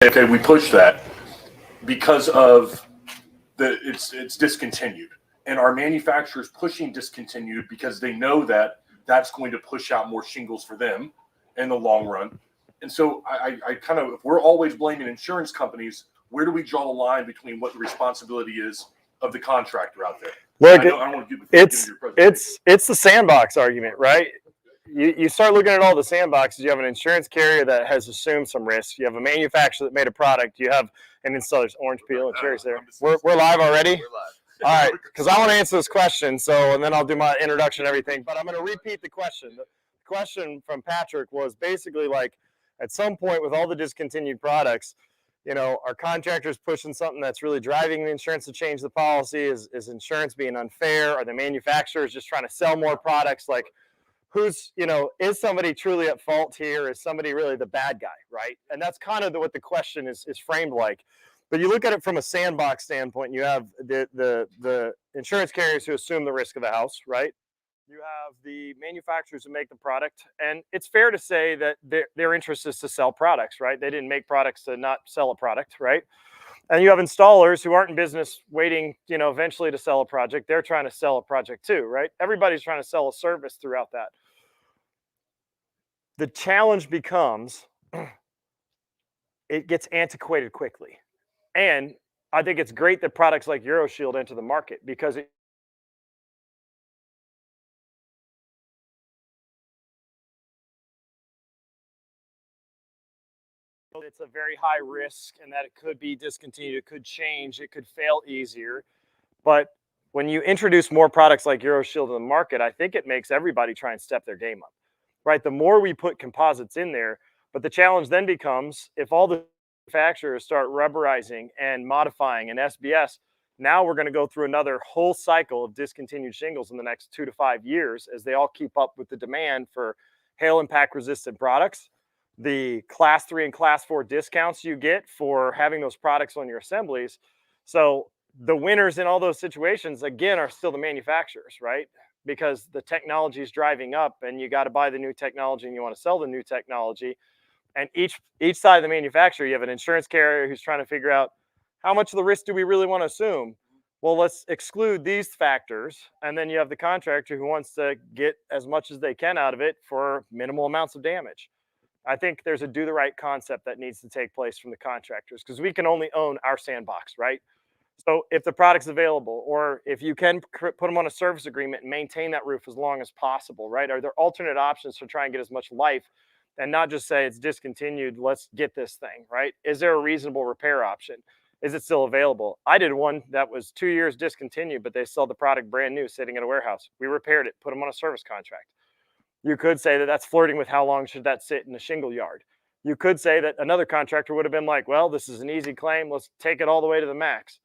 Okay, we push that because of it's discontinued, and our manufacturers pushing discontinued because they know that that's going to push out more shingles for them in the long run. And so I kind of, if we're always blaming insurance companies, where do we draw the line between what the responsibility is of the contractor out there? Look, it's the sandbox argument, right? You start looking at all the sandboxes. You have an insurance carrier that has assumed some risk. You have a manufacturer that made a product. You have an installer, orange peel and cherries there. We're live already? We're live. All right, because I want to answer this question, and then I'll do my introduction and everything. But I'm going to repeat the question. The question from Patrick was basically like, at some point with all the discontinued products, are contractors pushing something that's really driving the insurance to change the policy? Is insurance being unfair? Are the manufacturers just trying to sell more products? Like, who's, is somebody truly at fault here? Is somebody really the bad guy, right? And that's kind of what the question is framed like. But you look at it from a sandbox standpoint, you have the insurance carriers who assume the risk of the house, right? You have the manufacturers who make the product, and it's fair to say that their interest is to sell products, right? They didn't make products to not sell a product, right? And you have installers who aren't in business waiting, eventually to sell a project. They're trying to sell a project too, right? Everybody's trying to sell a service throughout that. The challenge becomes, it gets antiquated quickly. And I think it's great that products like EuroShield enter the market because it's a very high risk and that it could be discontinued, it could change, it could fail easier. But when you introduce more products like EuroShield in the market, I think it makes everybody try and step their game up, right? The more we put composites in there, but the challenge then becomes if all the manufacturers start rubberizing and modifying and SBS, now we're going to go through another whole cycle of discontinued shingles in the next 2 to 5 years as they all keep up with the demand for hail impact resistant products. The class 3 and class 4 discounts you get for having those products on your assemblies. So the winners in all those situations, again, are still the manufacturers, right? Because the technology is driving up and you got to buy the new technology and you want to sell the new technology. And each side of the manufacturer, you have an insurance carrier who's trying to figure out how much of the risk do we really want to assume? Well, let's exclude these factors. And then you have the contractor who wants to get as much as they can out of it for minimal amounts of damage. I think there's a do the right concept that needs to take place from the contractors because we can only own our sandbox, right? So if the product's available or if you can put them on a service agreement and maintain that roof as long as possible, right? Are there alternate options to try and get as much life and not just say it's discontinued, let's get this thing, right? Is there a reasonable repair option? Is it still available? I did one that was 2 years discontinued, but they sold the product brand new sitting in a warehouse. We repaired it, put them on a service contract. You could say that that's flirting with how long should that sit in the shingle yard. You could say that another contractor would have been like, well, this is an easy claim. Let's take it all the way to the max.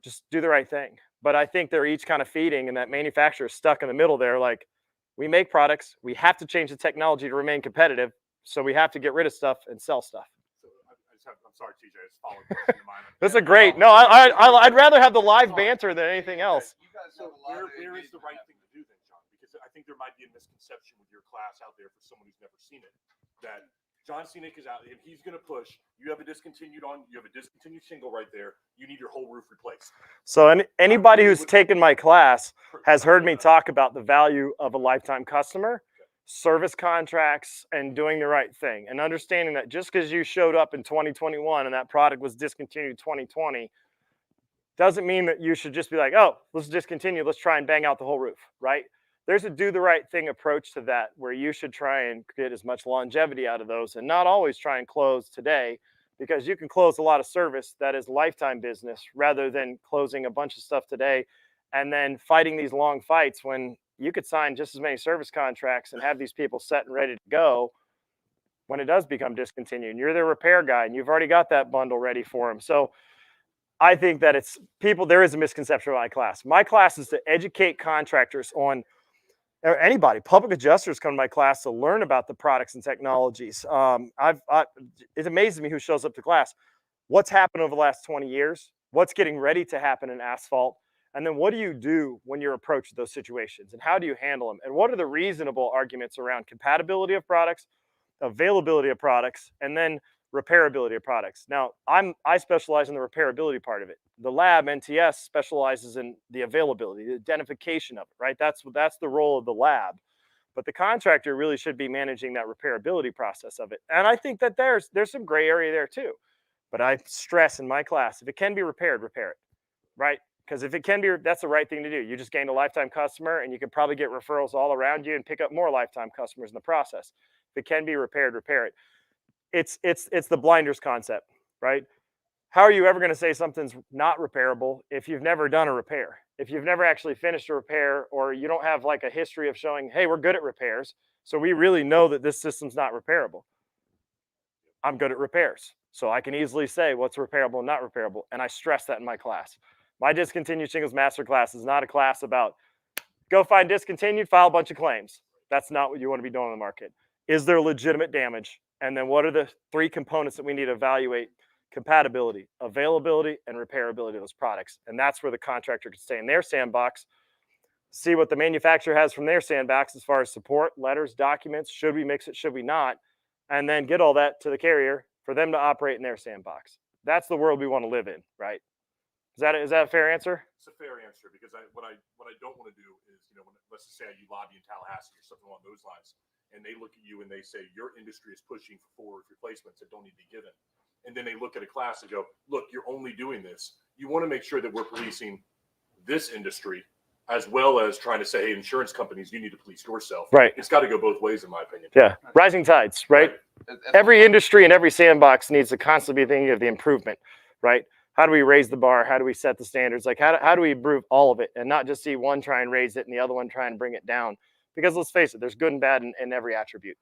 Just do the right thing. But I think they're each kind of feeding and that manufacturer is stuck in the middle there. Like, we make products. We have to change the technology to remain competitive. So we have to get rid of stuff and sell stuff. I'm sorry, TJ. It's following question of mine. This is great. No, I'd rather have the live banter than anything else. You guys so where is the right thing to do then, John? Because I think there might be a misconception with your class out there for someone who's never seen it that John Scenic is out and he's going to push. You have a discontinued shingle right there. You need your whole roof replaced. So anybody who's taken my class has heard me talk about the value of a lifetime customer, service contracts, and doing the right thing. And understanding that just because you showed up in 2021 and that product was discontinued in 2020 doesn't mean that you should just be like, oh, let's discontinue. Let's try and bang out the whole roof, right? There's a do the right thing approach to that where you should try and get as much longevity out of those and not always try and close today because you can close a lot of service that is lifetime business rather than closing a bunch of stuff today and then fighting these long fights when you could sign just as many service contracts and have these people set and ready to go when it does become discontinued. And you're their repair guy and you've already got that bundle ready for them. So I think that it's people, there is a misconception of my class. My class is to educate contractors on or anybody, public adjusters come to my class to learn about the products and technologies. It amazes me who shows up to class. What's happened over the last 20 years? What's getting ready to happen in asphalt? And then what do you do when you're approached those situations? And how do you handle them? And what are the reasonable arguments around compatibility of products, availability of products, and then repairability of products. Now, I specialize in the repairability part of it. The lab, NTS, specializes in the availability, the identification of it, right? That's the role of the lab. But the contractor really should be managing that repairability process of it. And I think that there's some gray area there too. But I stress in my class, if it can be repaired, repair it, right? Because if it can be, that's the right thing to do. You just gained a lifetime customer, and you can probably get referrals all around you and pick up more lifetime customers in the process. If it can be repaired, repair it. It's the blinders concept, right? How are you ever going to say something's not repairable if you've never done a repair? If you've never actually finished a repair, or you don't have like a history of showing, hey, we're good at repairs, so we really know that this system's not repairable. I'm good at repairs, so I can easily say what's repairable and not repairable, and I stress that in my class. My discontinued shingles master class is not a class about go find discontinued, file a bunch of claims. That's not what you want to be doing in the market. Is there legitimate damage? And then what are the 3 components that we need to evaluate? Compatibility, availability, and repairability of those products. And that's where the contractor can stay in their sandbox, see what the manufacturer has from their sandbox as far as support, letters, documents, should we mix it, should we not, and then get all that to the carrier for them to operate in their sandbox. That's the world we want to live in, right? Is that a fair answer? It's a fair answer, because what I don't want to do is, let's just say you lobby in Tallahassee or something along those lines, and they look at you and they say your industry is pushing for forward replacements that don't need to be given. And then they look at a class and go, look, you're only doing this. You want to make sure that we're policing this industry as well as trying to say, hey, insurance companies, you need to police yourself. Right. It's got to go both ways, in my opinion. Yeah. Rising tides, right? Every industry and every sandbox needs to constantly be thinking of the improvement, right? How do we raise the bar? How do we set the standards? Like, how do we improve all of it and not just see one try and raise it and the other one try and bring it down? Because let's face it, there's good and bad in every attribute.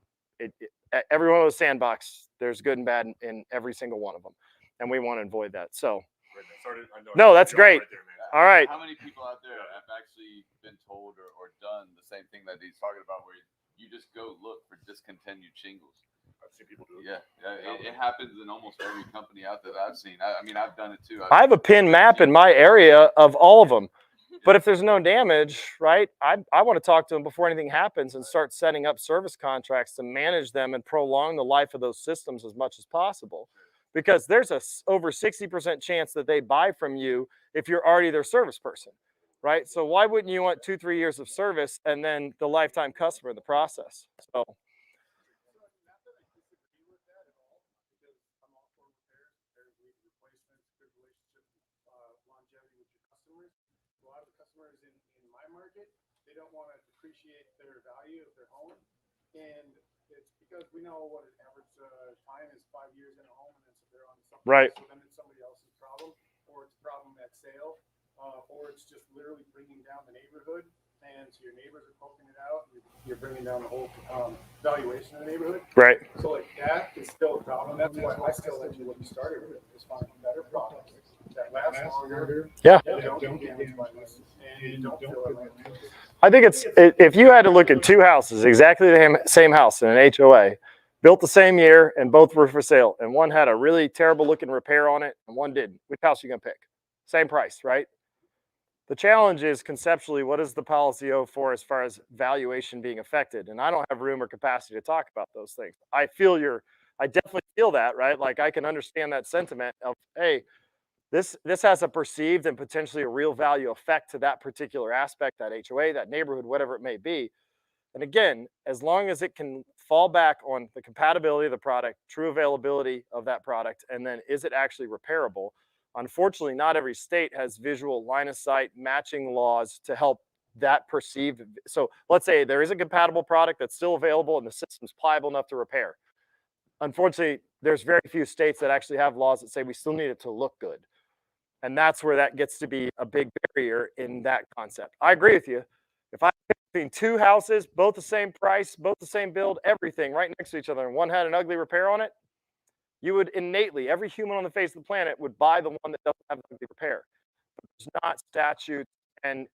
Every one of those sandbox, there's good and bad in every single one of them. And we want to avoid that. So, no, that's great. Right there, all right. How many people out there have actually been told or done the same thing that he's talking about, where you just go look for discontinued shingles? I've seen people do it. Yeah, it happens in almost every company out there that I've seen. I mean, I've done it too. I have a pin map in my area of all of them. But if there's no damage, right, I want to talk to them before anything happens and start setting up service contracts to manage them and prolong the life of those systems as much as possible. Because there's over 60% chance that they buy from you if you're already their service person, right? So why wouldn't you want 2-3 years of service and then the lifetime customer in the process? So. In my market, they don't want to depreciate their value of their home, and it's because we know what an average time is 5 years in a home, and then so they're on something right. So then it's somebody else's problem, or it's a problem at sale, or it's just literally bringing down the neighborhood, and so your neighbors are poking it out, and you're bringing down the whole valuation of the neighborhood. Right. So like that is still a problem. That's why I still let you what you started with is find better products that last longer. Yeah. Don't get damaged by this. I think if you had to look at 2 houses, exactly the same house in an HOA, built the same year and both were for sale, and one had a really terrible looking repair on it and one didn't, which house are you going to pick? Same price, right? The challenge is conceptually, what is the policy for as far as valuation being affected? And I don't have room or capacity to talk about those things. I definitely feel that, right? Like I can understand that sentiment of, hey, this has a perceived and potentially a real value effect to that particular aspect, that HOA, that neighborhood, whatever it may be. And again, as long as it can fall back on the compatibility of the product, true availability of that product, and then is it actually repairable? Unfortunately, not every state has visual line of sight matching laws to help that perceived. So let's say there is a compatible product that's still available and the system's pliable enough to repair. Unfortunately, there's very few states that actually have laws that say we still need it to look good. And that's where that gets to be a big barrier in that concept. I agree with you. If I pick between 2 houses, both the same price, both the same build, everything right next to each other, and one had an ugly repair on it, you would innately, every human on the face of the planet would buy the one that doesn't have the ugly repair. But there's not statutes and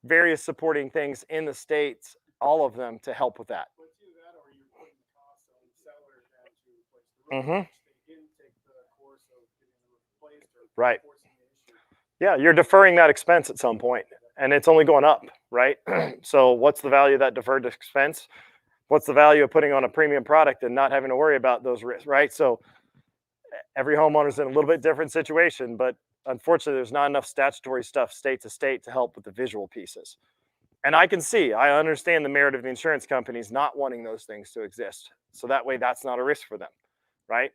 various supporting things in the states, all of them, to help with that. But either that or you're putting the cost on the seller to replace the roof, which they didn't take the course of getting the roof replaced or right. forcing the issue. Yeah, you're deferring that expense at some point, and it's only going up, right? So what's the value of that deferred expense? what's the value of putting on a premium product and not having to worry about those risks, right? So every homeowner's in a little bit different situation, but unfortunately, there's not enough statutory stuff state to state to help with the visual pieces. And I understand the merit of the insurance companies not wanting those things to exist. So that way, that's not a risk for them, right?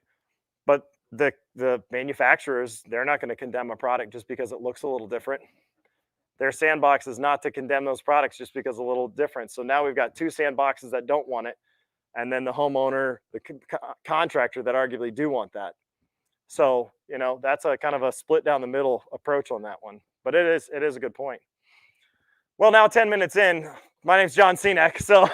But the manufacturers, they're not going to condemn a product just because it looks a little different. Their sandbox is not to condemn those products just because a little different. So now we've got two sandboxes that don't want it, and then the homeowner, the contractor that arguably do want that. So, you know, that's a kind of a split down the middle approach on that one. But it is a good point. Well, now 10 minutes in, my name's John Cenac. So,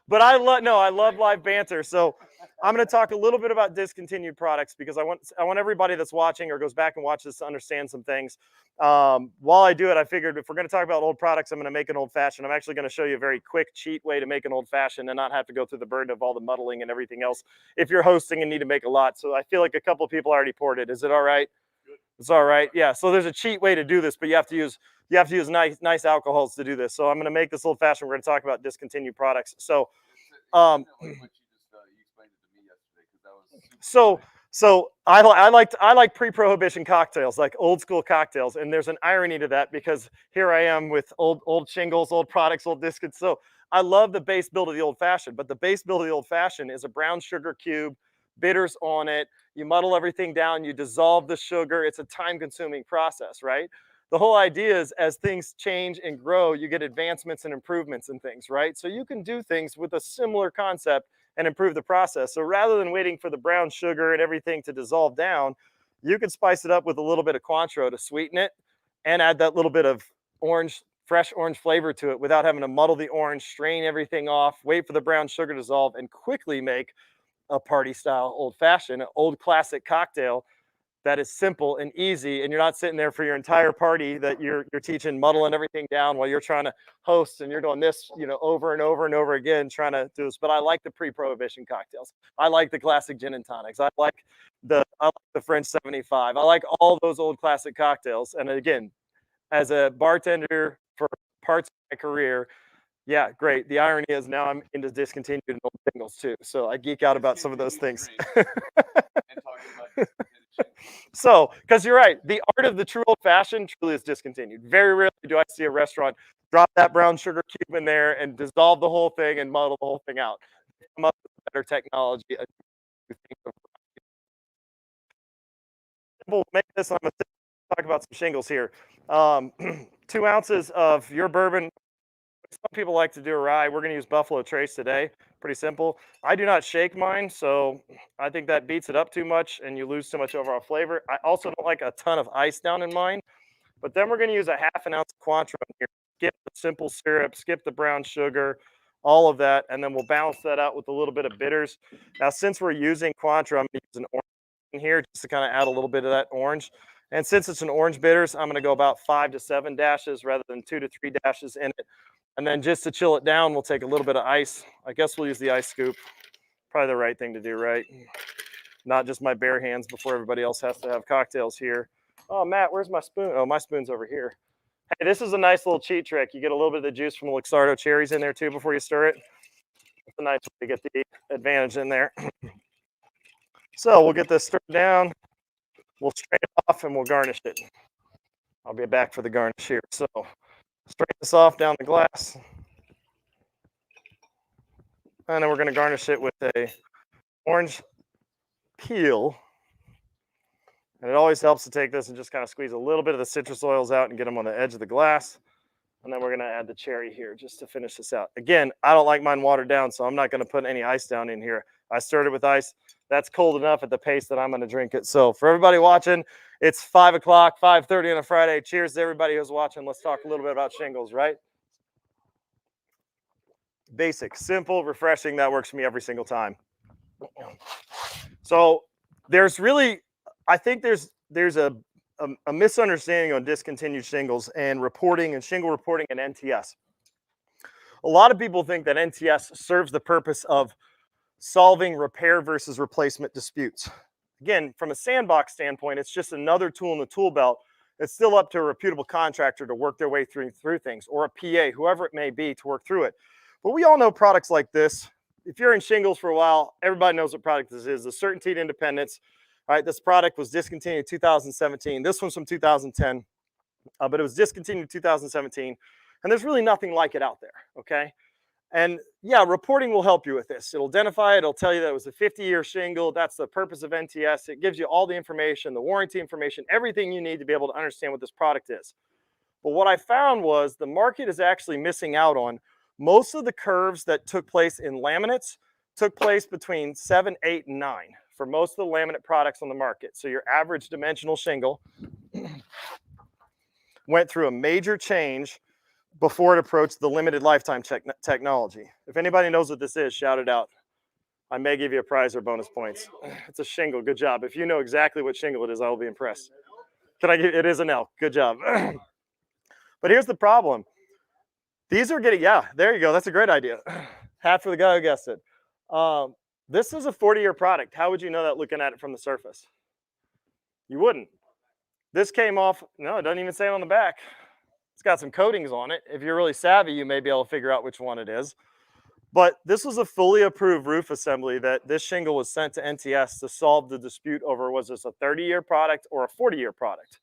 but I love live banter. So I'm going to talk a little bit about discontinued products because I want everybody that's watching or goes back and watches to understand some things. While I do it, I figured if we're going to talk about old products, I'm going to make an old fashioned. I'm actually going to show you a very quick cheat way to make an old fashioned and not have to go through the burden of all the muddling and everything else if you're hosting and need to make a lot. So I feel like a couple of people already poured it. Is it all right? Good. It's all right. Yeah. So there's a cheat way to do this, but you have to use nice alcohols to do this. So I'm going to make this old fashioned. We're going to talk about discontinued products. So So I like pre-prohibition cocktails, like old school cocktails, and there's an irony to that because here I am with old shingles, old products, old biscuits. So I love the base build of the old fashioned, but the base build of the old fashioned is a brown sugar cube, bitters on it. You muddle everything down, you dissolve the sugar. It's a time-consuming process, right? The whole idea is as things change and grow, you get advancements and improvements in things, right? So you can do things with a similar concept and improve the process. So rather than waiting for the brown sugar and everything to dissolve down, you can spice it up with a little bit of Cointreau to sweeten it and add that little bit of fresh orange flavor to it without having to muddle the orange, strain everything off, wait for the brown sugar to dissolve, and quickly make a party style old fashioned, an old classic cocktail that is simple and easy, and you're not sitting there for your entire party that you're teaching, muddling everything down while you're trying to host and you're doing this, you know, over and over and over again, trying to do this. But I like the pre-prohibition cocktails. I like the classic gin and tonics. I like the French 75. I like all those old classic cocktails. And again, as a bartender for parts of my career, yeah, great. The irony is now I'm into discontinued and old singles too. So I geek out about some of those things. So, because you're right, the art of the true old fashioned truly is discontinued. Very rarely do I see a restaurant drop that brown sugar cube in there and dissolve the whole thing and muddle the whole thing out. Come up with better technology. We'll make this. I'm going to talk about some shingles here. 2 ounces of your bourbon. Some people like to do a rye. We're going to use Buffalo Trace today. Pretty simple. I do not shake mine, so I think that beats it up too much and you lose too much overall flavor. I also don't like a ton of ice down in mine. But then we're going to use a ½ ounce of Cointreau in here. Skip the simple syrup, skip the brown sugar, all of that, and then we'll balance that out with a little bit of bitters. Now, since we're using Cointreau, I'm going to use an orange in here just to kind of add a little bit of that orange. And since it's an orange bitters, I'm going to go about 5 to 7 dashes rather than 2 to 3 dashes in it. And then just to chill it down, we'll take a little bit of ice. I guess we'll use the ice scoop. Probably the right thing to do, right? Not just my bare hands before everybody else has to have cocktails here. Oh, Matt, where's my spoon? Oh, my spoon's over here. Hey, this is a nice little cheat trick. You get a little bit of the juice from the Luxardo cherries in there too before you stir it. It's a nice way to get the advantage in there. So we'll get this stirred down. We'll strain it off and we'll garnish it. I'll be back for the garnish here. So strain this off down the glass. And then we're going to garnish it with a orange peel. And it always helps to take this and just kind of squeeze a little bit of the citrus oils out and get them on the edge of the glass. And then we're going to add the cherry here just to finish this out. Again, I don't like mine watered down, so I'm not going to put any ice down in here. I stirred it with ice. That's cold enough at the pace that I'm going to drink it. So for everybody watching, it's 5 o'clock, 5:30 on a Friday. Cheers to everybody who's watching. Let's talk a little bit about shingles, right? Basic, simple, refreshing. That works for me every single time. So there's really, I think there's a misunderstanding on discontinued shingles and reporting and shingle reporting and NTS. A lot of people think that NTS serves the purpose of solving repair versus replacement disputes. Again, from a sandbox standpoint, it's just another tool in the tool belt. It's still up to a reputable contractor to work their way through things, or a PA, whoever it may be, to work through it. But we all know products like this. If you're in shingles for a while, everybody knows what product this is. The Certainty Independence. All right, this product was discontinued in 2017. This one's from 2010, but it was discontinued in 2017. And there's really nothing like it out there, okay? And yeah, reporting will help you with this. It'll identify it. It'll tell you that it was a 50-year shingle. That's the purpose of NTS. It gives you all the information, the warranty information, everything you need to be able to understand what this product is. But what I found was the market is actually missing out on most of the curves that took place in laminates took place between 7, 8, and 9 for most of the laminate products on the market. So your average dimensional shingle went through a major change before it approached the limited lifetime technology. If anybody knows what this is, shout it out. I may give you a prize or bonus points. It's a shingle. Good job. If you know exactly what shingle it is, I will be impressed. Can I give it? Is an L. Good job. But here's the problem. These are getting, yeah, there you go. That's a great idea. Hat for the guy who guessed it. This is a 40-year product. How would you know that looking at it from the surface? You wouldn't. This came off, no, it doesn't even say it on the back. It's got some coatings on it. If you're really savvy, you may be able to figure out which one it is. But this was a fully approved roof assembly that this shingle was sent to NTS to solve the dispute over, was this a 30-year product or a 40-year product?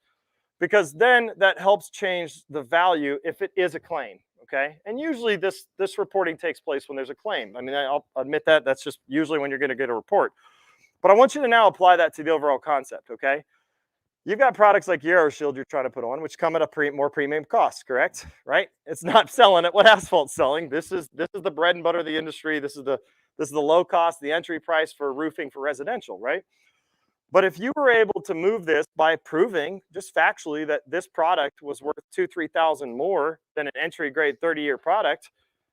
Because then that helps change the value if it is a claim, okay? And usually this reporting takes place when there's a claim. I mean, I'll admit that. That's just usually when you're going to get a report. But I want you to now apply that to the overall concept, okay? You've got products like Shield you're trying to put on, which come at a more premium cost, correct? Right? It's not selling at what asphalt's selling. This is the bread and butter of the industry. This is the low cost, the entry price for roofing for residential, right? But if you were able to move this by proving just factually that this product was worth $2,000-3,000 more than an entry grade 30-year product,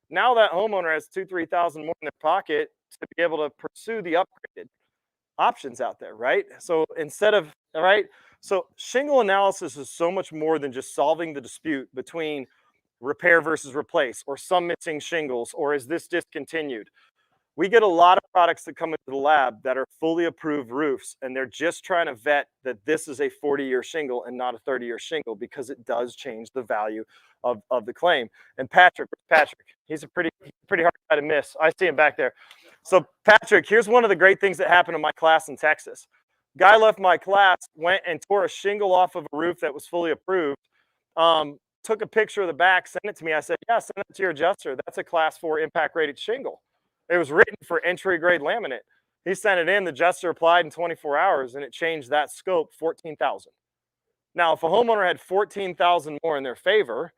now that homeowner has $2,000-3,000 more in their pocket to be able to pursue the upgraded options out there, right? So instead of, all right, so shingle analysis is so much more than just solving the dispute between repair versus replace, or some missing shingles, or is this discontinued? We get a lot of products that come into the lab that are fully approved roofs, and they're just trying to vet that this is a 40-year shingle and not a 30-year shingle, because it does change the value of the claim. And Patrick, he's a pretty hard guy to miss. I see him back there. So Patrick, here's one of the great things that happened in my class in Texas. Guy left my class, went and tore a shingle off of a roof that was fully approved, took a picture of the back, sent it to me. I said, yeah, send it to your adjuster. That's a class 4 impact rated shingle. It was written for entry grade laminate. He sent it in, the adjuster applied in 24 hours, and it changed that scope $14,000. Now, if a homeowner had $14,000 more in their favor,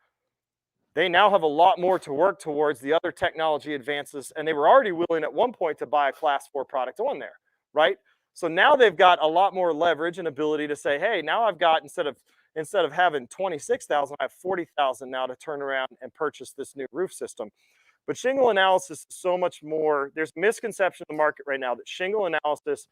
they now have a lot more to work towards the other technology advances, and they were already willing at one point to buy a class 4 product on there, right? So now they've got a lot more leverage and ability to say, hey, now I've got, instead of having $26,000, I have $40,000 now to turn around and purchase this new roof system. But shingle analysis is so much more. There's a misconception in the market right now that shingle analysis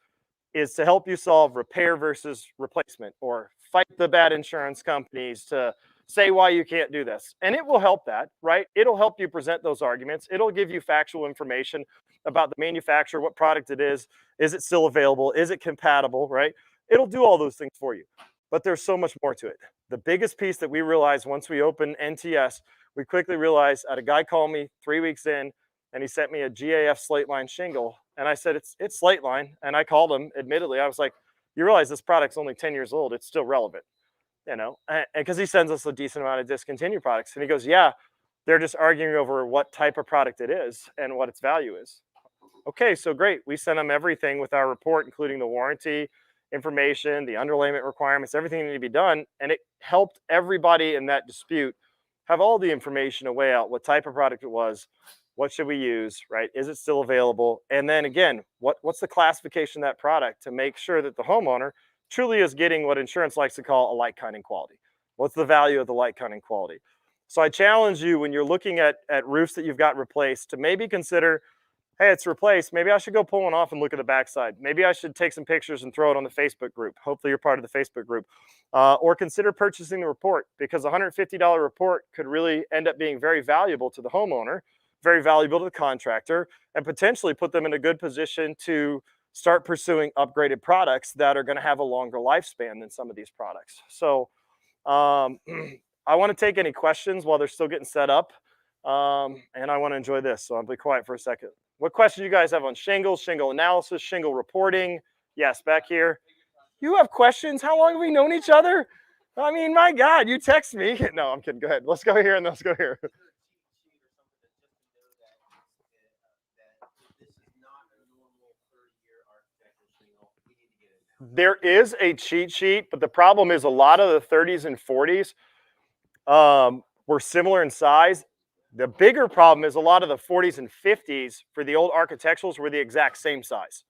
is to help you solve repair versus replacement, or fight the bad insurance companies to say why you can't do this. And it will help that, right? It'll help you present those arguments. It'll give you factual information about the manufacturer, what product it is it still available, is it compatible, right? It'll do all those things for you. But there's so much more to it. The biggest piece that we realized once we opened NTS, we quickly realized, I had a guy call me 3 weeks in, and he sent me a GAF slate line shingle. And I said, it's slate line. And I called him, admittedly, I was like, you realize this product's only 10 years old. It's still relevant, you know? And because he sends us a decent amount of discontinued products. And he goes, yeah, they're just arguing over what type of product it is and what its value is. Okay, so great. We sent them everything with our report, including the warranty information, the underlayment requirements, everything that needed to be done. And it helped everybody in that dispute have all the information to weigh out what type of product it was, what should we use, right? Is it still available? And then again, what's the classification of that product to make sure that the homeowner truly is getting what insurance likes to call a like, kind, and quality. What's the value of the like, kind, and quality? So I challenge you, when you're looking at roofs that you've got replaced, to maybe consider, hey, it's replaced. Maybe I should go pull one off and look at the backside. Maybe I should take some pictures and throw it on the Facebook group. Hopefully you're part of the Facebook group. Or consider purchasing the report, because a $150 report could really end up being very valuable to the homeowner, very valuable to the contractor, and potentially put them in a good position to start pursuing upgraded products that are going to have a longer lifespan than some of these products. So I want to take any questions while they're still getting set up. And I want to enjoy this, so I'll be quiet for a second. What questions you guys have on shingles, shingle analysis, shingle reporting? Yes, back here. You have questions? How long have we known each other? I mean, my God, you text me. No, I'm kidding. Go ahead. Let's go here and let's go here. There is a cheat sheet, but the problem is a lot of the 30s and 40s were similar in size. The bigger problem is a lot of the 40s and 50s for the old architecturals were the exact same size.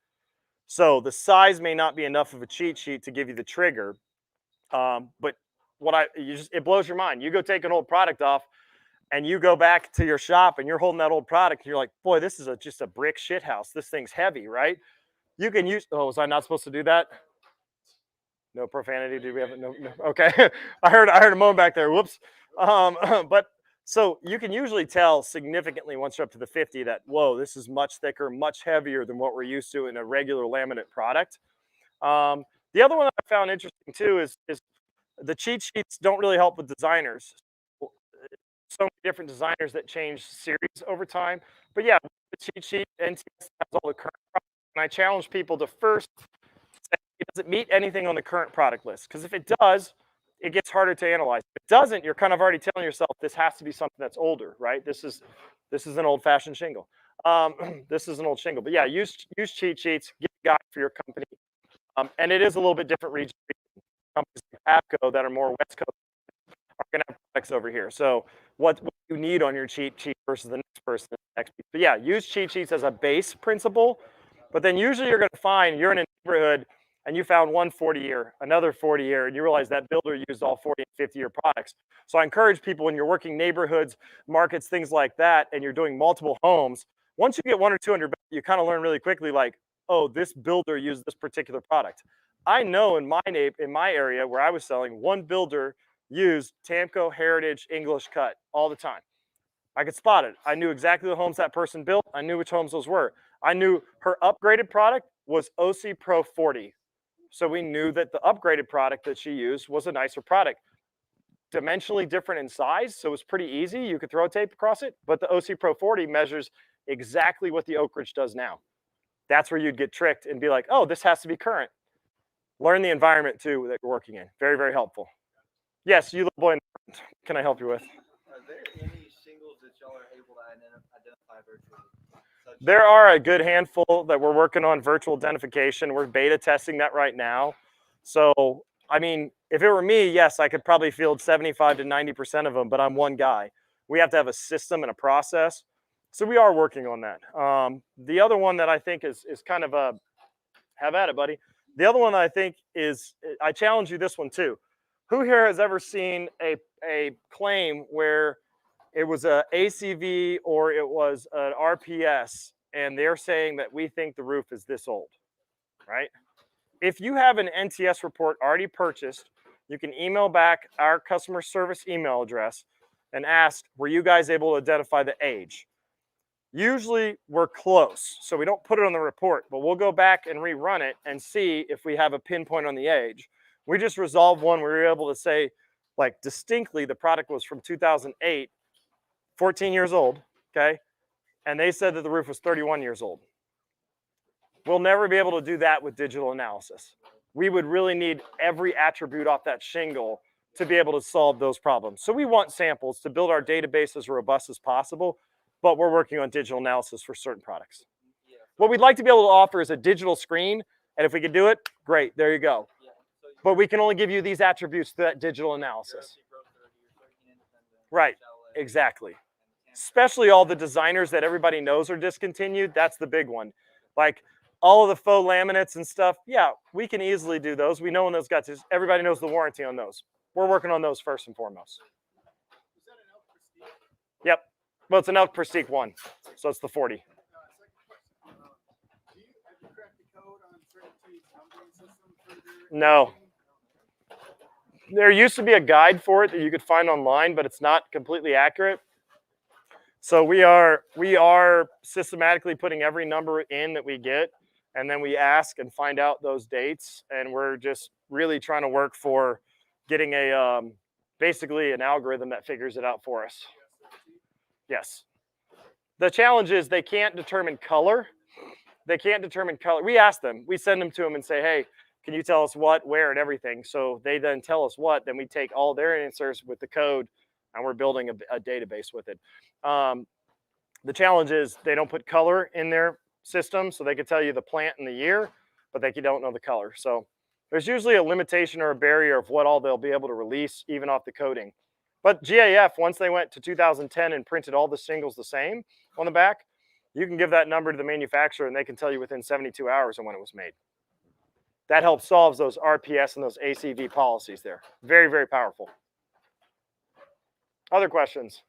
So the size may not be enough of a cheat sheet to give you the trigger. But it blows your mind. You go take an old product off and you go back to your shop and you're holding that old product and you're like, boy, this is just a brick shit house. This thing's heavy, right? You can use, oh, was I not supposed to do that? No profanity. Did we have it? No. Okay. I heard a moan back there. Whoops. But so you can usually tell significantly once you're up to the 50 that, whoa, this is much thicker, much heavier than what we're used to in a regular laminate product. The other one that I found interesting too is the cheat sheets don't really help with designers. So many different designers that change series over time. But yeah, the cheat sheet, NTS has all the current products. And I challenge people to first say, does it meet anything on the current product list? Because if it does, it gets harder to analyze. If it doesn't, you're kind of already telling yourself this has to be something that's older, right? This is an old-fashioned shingle. This is an old shingle. But yeah, use cheat sheets, get a guide for your company. And it is a little bit different region. Companies like APCO that are more West Coast are going to have products over here. So what you need on your cheat sheet versus the next person, But yeah, use cheat sheets as a base principle. But then usually you're going to find you're in a neighborhood and you found one 40-year, another 40-year, and you realize that builder used all 40 and 50-year products. So I encourage people when you're working neighborhoods, markets, things like that, and you're doing multiple homes, once you get 1 or 2 under, you kind of learn really quickly, like, oh, this builder used this particular product. I know in my area where I was selling, one builder used Tamco, Heritage, English cut all the time. I could spot it. I knew exactly the homes that person built. I knew which homes those were. I knew her upgraded product was OC Pro 40. So we knew that the upgraded product that she used was a nicer product. Dimensionally different in size, so it was pretty easy. You could throw tape across it, but the OC Pro 40 measures exactly what the Oak Ridge does now. That's where you'd get tricked and be like, oh, this has to be current. Learn the environment too that you're working in. Very, very helpful. Yes, you little boy in the front. Can I help you with? Are there any shingles that y'all are able to identify virtually? There are a good handful that we're working on virtual identification. We're beta testing that right now. So, I mean, if it were me, yes, I could probably field 75 to 90% of them, but I'm one guy. We have to have a system and a process. So we are working on that. The other one that I think is kind of a, have at it, buddy. The other one that I think is, I challenge you this one too. Who here has ever seen a claim where it was a ACV or it was an RPS and they're saying that we think the roof is this old, right? If you have an NTS report already purchased, you can email back our customer service email address and ask, were you guys able to identify the age? Usually we're close, so we don't put it on the report, but we'll go back and rerun it and see if we have a pinpoint on the age. We just resolved one where we were able to say, like, distinctly the product was from 2008, 14 years old, okay? And they said that the roof was 31 years old. We'll never be able to do that with digital analysis. We would really need every attribute off that shingle to be able to solve those problems. So we want samples to build our database as robust as possible, but we're working on digital analysis for certain products. What we'd like to be able to offer is a digital screen, and if we could do it, great, there you go. But we can only give you these attributes to that digital analysis. Right, exactly. Especially all the designers that everybody knows are discontinued, that's the big one. Like all of the faux laminates and stuff, yeah, we can easily do those. We know when those got to, everybody knows the warranty on those. We're working on those first and foremost. Yep. Well, it's an Elk Prestige 1, so it's the 40. No. There used to be a guide for it that you could find online, but it's not completely accurate. So we are systematically putting every number in that we get, and then we ask and find out those dates, and we're just really trying to work for getting a basically an algorithm that figures it out for us. Yes. The challenge is they can't determine color. They can't determine color. We ask them, we send them to them and say, hey, can you tell us what, where, and everything? So they then tell us what, then we take all their answers with the code and we're building a database with it. The challenge is they don't put color in their system, so they can tell you the plant and the year, but they don't know the color. So there's usually a limitation or a barrier of what all they'll be able to release, even off the coding. But GAF, once they went to 2010 and printed all the shingles the same on the back, you can give that number to the manufacturer and they can tell you within 72 hours of when it was made. That helps solve those RPS and those ACV policies there. Very, very powerful. Other questions?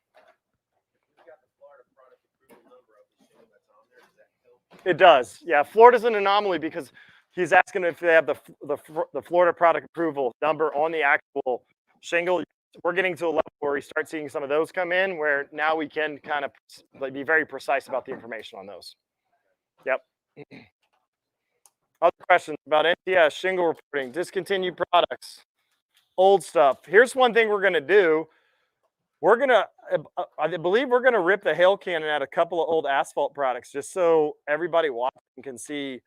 It does. Yeah, Florida's an anomaly because he's asking if they have the Florida product approval number on the actual shingle. We're getting to a level where we start seeing some of those come in, where now we can kind of be very precise about the information on those. Yep. Other questions about NTS, shingle reporting, discontinued products, old stuff. Here's one thing we're going to do. We're going to, I believe we're going to rip the hail cannon at a couple of old asphalt products just so everybody watching can see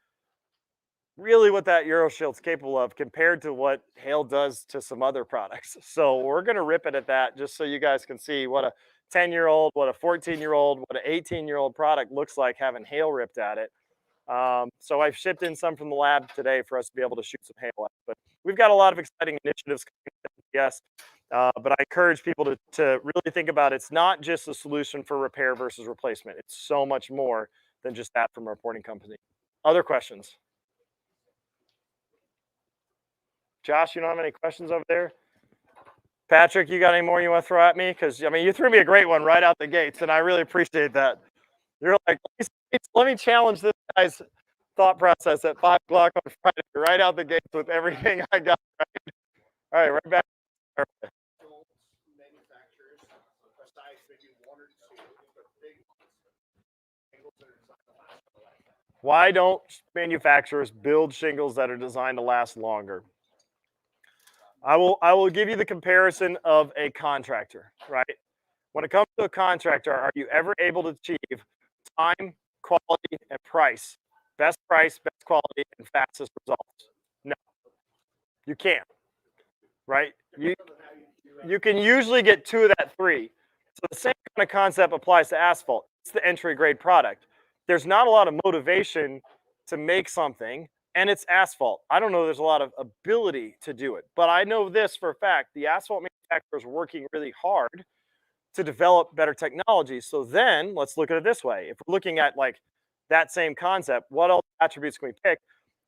really what that EuroShield's capable of compared to what hail does to some other products. So we're going to rip it at that just so you guys can see what a 10-year-old, what a 14-year-old, what an 18-year-old product looks like having hail ripped at it. So I've shipped in some from the lab today for us to be able to shoot some hail at. But we've got a lot of exciting initiatives coming, yes. But I encourage people to really think about it's not just a solution for repair versus replacement. It's so much more than just that from a reporting company. Other questions? Josh, you don't have any questions over there? Patrick, you got any more you want to throw at me? Because, I mean, you threw me a great one right out the gates, and I really appreciate that. You're like, let me challenge this guy's thought process at 5 o'clock on Friday, right out the gates with everything I got. Right? All right, right back. Manufacturers, besides maybe one or two, but big ones, why don't manufacturers build shingles that are designed to last longer? I will give you the comparison of a contractor, right? When it comes to a contractor, are you ever able to achieve time, quality, and price? Best price, best quality, and fastest results? No, you can't, right? You can usually get 2 of that 3. So the same kind of concept applies to asphalt. It's the entry grade product. There's not a lot of motivation to make something, and it's asphalt. I don't know there's a lot of ability to do it, but I know this for a fact. The asphalt manufacturers are working really hard to develop better technology. So then let's look at it this way. If we're looking at like that same concept, what all attributes can we pick?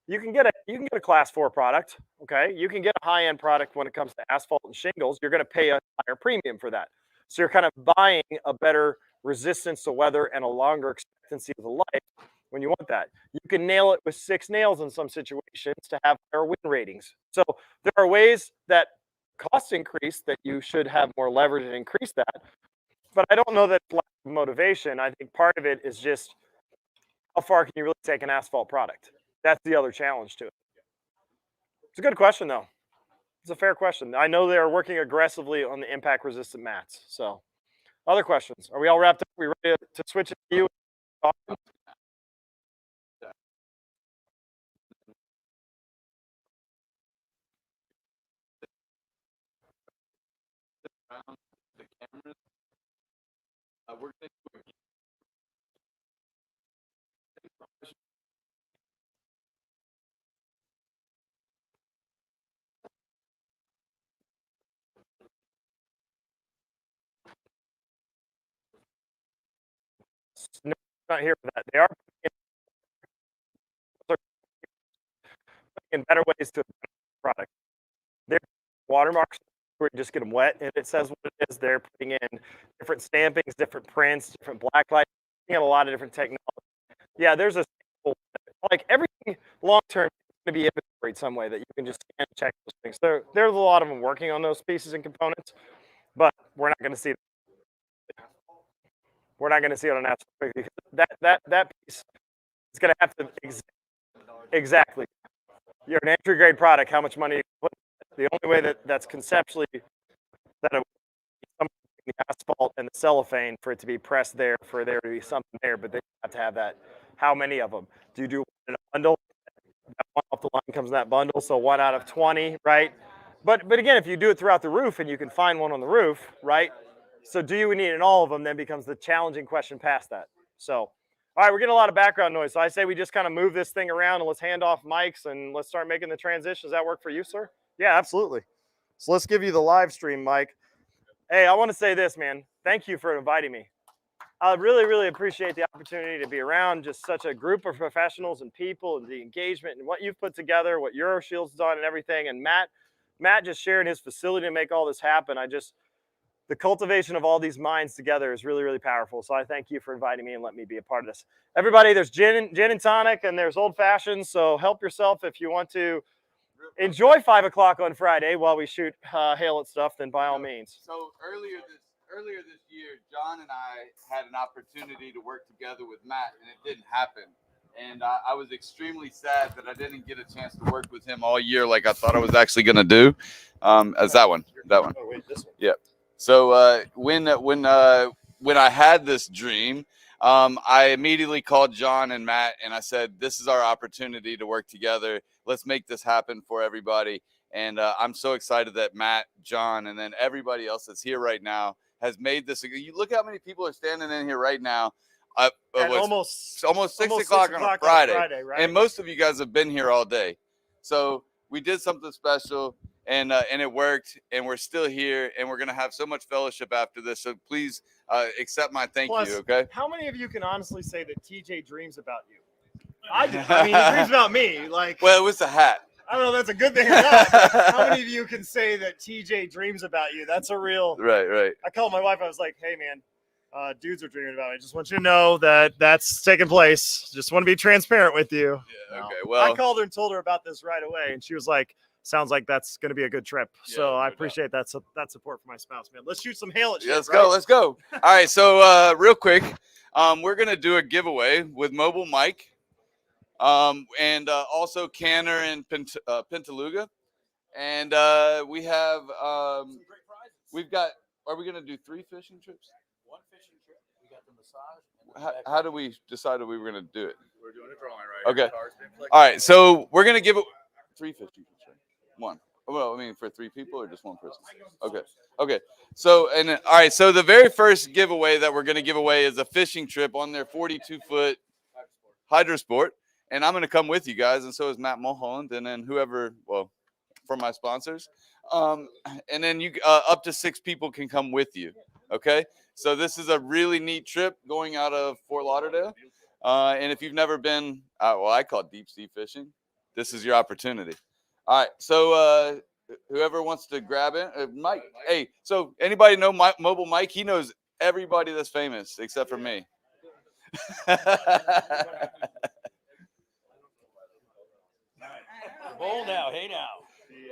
You can get a class 4 product, okay? You can get a high-end product when it comes to asphalt and shingles. You're going to pay a higher premium for that. So you're kind of buying a better resistance to weather and a longer expectancy of the life when you want that. You can nail it with 6 nails in some situations to have higher win ratings. So there are ways that costs increase that you should have more leverage and increase that. But I don't know that lack of motivation. I think part of it is just how far can you really take an asphalt product? That's the other challenge to it. It's a good question, though. It's a fair question. I know they are working aggressively on the impact-resistant mats. So, other questions? Are we all wrapped up? Are we ready to switch it to you? The cameras. We're going to do a No, not here for that. They are putting in better ways to product. They're watermarks where you just get them wet and it says what it is. They're putting in different stampings, different prints, different black light, a lot of different technology. Yeah, there's a like everything long term is going to be inventoried some way that you can just scan and check those things. There's a lot of them working on those pieces and components, but we're not going to see it. We're not going to see it on that piece is going to have to exactly. You're an entry grade product. How much money you put? The only way that's conceptually that the asphalt asphalt and the cellophane for it to be pressed there, for there to be something there, but they have to have that. How many of them? Do you do one in a bundle? That one off the line comes in that bundle, so 1 out of 20, right? But again, if you do it throughout the roof and you can find one on the roof, right? So do you need it in all of them, then becomes the challenging question past that. So, all right, we're getting a lot of background noise. So I say we just kind of move this thing around and let's hand off mics and let's start making the transition. Does that work for you, sir? Yeah, absolutely. So let's give you the live stream, Mike. Hey, I want to say this, man. Thank you for inviting me. I really, really appreciate the opportunity to be around just such a group of professionals and people and the engagement and what you've put together, what EuroShield's done and everything. And Matt just sharing his facility to make all this happen. The cultivation of all these minds together is really, really powerful. So I thank you for inviting me and let me be a part of this. Everybody, there's gin and tonic and there's old fashions. So help yourself if you want to enjoy 5 o'clock on Friday while we shoot hail at stuff, then by all means. So earlier this year, John and I had an opportunity to work together with Matt, and it didn't happen. And I was extremely sad that I didn't get a chance to work with him all year like I thought I was actually going to do. As that one. Oh, wait, this one. Yeah. So when I had this dream, I immediately called John and Matt, and I said, this is our opportunity to work together. Let's make this happen for everybody. And I'm so excited that Matt, John, and then everybody else that's here right now has made this. You look how many people are standing in here right now. Almost 6 o'clock on a Friday. Right? And most of you guys have been here all day. So we did something special, and it worked, and we're still here, and we're going to have so much fellowship after this. So please accept my thank you, okay? How many of you can honestly say that TJ dreams about you? I do. I mean, he dreams about me. Like, well, it was a hat. I don't know if that's a good thing or not. How many of you can say that TJ dreams about you? That's a real. Right. I called my wife. I was like, hey, man, dudes are dreaming about me. I just want you to know that that's taking place. Just want to be transparent with you. Yeah, okay, well. I called her and told her about this right away, and she was like, sounds like that's going to be a good trip. Yeah, so I no appreciate that support for my spouse, man. Let's shoot some hail at shit, Yeah, let's right? go. Let's go. All right. So real quick, we're going to do a giveaway with Mobile Mike. And also Canner and Pentaluga. And we have, we've got, are we going to do 3 fishing trips? 1 fishing trip. We got the massage. How do we decide that we were going to do it? We're doing a drawing right Okay. here. All right. So we're going to give it 3 fishing trips, right? 1. Well, I mean, for 3 people or just 1 person? Okay. So, and all right. So the very first giveaway that we're going to give away is a fishing trip on their 42-foot Hydrosport. And I'm going to come with you guys, and so is Matt Mulholland, and then whoever, well, from my sponsors. And then you up to 6 people can come with you, okay? So this is a really neat trip going out of Fort Lauderdale. And if you've never been, well, I call it deep sea fishing. This is your opportunity. All right, so whoever wants to grab it, Mike. Hey, so anybody know Mobile Mike? He knows everybody that's famous except for me. Roll now. Hey now.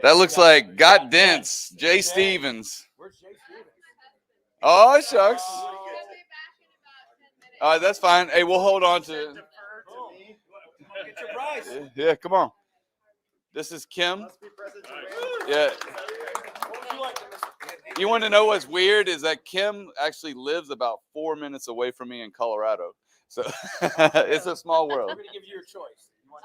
That looks like Got Dents, Jay Stevens. Where's Jay Stevens? Oh, shucks. All right, that's fine. Hey, we'll hold on to it. Get your prize. Yeah, come on. This is Kim. Yeah. You want to know what's weird is that Kim actually lives about 4 minutes away from me in Colorado. So it's a small world. I'm going to give you your choice. You want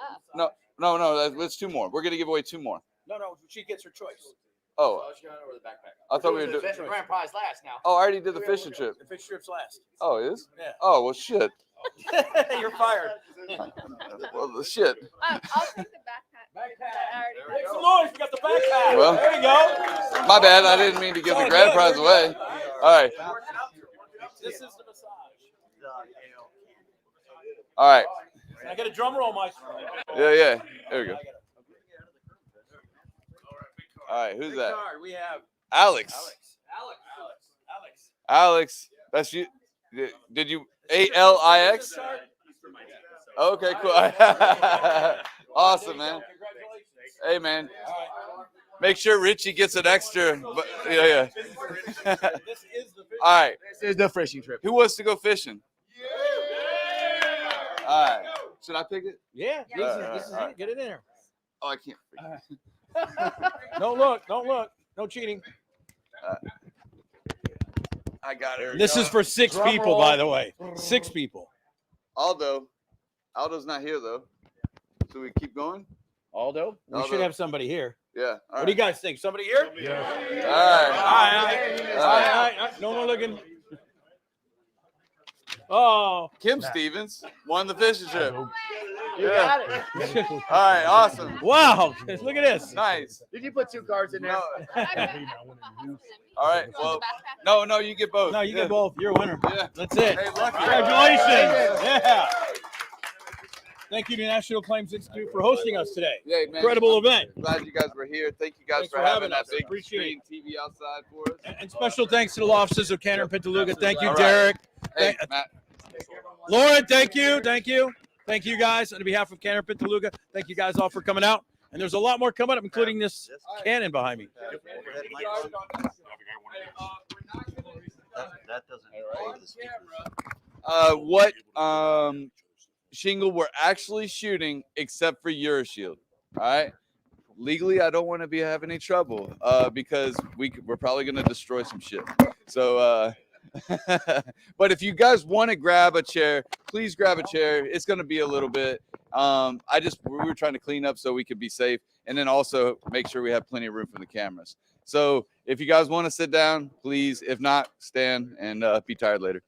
No, that's 2 more. We're going to give away 2 more. No, she gets her choice. Oh, Or the backpack. I thought we were doing doing. the grand prize last now. Oh, I already did the fishing trip. The fish trip's last. Oh, it is? Yeah. Oh, well, shit. You're fired. Well, the shit. I'll take the backpack. Make some noise. We got the backpack. Well, there you go. My bad. I didn't mean to give the grand prize away. All right. This is the massage. All right. Can I get a drum roll, Mike? Yeah. There we go. All right. Who's that? We have Alex. Alex. That's you. Did you ALIX? Okay, cool. Awesome, man. Hey, man. Make sure Richie gets an extra. Yeah. This is the fish. All right. This is the fishing trip. Who wants to go fishing? All right. Should I pick it? Yeah. This is it. Get it in there. Oh, I can't. Don't look. No cheating. I got it. This is for 6 Drum people, roll. by the way. 6 people. Aldo's not here though. So we keep going? Aldo? We Aldo. should have somebody here. Yeah. All What right. do you guys think? Somebody here? All right. All right. No more looking. Oh. Kim Stevens won the fishing trip. You got it. All right. Awesome. Wow. Look at this. Nice. Did you put 2 cards in there? No. All right. Well, no, you get both. No, you get both. You're a winner. Yeah. That's it. Hey, lucky. Congratulations. Yeah. Thank you to National Claims Institute for hosting us today. Yeah, man. Incredible event. Glad you guys were here. Thank you guys Thanks for for having having that us. big Appreciate screen TV outside for us. And special thanks to the law offices of Cantor and Pintaluga. Thank you, All right. Derek. Hey, Matt. Lauren, thank you. Thank you. Thank you, guys. On behalf of Cantor and Pintaluga, thank you guys all for coming out. And there's a lot more coming up, including this cannon behind me. That doesn't go to the speakers. What shingle we're actually shooting except for Euroshield. All right. Legally, I don't want to be having any trouble because we're probably going to destroy some shit. So, but if you guys want to grab a chair, please grab a chair. It's going to be a little bit. We were trying to clean up so we could be safe, and then also make sure we have plenty of room for the cameras. So if you guys want to sit down, please. If not, stand and be tired later.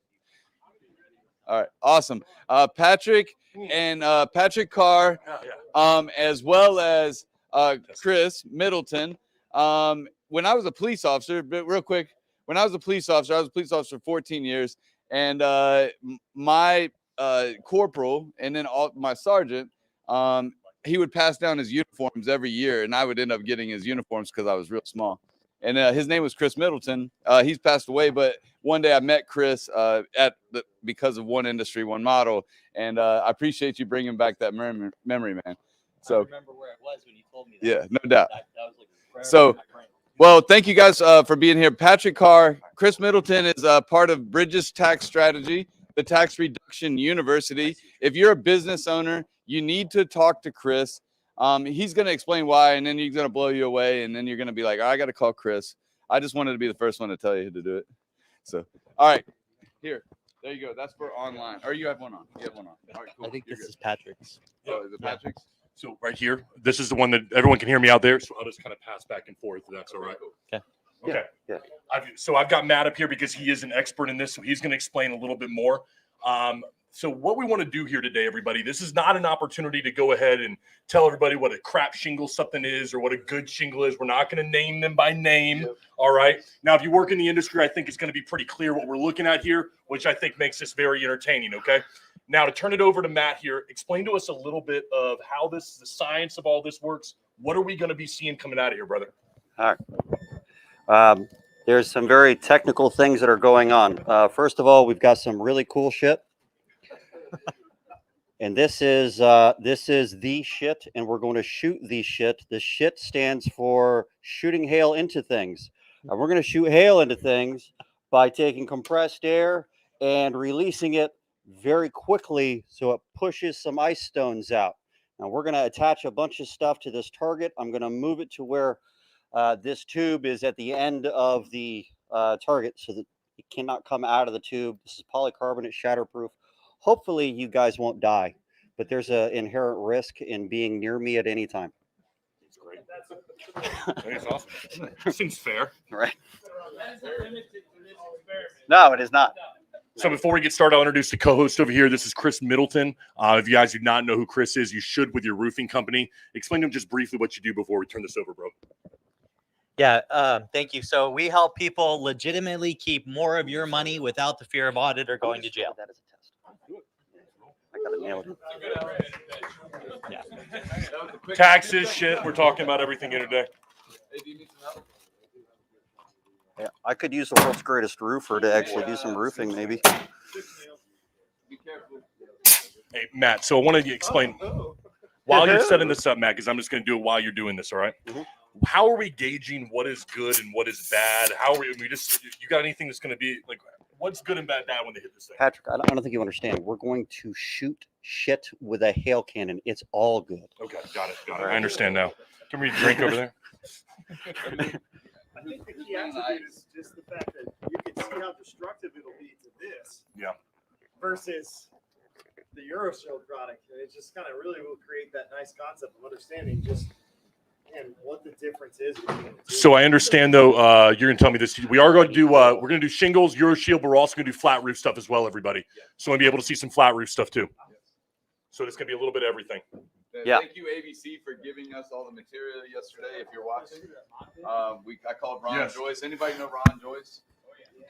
All right, awesome. Patrick and Patrick Carr, as well as Chris Middleton. When I was a police officer, but real quick, when I was a police officer for 14 years, and my corporal and then my sergeant, he would pass down his uniforms every year, and I would end up getting his uniforms because I was real small. And his name was Chris Middleton. He's passed away, but one day I met Chris because of One Industry, One Model, and I appreciate you bringing back that memory, man. So I remember where it was when you told me that. yeah, no doubt. That was like So, well, thank you guys for being here. Patrick Carr, Chris Middleton is part of Bridges Tax Strategy, the Tax Reduction University. If you're a business owner, you need to talk to Chris. He's going to explain why, and then he's going to blow you away, and then you're going to be like, I got to call Chris. I just wanted to be the first one to tell you to do it. So, all right, here. There you go. That's for online. Or you have one on. You have one on. All right, cool. I think You're this good. is Patrick's. Oh, is it Patrick's? So right here, this is the one that everyone can hear me out there. So I'll just kind of pass back and forth. If that's all right. Okay. Okay. Yeah. I've got Matt up here because he is an expert in this, so he's going to explain a little bit more. So what we want to do here today, everybody, this is not an opportunity to go ahead and tell everybody what a crap shingle something is or what a good shingle is. We're not going to name them by name. Yep. All right. Now, if you work in the industry, I think it's going to be pretty clear what we're looking at here, which I think makes this very entertaining. Okay. Now, to turn it over to Matt here, explain to us a little bit of how the science of all this works. What are we going to be seeing coming out of here, brother? All right. There's some very technical things that are going on. First of all, we've got some really cool shit. And this is the shit, and we're going to shoot the shit. The shit stands for shooting hail into things. And we're going to shoot hail into things by taking compressed air and releasing it very quickly so it pushes some ice stones out. Now we're going to attach a bunch of stuff to this target. I'm going to move it to where this tube is at the end of the target so that it cannot come out of the tube. This is polycarbonate, shatterproof. Hopefully you guys won't die, but there's an inherent risk in being near me at any time. That's great. That's awesome. Seems fair. Right? No, it is not. So before we get started, I'll introduce the co-host over here. This is Chris Middleton. If you guys do not know who Chris is, you should with your roofing company. Explain to him just briefly what you do before we turn this over, bro. Yeah, thank you. So we help people legitimately keep more of your money without the fear of audit or going to jail. That is a test. I got it nailed. Yeah. Taxes, shit. We're talking about everything here today. Hey, do you need some help? Yeah, I could use the world's greatest roofer to actually do some roofing, maybe. Be careful. Hey, Matt, so I wanted you to explain while you're setting this up, Matt, because I'm just going to do it while you're doing this, all right? Mhm. How are we gauging what is good and what is bad? How are we just, you got anything that's going to be like, what's good and bad when they hit this thing? Patrick, I don't think you understand. We're going to shoot shit with a hail cannon. It's all good. Okay, got it. I understand now. Can we drink over there? I think the key attribute is just the fact that you can see how destructive it'll be to this. Yeah. Versus the Euroshield product. And it just kind of really will create that nice concept of understanding just and what the difference is between the two. So I understand though, you're gonna tell me this. We are going to do we're gonna do shingles, Euroshield, but we're also gonna do flat roof stuff as well, everybody. So we'll be able to see some flat roof stuff too. So it's gonna be a little bit of everything. Yeah. Thank you, ABC, for giving us all the material yesterday. If you're watching, I called Ron Yes. Joyce. Anybody know Ron Joyce?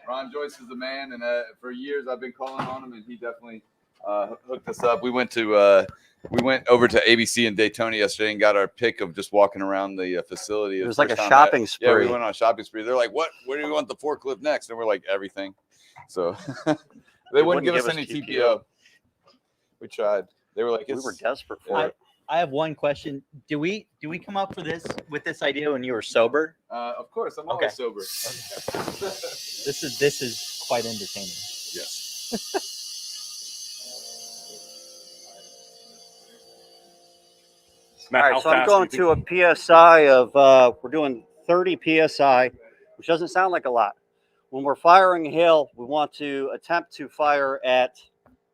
Ron Joyce is the man, and for years I've been calling on him, and he definitely hooked us up. We went over to ABC in Daytona yesterday and got our pick of just walking around the facility. It was like a shopping spree. Yeah, we went on a shopping spree. They're like, "What? Where do you want the forklift next?" And we're like, "Everything." So they wouldn't give us any TPO. We tried. They were like, We were desperate for I- it. I have one question. Do we come up with this idea when you were sober? Of course, I'm Okay. always sober. This is quite entertaining. Yes. Matt, All how right, so I'm fast going do you think- to a PSI of, we're doing 30 PSI, which doesn't sound like a lot. When we're firing hail, we want to attempt to fire at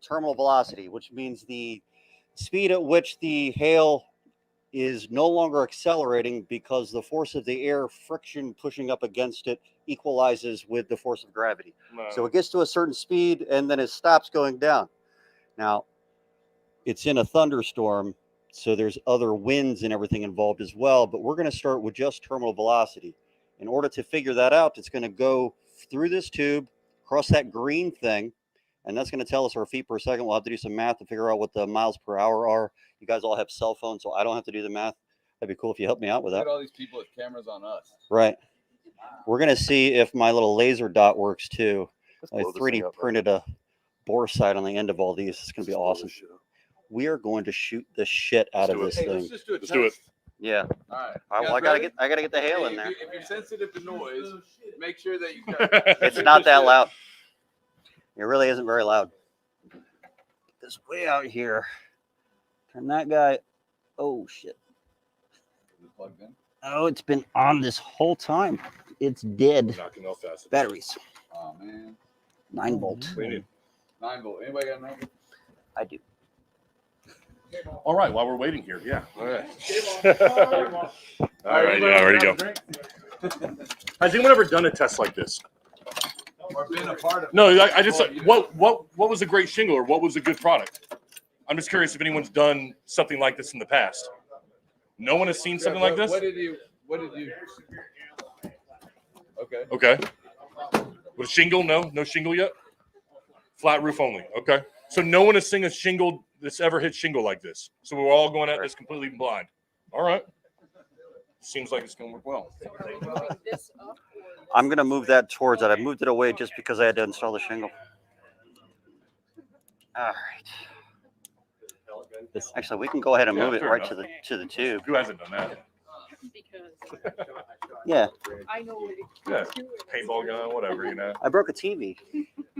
terminal velocity, which means the speed at which the hail is no longer accelerating because the force of the air friction pushing up against it equalizes with the force of gravity. So it gets to a certain speed and then it stops going down. Now, it's in a thunderstorm, so there's other winds and everything involved as well, but we're going to start with just terminal velocity. In order to figure that out, it's going to go through this tube, across that green thing, and that's going to tell us our feet per second. We'll have to do some math to figure out what the miles per hour are. You guys all have cell phones, so I don't have to do the math. That'd be cool if you help me out with Look that. at all these people with cameras on us. Right. We're going to see if my little laser dot works too. I 3D printed a bore sight on the end of all these. It's going to be awesome. We are going to shoot the shit out of this Hey, thing. let's just do it. Let's do it. Yeah. All right. Well, You I guys gotta ready? get the hail in Hey, there. If you're sensitive to noise, make sure that you. It's not that loud. It really isn't very loud. This way out here. Turn that guy. Oh shit. Plugged in. Oh, it's been on this whole time. It's dead. Knocking off fast. Batteries. Oh man. 9 volt. What do you need? 9 volt. Anybody got 9 volt? I do. All right, while we're waiting here, yeah. All right. All right, yeah, ready to go. Has anyone ever done a test like this? Or been a part of? No, I just what was a great shingle or what was a good product? I'm just curious if anyone's done something like this in the past. No one has seen something like this? What did you? Okay. Okay. With shingle? No shingle yet? Flat roof only. Okay. So no one has seen a shingle that's ever hit shingle like this. So we're all going at this completely blind. All right. Seems like it's going to work well. I'm going to move that towards that. I moved it away just because I had to install the shingle. All right. Actually, we can go ahead and move it fair right enough. to the tube. Who hasn't done that? Because Yeah, I know what it Yeah. is. Paintball gun, whatever, you know. I broke a TV.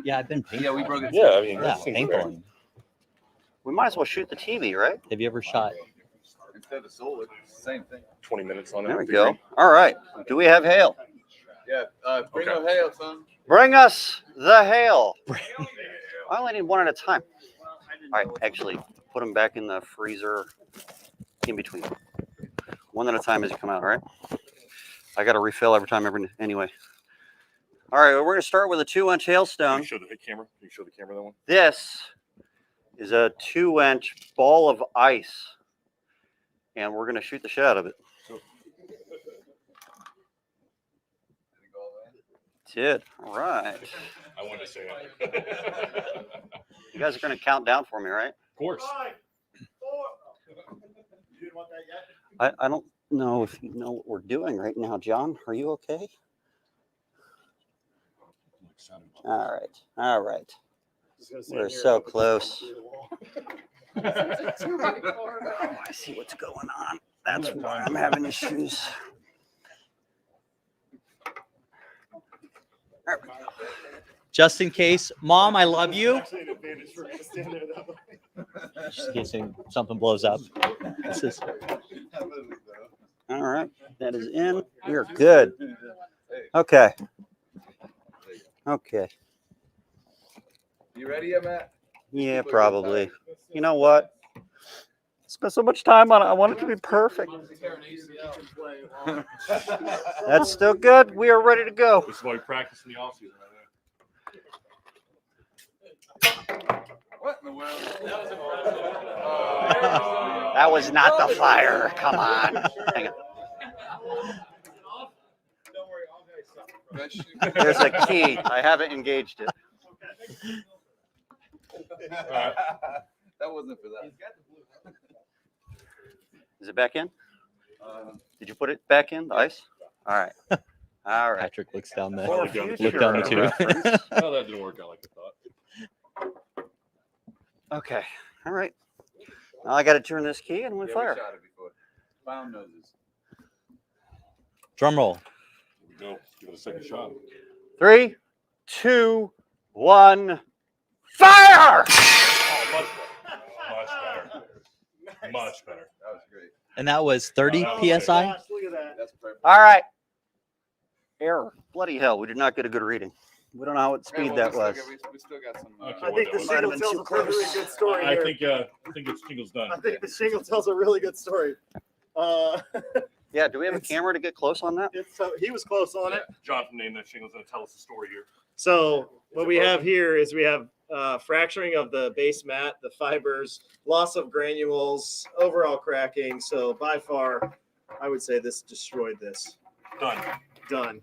Yeah, I've been paintballing. Yeah, we broke it. Yeah, I mean, Yeah, that seems fair. paintballing. We might as well shoot the TV, right? Have you ever shot? Instead of solar, same thing. 20 minutes on it. There we go. All right. Do we have hail? Yeah. Bring Okay. up hail, son. Bring us the hail. I only need one at a time. All right, actually, put them back in the freezer in between. One at a time as you come out, all right? I got to refill every time, anyway. All right, well, we're going to start with a 2-inch Can hailstone. you show the camera? Can you show the camera that one? This is a 2-inch ball of ice, and we're going to shoot the shit out of it. Did. All right. I wanted to say that. You guys are going to count down for me, right? Of course. I don't know if you know what we're doing right now, John. Are you okay? All right. All right. We're so close. It's a 2x4. Oh, I see what's going on. That's why I'm having issues. There we go. Just in case, Mom, I love you. Just in case something blows up. This is All right. That is in. We're good. Okay. Okay. You ready yet, Matt? Yeah, People are probably. tired. You know what? Spent so much time on it. I want it to be perfect. That's still good. We are ready to go. This is why we practice in the off season. What in the world? That was not the fire. Come on. Hang on. There's a key. I haven't engaged it. That wasn't for that. Is it back in? Did you put it back in, the ice? All right. All right. Patrick looks down the For look down the future tube. reference. Well, that didn't work out like I thought. Okay. All right. Now I got to turn this key and we Yeah, fire. we shot it before. Found noses. Drum roll. Here we go. Give it a second shot. 3, 2, 1, fire! Oh, much better. Much better. Much better. That was great. And that was 30 Oh, psi. Look at that. That's perfect. All right. Error. Bloody hell. We did not get a good reading. We don't know what speed Well, that we was. still got some. Okay, I think the Might shingle been tells too a really close. good story I here. think it's Jingle's done. I think the shingle tells a really good story. Yeah, do we have a camera to get close on that? So he was close on it. John from Name That Shingle's going to tell us the story here. So what we have here is we have fracturing of the base mat, the fibers, loss of granules, overall cracking. So by far, I would say this destroyed this. Done. Done.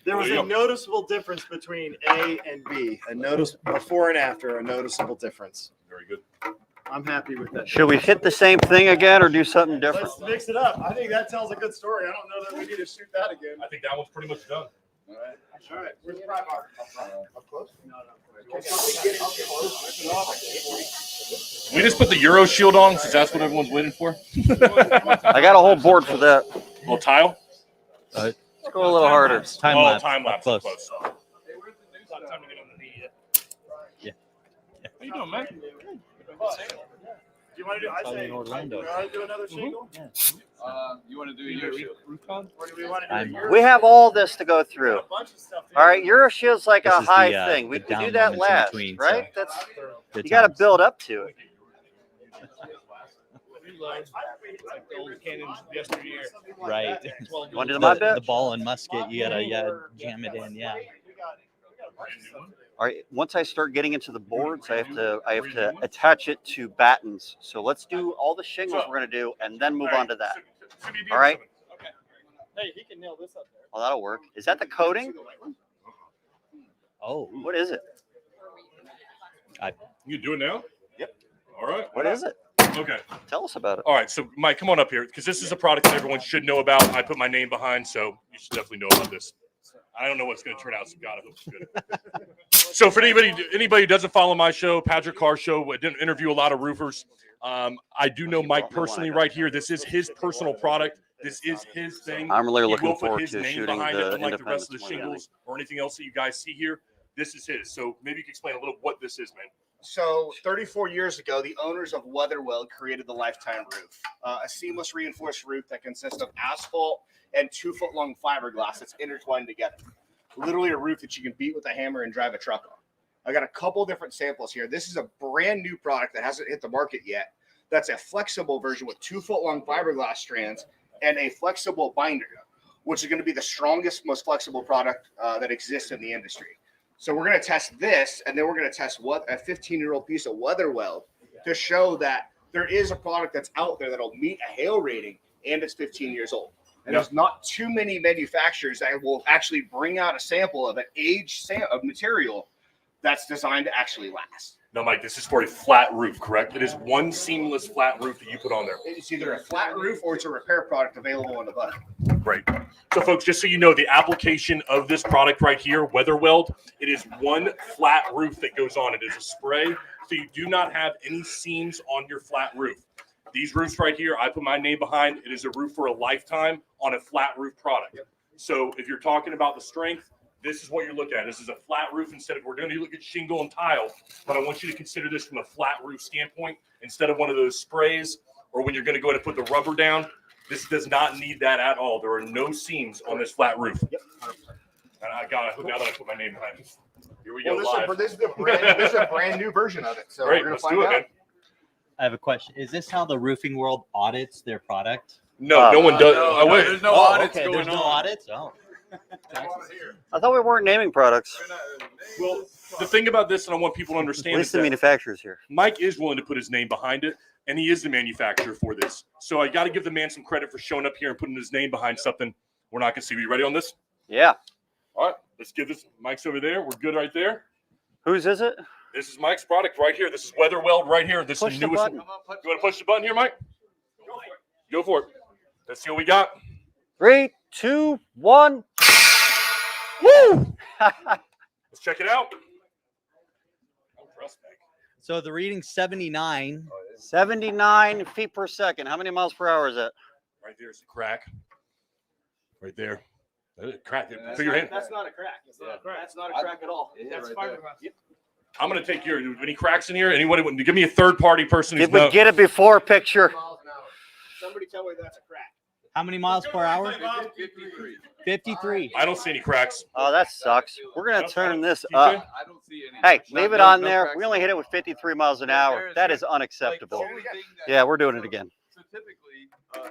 There was There you a go. noticeable difference between A and B. A notice before and after, a noticeable difference. Very good. I'm happy with that. Should we hit the same thing again or do something different? Let's mix it up. I think that tells a good story. I don't know that we need to shoot that again. I think that one's pretty much done. All right. All right. Where's the pry bar? Up close? No. We just put the Euro shield on since that's what everyone's waiting for. I got a whole board for that. Little tile. Let's go a little harder. Time Oh, lapse. time Up lapse. close. Close. Not time to get on the knee yet. Yeah. How you doing, man? Do you want to do? I Saw you say. in Orlando. You want to do another shingle? You want to do your shield? Or do we want to do I'm- yours? We have all this to go through. A bunch of stuff here. All right, Euroshield's like This a is the, high thing. We the can do down that moments in last, between, right? so That's good you got to times. build up to it. Right. You want to do the mud The bit? ball and musket, you gotta jam it in. Yeah. All right. Once I start getting into the boards, I have to attach it to battens. So let's do all the shingles we're gonna do, and then move on to that. All right. Hey, he can nail this up there. Well, that'll work. Is that the coating? Oh, What is it? You do it now? Yep. All right. What is it? Okay. Tell us about it. All right. So, Mike, come on up here because this is a product that everyone should know about. I put my name behind, so you should definitely know about this. I don't know what's going to turn out, so God, I hope it's good. So, for anybody who doesn't follow my show, Patrick Carr Show, I didn't interview a lot of roofers. I do know Mike personally right here. This is his personal product. This is his thing. I'm really He looking will put forward his to name shooting behind it, the unlike the rest of the Independence one. shingles or anything else that you guys see here. This is his. So maybe you can explain a little what this is, man. So 34 years ago, the owners of Weatherwell created the Lifetime Roof, a seamless reinforced roof that consists of asphalt and 2-foot-long fiberglass that's intertwined together. Literally a roof that you can beat with a hammer and drive a truck on. I got a couple different samples here. This is a brand new product that hasn't hit the market yet. That's a flexible version with 2-foot-long fiberglass strands and a flexible binder, which is going to be the strongest, most flexible product that exists in the industry. So we're going to test this, and then we're going to test what a 15-year-old piece of Weatherwell to show that there is a product that's out there that'll meet a hail rating, and it's 15 years old. And there's not too many manufacturers that will actually bring out a sample of an aged of material that's designed to actually last. No, Mike, this is for a flat roof, correct? It is one seamless flat roof that you put on there. It's either a flat roof or it's a repair product available on the button. Right. So, folks, just so you know, the application of this product right here, Weatherweld, it is one flat roof that goes on. It is a spray, so you do not have any seams on your flat roof. These roofs right here, I put my name behind. It is a roof for a lifetime on a flat roof product. So if you're talking about the strength, this is what you're looking at. This is a flat roof instead of, we're going to look at shingle and tile, but I want you to consider this from a flat roof standpoint instead of one of those sprays or when you're going to go ahead and put the rubber down. This does not need that at all. There are no seams on this flat roof. And I got it now that I put my name behind it. Here we Well, go this live. is a brand new version of it. So Great, we're gonna let's find do it, out. man. I have a question. Is this how the roofing world audits their product? No, no one does. No, Oh, wait. there's no Oh, audits okay. going There's no on. audits. Oh, I thought we weren't naming products. Well, the thing about this, and I want people to At understand, least is the that manufacturer's here. Mike is willing to put his name behind it, and he is the manufacturer for this. So I got to give the man some credit for showing up here and putting his name behind something we're not going to see. Are you ready on this? Yeah. All right, let's give this. Mike's over there. We're good right there. Whose is it? This is Mike's product right here. This is Weather Weld right here. This Push is the newest. button. You want to push the button here, Mike? Go for it. Let's see what we got. 3, 2, 1. Woo! Let's check it out. so the reading 79. 79 feet per second. How many miles per hour is that? Right there's the crack. Right there. Crack. Put your hand. That's not a crack. That's not a crack. That's not a crack at all. That's fiberglass. Yep. I'm going to take your. Any cracks in here? Anybody? Give me a third party person who's Did we get it before picture? Somebody tell me that's a crack. How many miles per hour? 53. I don't see any cracks. Oh, that sucks. We're going to turn this TJ? up. I don't see any. Hey, leave it No on there. cracks. We only hit it with 53 miles an hour. That is unacceptable. Like, the only thing that- Yeah, we're doing it again. So typically,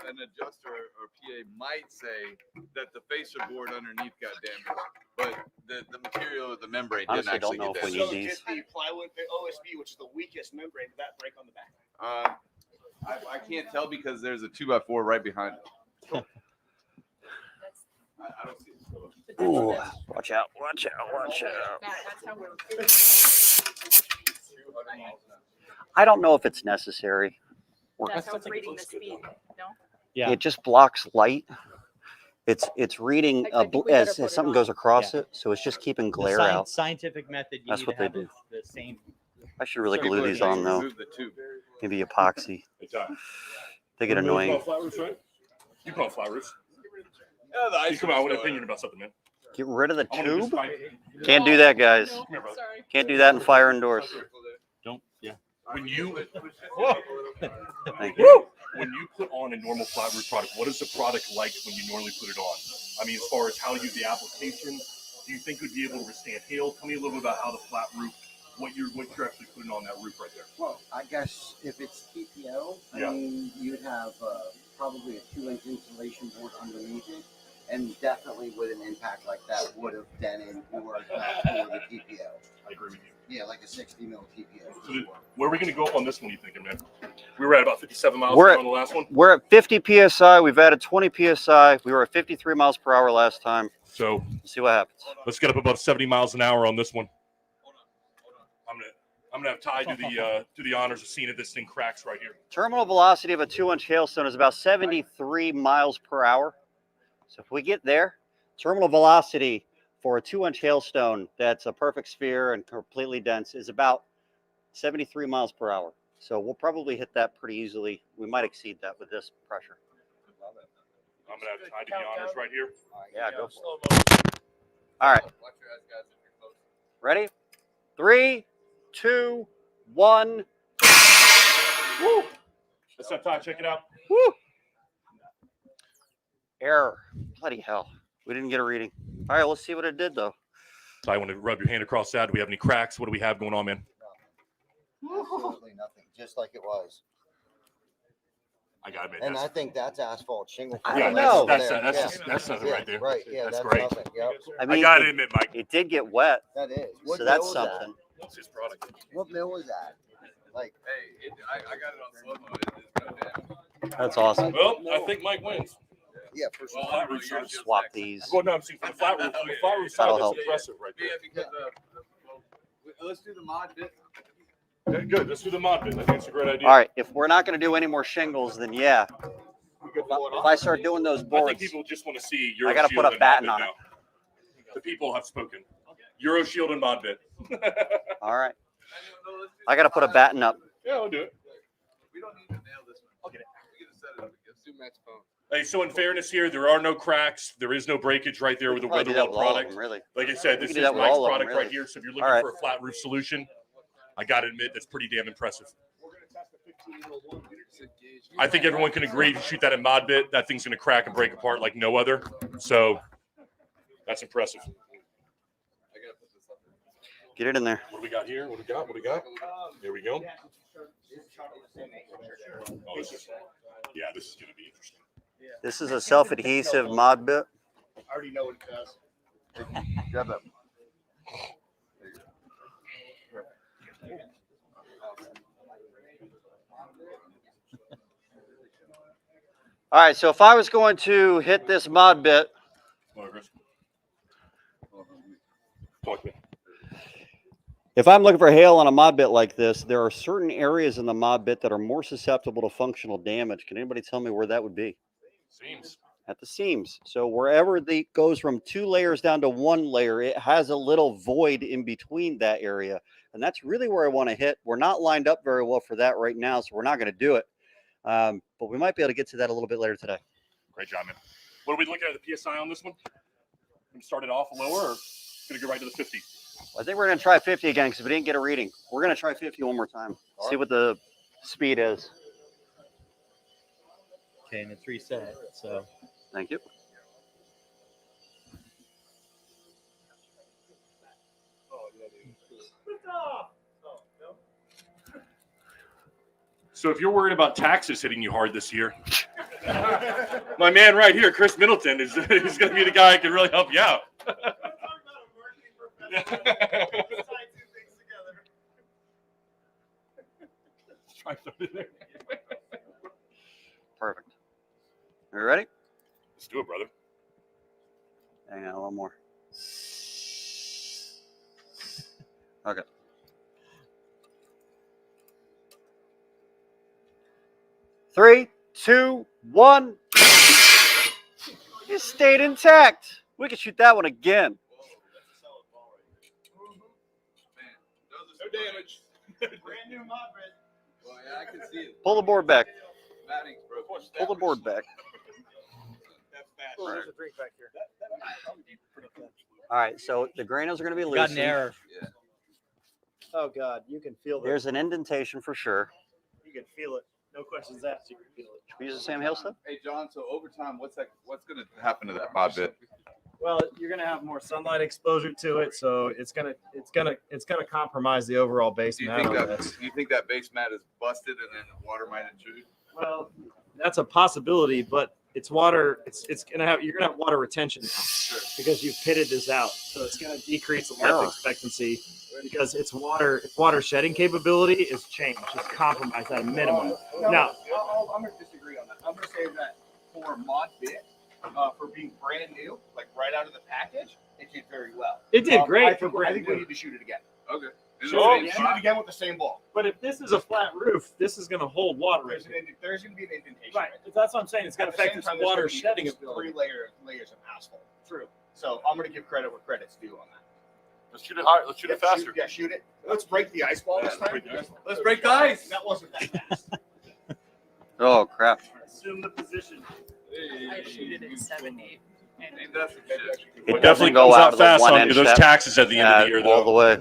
an adjuster or PA might say that the fascia board underneath got damaged, but the material of the membrane didn't Honestly, actually don't know get if we damaged. need So these. did the plywood, the OSB, which is the weakest membrane, did that break on the back? I can't tell because there's a 2x4 right behind it. I don't see it. Ooh, watch out, watch out, watch out. That's how we're. I don't know if it's necessary. That's how it's reading the speed. No. Yeah. It just blocks light. It's reading I think we better as put it something on. goes across it, so it's just keeping glare out. Scientific method. You That's need what to they have do. The same. I should really People glue are these trying on to though. remove the tube. Maybe epoxy. Hey, Ty. They get You put annoying. on flat roofs, right? You put on flat roofs. Yeah, the You ice come out with an is opinion about something, man. Get rid of the I want to tube. just Can't do that, guys. No, here, brother. sorry. Can't do that in fire indoors. Don't. Yeah. When you Thank you. when you put on a normal flat roof product, what is the product like when you normally put it on? I mean, as far as how you the application, do you think it would be able to withstand hail? Tell me a little bit about how the flat roof, what you're actually putting on that roof right there. Well, I guess if it's TPO, Yeah. I mean, you'd have probably a 2-inch insulation board underneath it, and definitely with an impact like that would have dented or the TPO. I agree with you. Yeah, like a 60 mil TPO. So where are we going to go up on this one? You thinking, man? We were at about 57 miles We're per hour at- on the last one. We're at 50 psi. We've added 20 psi. We were at 53 miles per hour last time. So Let's see what happens. let's get up about 70 miles an hour on this one. I'm gonna have Ty do the honors of seeing if this thing cracks right here. Terminal velocity of a 2-inch hailstone is about 73 miles per hour. So if we get there, terminal velocity for a 2-inch hailstone that's a perfect sphere and completely dense is about 73 miles per hour. So we'll probably hit that pretty easily. We might exceed that with this pressure. I'm gonna have Ty do the honors right here. Yeah, go for it. All right. Ready? 3, 2, 1. Woo! Let's have Ty check it out. Woo! Error. Bloody hell. We didn't get a reading. All right, let's see what it did, though. Ty, want to rub your hand across that? Do we have any cracks? What do we have going on, man? Absolutely nothing, just like it was. I gotta admit, And that's, I think that's asphalt shingle. I yeah, don't know. That's nothing Yeah, right there. right, yeah, That's that's great. nothing. Yep, I I mean, gotta admit, Mike, it did get wet, that is. What so that's mill was that? something. it's his product. What mill was that? Like, Hey, I got it on slow mo. It didn't go down. That's awesome. Well, I think Mike wins. yeah, for sure. Well, Flat I roof know yours side. is Swap next. these. Well, no, I'm seeing for the flat roof. On the flat roof side, That'll that's help. impressive right there. Yeah, because let's do the mod bit. Okay, good. Let's do the mod bit. I think it's a great idea. All right, if we're not going to do any more shingles, then yeah. If I start doing those I think boards, people just want to see Euro I gotta Shield put a and batten Modbit on now. The people have spoken. Euro Shield and Modbit. all right. I got to put a batten up. Yeah, I'll do it. We don't need to nail this one. I'll get it. We can set it up again. Let's do max phone. Hey, so in fairness here, there are no cracks. There is no breakage right there with the Probably do that Weatherwell with all of product. them, really. Like I said, We this can do is that with Mike's all of them, product right really. here. So if you're looking All right. for a flat roof solution, I got to admit, that's pretty damn impressive. I think everyone can agree if you shoot that in Modbit, that thing's going to crack and break apart like no other. So that's impressive. Get it in there. What do we got here? What do we got? What do we got? There we go. Oh, this is going to be interesting. This is a self-adhesive mod bit. I already know what it does. Grab that. All right, so if I was going to hit this mod bit, if I'm looking for hail on a mod bit like this, there are certain areas in the mod bit that are more susceptible to functional damage. Can anybody tell me where that would be? Seams. At the seams. So wherever the goes from 2 layers down to 1 layer, it has a little void in between that area. And that's really where I want to hit. We're not lined up very well for that right now, so we're not going to do it. But we might be able to get to that a little bit later today. Great job, man. What are we looking at the PSI on this one? Going to start it off lower or going to go right to the 50? I think we're going to try 50 again because we didn't get a reading. We're going to try 50 one more time. See what the speed is. Okay, and it's reset. So Thank you. So if you're worried about taxes hitting you hard this year, my man right here, Chris Middleton, is going to be the guy who can really help you out. Perfect. Are you ready? Let's do it, brother. Hang on, a little more. Okay. Three, two, one. It stayed intact. We can shoot that one again. No damage. Brand new mod bit. Well, yeah, I can see it. Pull the board back. Matting's broken. Pull the board back. Oh, there's a drink back here. All right, so the granules are going to be loose. got an error. Yeah. Oh God, you can feel that. There's an indentation for sure. You can feel it. No questions asked. You can feel it. Should we use the same hail stuff? Hey, John. So over time, what's going to happen to that mod bit? Well, you're gonna have more sunlight exposure to it, so it's gonna compromise the overall base Do you mat think on that this. base mat is busted and then the water might intrude? Well, that's a possibility, but it's water. You're gonna have water retention now because you've pitted this out, so it's gonna decrease the life expectancy because its water shedding capability is changed. It's compromised at a minimum. Now, I'm going to disagree on that. I'm going to say that for mod bit, for being brand new, like right out of the package, it did very well. it did great I for think brand we new. need to shoot it again. Okay. Shoot it again with the same ball. But if this is a flat roof, this is gonna hold water. There's going to be an indentation. Right. That's what I'm saying. It's gonna At the affect same its time, there's water gonna be shedding at least ability. 3 layers of asphalt. True. So I'm going to give credit where credit's due on that. Let's shoot it higher. Let's shoot it faster. Shoot it. Let's break the ice ball this time. Let's break the ice. That wasn't that fast. Oh, crap. Assume the position. I shoot it at 70. And Ain't that some shit? It definitely doesn't go goes out out of the fast 1 on inch those depth. taxes at the end of the year, All though. the way.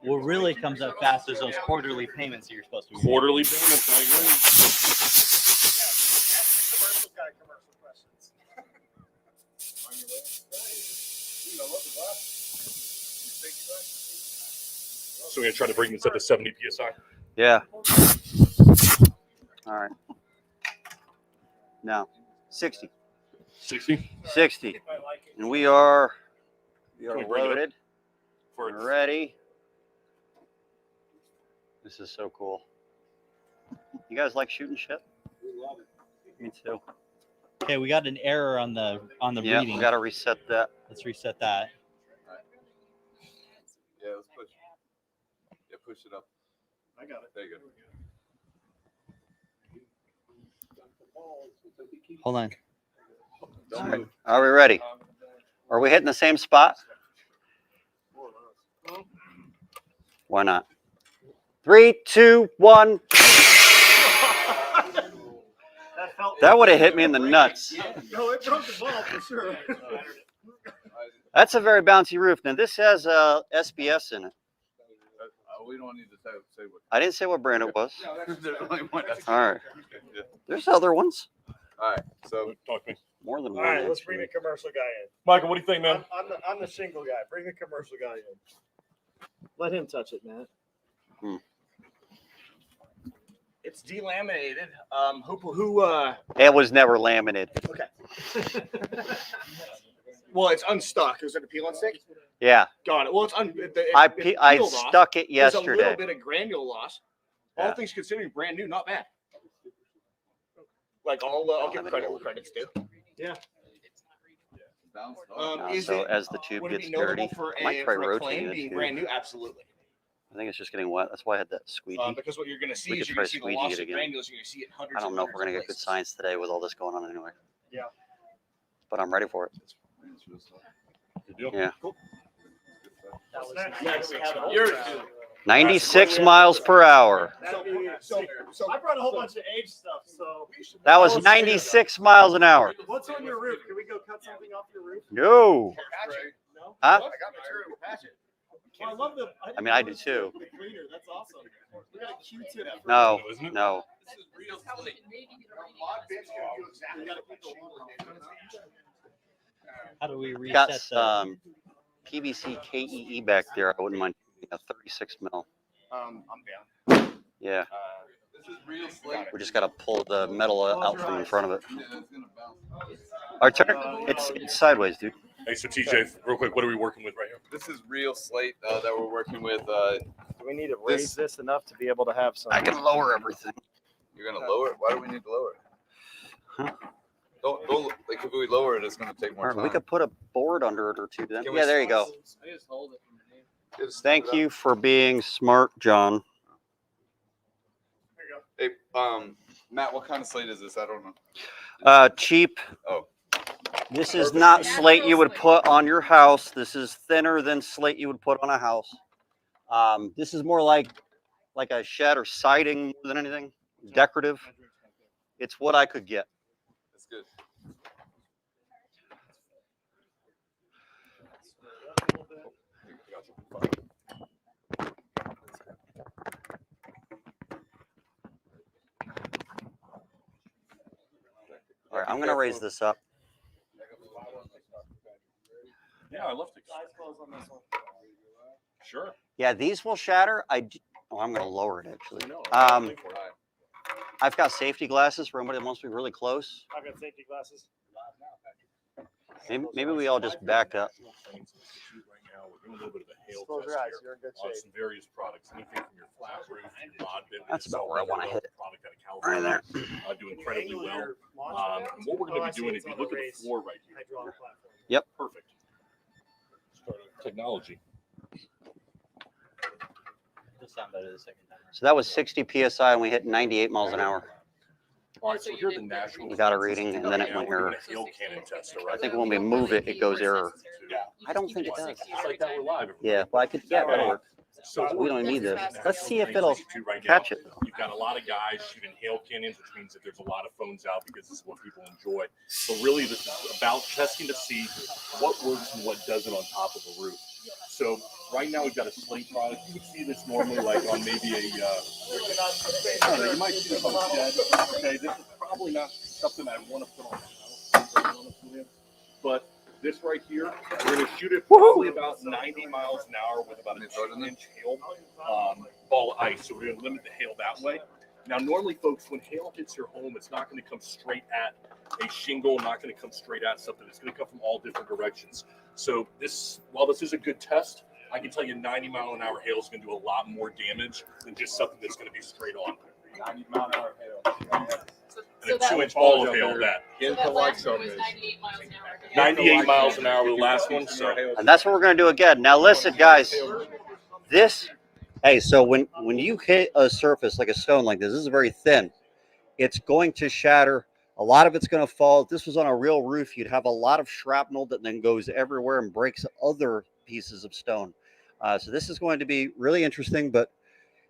what really comes up fast is those quarterly payments that you're supposed to be making. Quarterly payments, I agree. Commercial's got commercial questions. On your way. You know what the boss? So we're going to try to bring this up to 70 PSI. Yeah. All right. Now, 60. 60? 60. And we are Can we bring it up? loaded. For We're ready. This is so cool. You guys like shooting shit? We love it. Me too. Okay, we got an error on the Yeah, reading. we got to reset that. Let's reset that. Yeah, let's push. Yeah, push it up. I got it. There you go. Hold on. All right. Are we ready? Are we hitting the same spot? Why not? 3, 2, 1. That would have hit me in the nuts. No, it broke the ball for sure. That's a very bouncy roof. Now, this has SBS in it. We don't need to say what. I didn't say what brand it was. There's only one. All right. There's other ones. All right. So Talk to me. More than All one. right, let's actually. bring the commercial guy in. Michael, what do you think, man? I'm the shingle guy. Bring the commercial guy in. Let him touch it, Matt. It's delaminated. It was never laminated. Okay. Well, it's unstuck. Is it a peel and stick? Yeah. Got it. Well, it's I peeled off. stuck it There's a yesterday. little bit of granule loss. All Yeah. things considering, brand new, not bad. Like I'll give credit where credit's due. Yeah. Is so it, as the tube would it gets be notable dirty, for I might try for a rotating claim the being tube. brand new? Absolutely. I think it's just getting wet. That's why I had that squeegee. Because what you're going to see We is could you're try going to see the loss squeegeeing it of again. granules. You're going to see it in hundreds. I don't know if we're gonna hundreds get good of places. science today with all this going on anyway. Yeah. But I'm ready for it. Good deal. Yeah. Cool. Next, we have an 96 miles per hour. So I brought a whole bunch of age stuff. So That was 96 miles an hour. What's on your roof? Can we go cut something off your roof? No. No. Huh? I got material to patch it. Well, I love the. I mean, I do too. The cleaner. That's awesome. We got a Q-tip. No. No. How do we reset Got the? some PVC KEE back there. I wouldn't mind a 36 mil. I'm down. Yeah. This is real slate. We just got to pull the metal out from in front of it. Our turn. It's sideways, dude. Hey, so TJ, real quick, what are we working with right here? This is real slate that we're working with. Do we need to raise this enough to be able to have some? I can lower everything. You're gonna lower it? Why do we need to lower it? Huh? Don't like if we lower it, it's gonna take more Or time. we could put a board under it or two. Then. Can we Yeah, there you go. I just hold it from the knee. Thank you for being smart, John. Hey, Matt, what kind of slate is this? I don't know. Cheap. Oh. This is not slate you would put on your house. This is thinner than slate you would put on a house. This is more like a shed or siding more than anything. Decorative. It's what I could get. That's good. All right, I'm going to raise this up. Yeah, I love to. Sure. Yeah, these will shatter. I'm going to lower it actually. I've got safety glasses for anybody that wants to be really close. I've got safety glasses. Maybe we all just back up. Close your eyes. You're in good shape. Some various products, anything from your flat roof, your mod bit. That's about where I want to hit it. Product out of Right California, there. do incredibly well. And what we're going to be doing, if you look at the floor right here, Hydraulic platform. Yep. perfect. Start with technology. This sound better the second time. So that was 60 psi and we hit 98 miles an hour. All right, so here's the national. We got a reading and then it went error. I think when we move it, it goes error. I don't think it does. It's like that we're live. Yeah, well, I could. Yeah, that'll work. So We don't need this. Let's see if it'll catch it. You've got a lot of guys shooting hail cannons, which means that there's a lot of phones out because this is what people enjoy. But really, this is about testing to see what works and what doesn't on top of a roof. So right now we've got a slate product. You would see this normally like on maybe a, I don't know, you might see this on a shed. Okay, this is probably not something I want to put on the house, to be honest with you. But this right here, we're going to shoot it probably about 90 miles an hour with about a 2-inch hail ball of ice. So we're going to limit the hail that way. Now, normally, folks, when hail hits your home, it's not going to come straight at a shingle, not going to come straight at something. It's going to come from all different directions. So this, while this is a good test, I can tell you 90-mile-an-hour hail is going to do a lot more damage than just something that's going to be straight on. 90-mile-an-hour hail. And a 2-inch ball of hail that. So that last one was 98 miles an hour. 98 miles an hour, the last one. So And that's what we're going to do again. Now, listen, guys. Hey, so when you hit a surface like a stone like this is very thin. It's going to shatter. A lot of it's going to fall. If this was on a real roof, you'd have a lot of shrapnel that then goes everywhere and breaks other pieces of stone. So this is going to be really interesting. But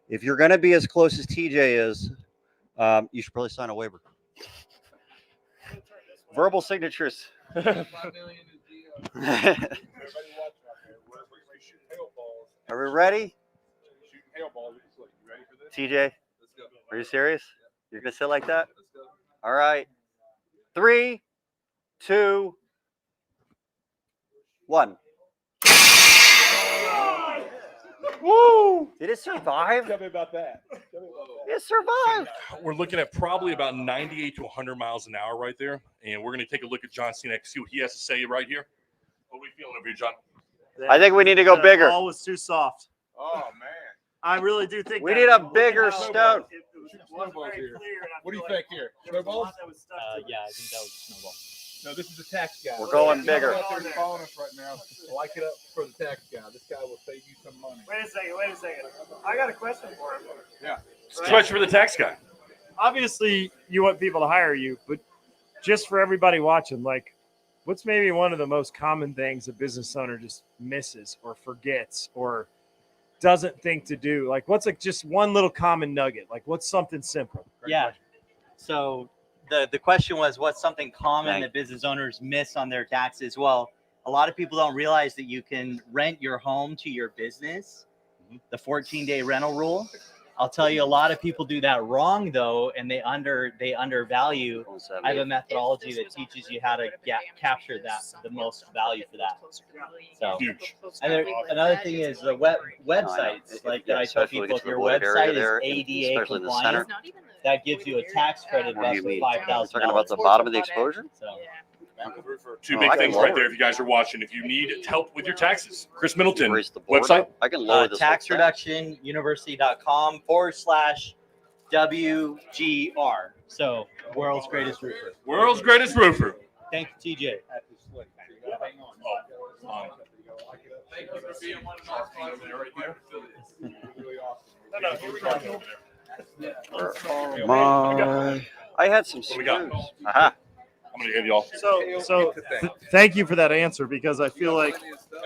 if you're going to be as close as TJ is, you should probably sign a waiver. Verbal signatures. Are we ready? TJ, are you serious? You're going to sit like that? All right. 3, 2, 1. Woo! Did it survive? Tell me about that. It survived. We're looking at probably about 98 to 100 miles an hour right there. And we're going to take a look at John Cena, see what he has to say right here. What are we feeling over here, John? I think we need to go That bigger. ball was too soft. Oh man. I really do think We that. need a Looking bigger at how stone. It wasn't very clear, and I What do you feel like think here? there was a lot Snowballs? that was stuck to Yeah, I think that was a snowball. No, this is the tax guy. We're going bigger. Out there following us right now. Like it up for the tax guy. This guy will save you some money. Wait a second. I got a question for him. Question for the tax guy. Obviously, you want people to hire you, but just for everybody watching, like, what's maybe one of the most common things a business owner just misses or forgets or doesn't think to do? Like, what's like just one little common nugget? Like, what's something simple? Yeah. So the question was, what's something common Right. that business owners miss on their taxes? Well, a lot of people don't realize that you can rent your home to your business, the 14-day rental rule. I'll tell you, a lot of people do that wrong though, and they undervalue. I have a methodology that teaches you how to capture the most value for that. So, Huge. and another thing is the websites. Like that I tell Especially people, gets if your the wooded area website there, is ADA especially in the center. compliant, that gives you a tax credit What do up you to mean? $5,000. Talking about the bottom of the exposure? So, Two Oh, big I can things lower right there it. if you guys are watching. If you need help with your taxes, Chris Middleton, Erase the board. website. I can lower this tax whole thing. reduction university.com/WGR. So, world's greatest roofer. World's greatest roofer. Thank you, TJ. I had some What we got? screws. Aha. I'm going to give y'all. So thank you for that answer, because I feel like,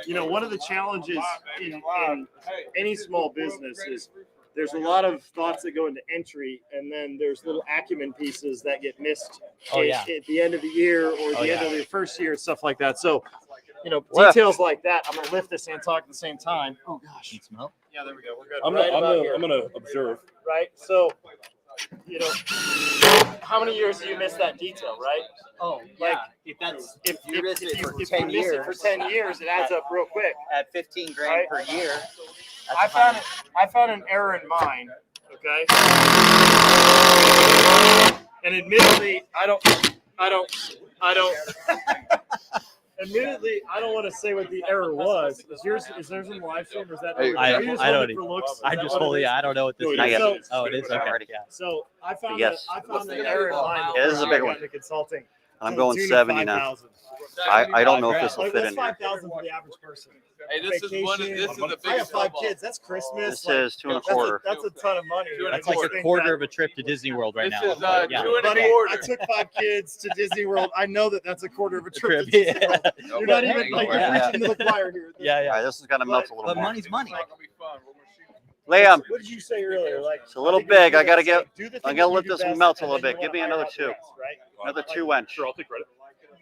one of the challenges in any small business is there's a lot of thoughts that go into entry, and then there's little acumen pieces that get missed at the end of the year or the end of the first year, stuff like that. So, details like that. I'm gonna lift this and talk at the same time. Oh gosh. Need some help? Yeah, there we go. We're good. I'm going to observe. Right. So, how many years do you miss that detail, right? Oh, Like, if that's If you miss it for if 10 you miss it years, for 10 years, it adds up real quick. at 15 grand Right. per year. I found an error in mine. Okay. And admittedly, I don't. Admittedly, I don't want to say what the error was. Is theirs in live stream, or is that? Hey, I are you just don't holding even- for looks? Is I that just what it told is? you, I don't know what this Not is. yet. So- Oh, it is? Okay. Already. Yeah. So I found Yes. an error in mine. Yeah, this is a big before I one. got into consulting. I'm To going the tune of 70 now. 5,000. I don't know if this will Like, fit what's in here. 5,000 for the average person? Hey, this is one. This is the I have biggest 5 snowball. kids. That's Christmas. This like, is 2 1/4. That's a ton of money. Two and a That's like quarter. a quarter of a trip to Disney World right This now. is Yeah. 2 and a Buddy, quarter. I took 5 kids to Disney World. I know that's a quarter of a trip. To Trip, Disney World. yeah. You're not even like Yeah. you're preaching to the choir here. Yeah, All yeah. right, this is gonna melt a little But more. money's money. It's not gonna be fun. We're gonna shoot. Liam, What did you say earlier? Like it's a little I think it's big. I good gotta to get. say, do the I'm thing gonna you let do this best, melt a and little then bit. you Give me wanna another hire out 2. the rest, right? Another Like, 2 inch. Sure, I'll take credit.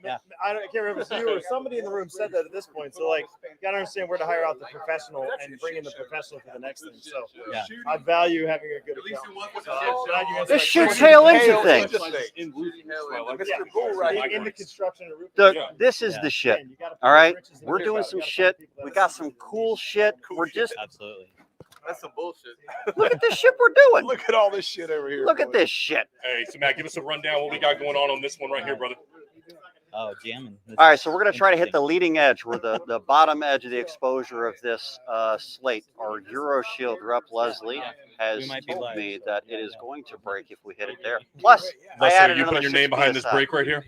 Yeah. I can't remember if it was you or somebody in the room said that at this point. So like, you gotta understand where to hire out the professional and bring in the professional for the next thing. So Yeah. I value having a good accountant. So I'm glad you answered This that shoots question. hail into things. In roofing. In the construction and roofing. This is the shit. Man, you gotta All right, put riches in we're the doing business. some You gotta shit. find people that We are got some cool shit. We're just Absolutely. That's some bullshit. look at this shit we're doing. Look at all this shit over here. Look at this shit. Hey, so Matt, give us a rundown what we got going on this one right here, brother. Oh, jamming. All right, so we're gonna try to hit the leading edge, where the bottom edge of the exposure of this slate. Our Euro Shield rep Leslie has We might be told live. me that it is going to break if we hit it there. Plus, I Leslie, added you another putting your name 6 behind this PSI. break right here?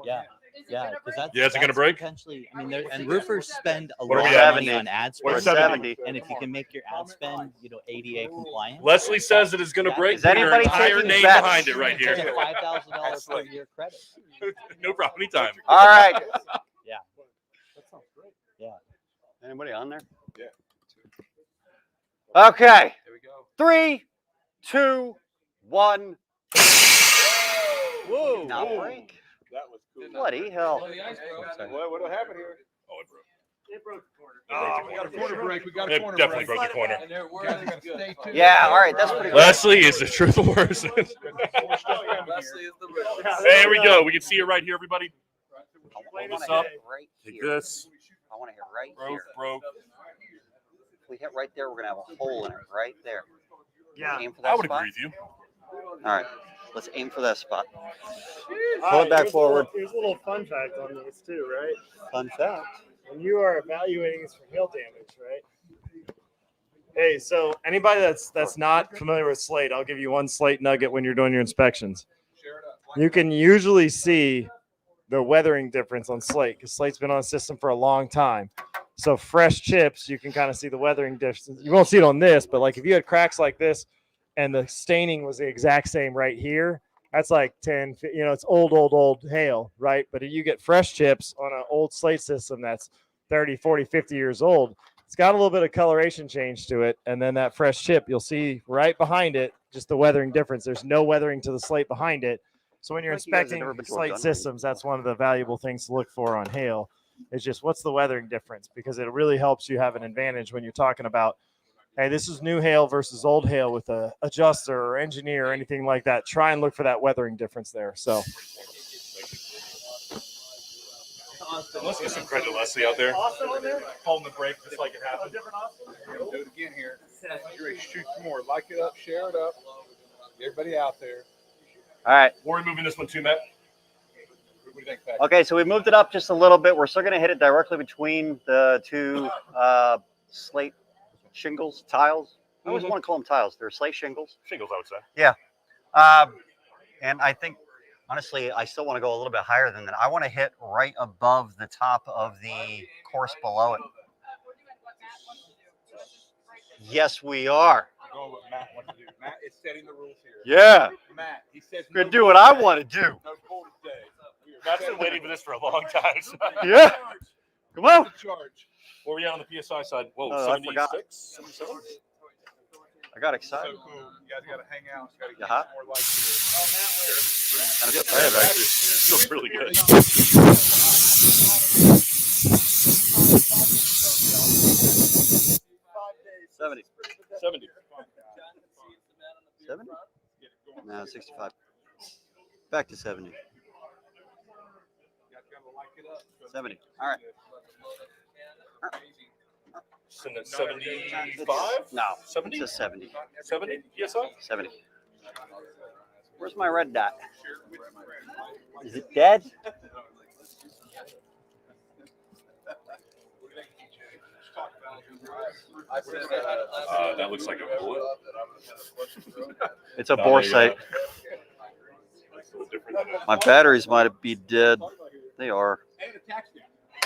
Yeah. Yeah, because that's Yeah, is it gonna that's break? Potentially, I mean, and roofers spend a What are lot we of at? money on ad We're spend, 70. and if you can make your ad spend, ADA compliant, Leslie says it is going to break. Is anybody Put your entire taking name bets? behind it right it's a here. $5,000 per year credit. No problem. Anytime. All right. Yeah. Yeah. Anybody on there? Yeah. Okay. There we go. 3, 2, 1. Whoa. Not break. That was cool. Bloody hell. What happened here? Oh, it broke. It broke the corner. Oh, we got a corner break. We got a It corner definitely break. broke the corner. And they're You guys working gotta good. stay tuned. Yeah, all right, that's pretty good. Leslie is the truth worst. Leslie is the real. Hey, here we go. We can see it right here, everybody. want What's to up? hit right Take here. this. I want to hit right Broke, here. broke. If we hit right there, we're gonna have a hole in it right there. Yeah, Aim for that I would spot. agree with you. All right, let's aim for that spot. All Pull it back forward. Here's a little fun fact on this too, right? Fun fact. When you are evaluating this for hail damage, right? Hey, so anybody that's not familiar with slate, I'll give you one slate nugget when you're doing your inspections. You can usually see the weathering difference on slate because slate's been on the system for a long time. So fresh chips, you can kind of see the weathering difference. You won't see it on this, but like if you had cracks like this and the staining was the exact same right here, that's like 10, it's old hail, right? But if you get fresh chips on an old slate system that's 30, 40, 50 years old, it's got a little bit of coloration change to it. And then that fresh chip, you'll see right behind it, just the weathering difference. There's no weathering to the slate behind it. So when you're Like you guys have inspecting never been to a slate gun range systems, that's one of the valuable things to look for on hail. It's just what's the weathering difference, because it really helps you have an advantage when you're talking about, hey, this is new hail versus old hail with a adjuster or engineer or anything like that. Try and look for that weathering difference there. So Let's get some credit to Leslie out there. Austin on there? Pulling the brake just like it happened. Different Austin? Do it again here. You're ready to shoot some more. Like it up, share it up. Get everybody out there. All right. We're moving this one too, Matt. What do you think, Pat? Okay, so we moved it up just a little bit. We're still going to hit it directly between the two slate shingles, tiles. I always want to call them tiles. They're slate shingles. Shingles, I would say. Yeah. And I think, honestly, I still want to go a little bit higher than that. I want to hit right above the top of the course below it. Yes, we are. Go with what Matt wants to do. Matt is setting the rules here. Yeah. Matt, he says We're going to do what I want to do. No pull today. Matt's been waiting for this for a long time. So. Yeah. Come on. Charge. Where are we at on the PSI side? Whoa, Oh, I forgot. 76, 77? I got excited. So cool. You guys got to hang out. You got to get Uh-huh. some more lights here. Kind of I have actually. It feels really good. 70. 70. 70? No, 65. Back to 70. 70. All right. Send it 75? No. 70? It's a 70. 70 PSI? 70. Where's my red dot? Is it dead? That looks like a bullet. It's a bore sight. My batteries might be dead. They are.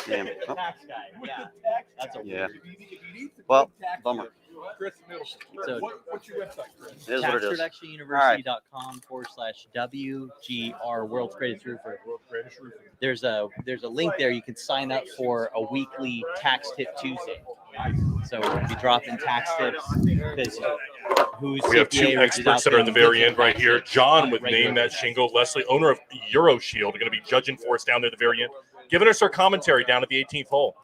Damn. Oh, That's a yeah. Well, bummer. Chris Middleton. So- What's your website, Chris? It is what it is. taxproductionuniversity.com/WGR World's Greatest Roofer. There's a link there. You can sign up for a weekly tax tip Tuesday. So we'll be dropping tax tips because who's We have two CPA, which is out experts that are there in the who very gives end right tax here. tips John on a with regular Name That basis. Shingle. Leslie, owner of Euro Shield, are going to be judging for us down there at the very end, giving us our commentary down at the 18th hole.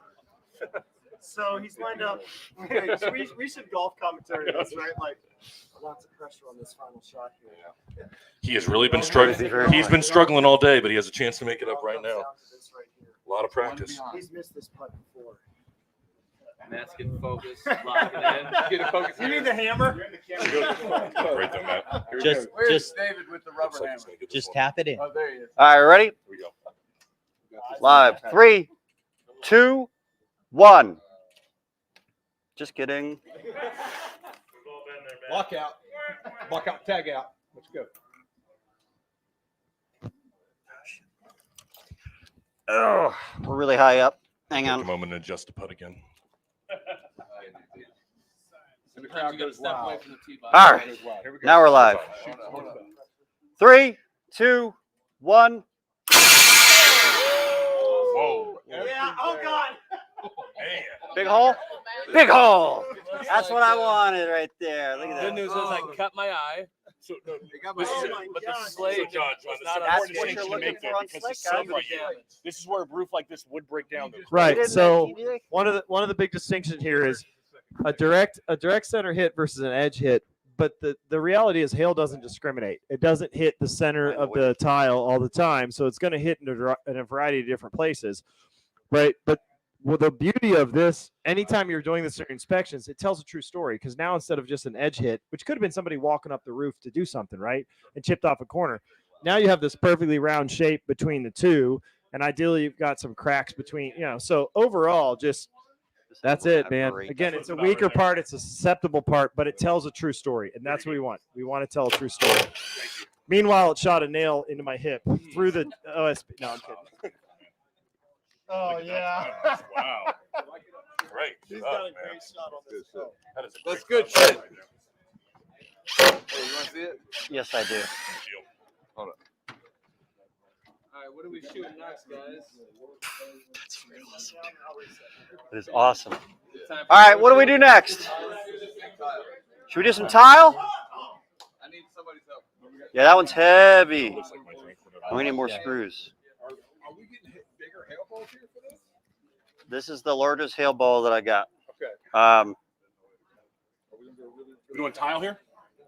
So he's lined up. Okay, so we should golf commentary this, right? Like lots of pressure on this final shot here. He has really been struggling. He's been struggling all day, but he has a chance to make it up right now. A lot of practice. He's missed this putt before. Matt's getting focused. Locking in. Getting focused. You need the hammer? Great though, Matt. Just David with the rubber hammer? just tap it in. Oh, there he is. All right, ready? Here we go. Live. 3, 2, 1. Just kidding. Lock out. Lock out, tag out. Let's go. Oh, we're really high up. Hang Take a on. moment and adjust the putt again. And the crowd goes wild. All right. Here we go. Now we're live. Hold on. 3, 2, 1. Whoa. Yeah. Oh God. Man. Big hole? Big hole. That's what I wanted right there. Look at Good that. news is I cut my eye. So, no, my this is Oh it. my But God. the slate, So, John, it's the not important That's what distinction you're to looking make there, for on because slate, some guys. this is where a roof like this would break down. Right. So You did one of the big distinctions here is a direct center hit versus an edge hit but the reality is hail doesn't discriminate. It doesn't hit the center of the tile all the time, so it's going to hit in a variety of different places. Right, but well, the beauty of this, anytime you're doing this during inspections, it tells a true story, because now instead of just an edge hit, which could have been somebody walking up the roof to do something, right, and chipped off a corner, now you have this perfectly round shape between the two, and ideally you've got some cracks between, so overall, just that's it, man. Again, it's a weaker part, it's a susceptible part, but it tells a true story, and that's what we want. We want to tell a true story. Meanwhile, it shot a nail into my hip through the OSB. No, I'm kidding. Oh yeah. Wow. Great. He's got a great shot on this. That is That's good shit. Oh, you want to see it? Yes, I do. Hold on. All right, what are we shooting next, guys? That's really awesome. It is awesome. All right, what do we do next? Should we do some tile? I need somebody's help. Yeah, that one's heavy. We need more screws. Are we getting bigger hail balls here for this? This is the largest hail ball that I got. Okay. We doing tile here?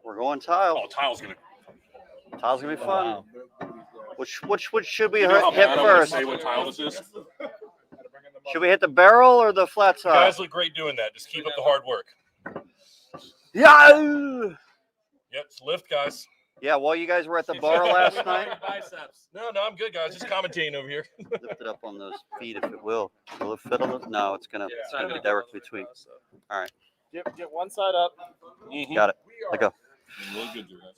We're going tile. Oh, tile's gonna be fun. Which should we You know how hit bad I wanna first? say what tile this is? Should we hit the barrel or the flat You side? guys look great doing that. Just keep up the hard work. Yeah. Yep, it's lift, guys. Yeah. While you guys were at the bar last night, Biceps. No, I'm good, guys. Just commentating over here. lift it up on those feet if it will. Will it fit on it? No, it's gonna be directly between. All right. Get one side up. Got it. Let go. Really good, you guys.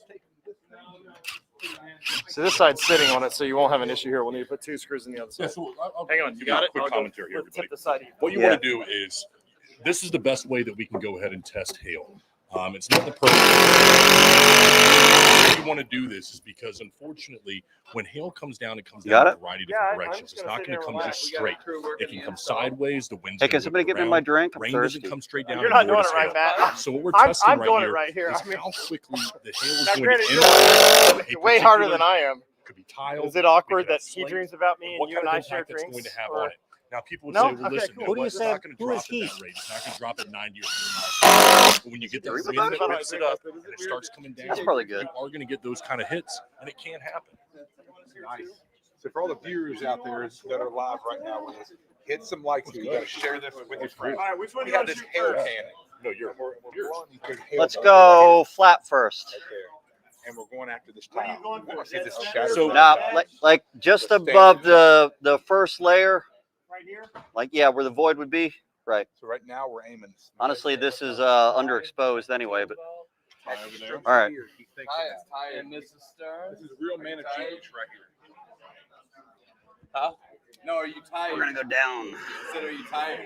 So this side's sitting on it, so you won't have an issue here. We'll need to put two screws in the other Yeah, side. so Hang on, you got it? Quick I'll go commentary here, tip everybody. the side. What you want to do is, this is the best way that we can go ahead and test hail. It's not the perfect. Why you want to do this is because, unfortunately, when hail comes down, it comes down in a variety of different directions. It's not going to come just straight. It can come sideways. The wind's Hey, can somebody give me my drink? I'm Rain thirsty. doesn't come straight down. You're not and nor doing does it right, hail. Matt. So what we're I'm testing doing it right right here. is I mean, how quickly the hail is now, going granted, to you're enter. way harder than I am. Could be tile. Is it awkward could be that he slate. dreams about me and What you kind and of I share impact that's drinks? going to have or- on it? Now, people would No? say, well, Okay, listen, cool. Who do you it's say- not going to who is drop at he? that rate. It's not going to drop at 90 or 100 miles. But when you get that Agree with wind that? that whips it up and it starts coming down, That's probably good. you are going to get those kind of hits, and it can happen. Nice. So for all the viewers out there that are live right now with us, hit some likes. You got to share this with your friends. All right, which one We do you got want to this shoot hair first? cannon. No, you're Running through hail Let's balls go flat first. right there. And we're going after this Where are you tile. going We wanna for? see this Dead shatter. So- Now, like just above the first layer, Right here? like where the void would be. Right. So right now we're aiming. Honestly, this is underexposed anyway, but Tie over there. all right. Keep thinking Tie that. is tired. And this is Stern. This is real man of change right here. Huh? No, are you tired? We're gonna go down. I said, are you tired?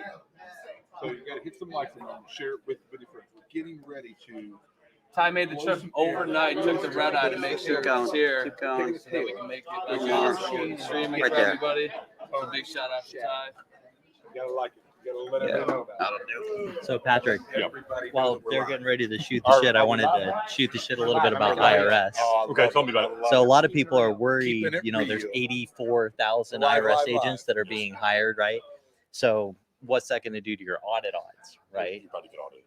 So you got to hit some likes and share it with your friends. We're getting ready to. Ty made the trip overnight, took the red eye to make sure Keep going. it's here. Keep going. So that we can make the Come best on. streaming Right for there. everybody. So big shout out to Ty. You gotta like it. You gotta let Yeah. everybody know about That'll do. So Patrick, Everybody while knows we're they're live. getting ready to shoot the shit, I wanted to shoot the shit a little bit about IRS. Okay, tell me about it. So a lot of people are worried, Keeping it you know, there's real. 84,000 Live, IRS live, agents that are being hired, right? So what's that going to do to your audit odds, right? You're about to get audited.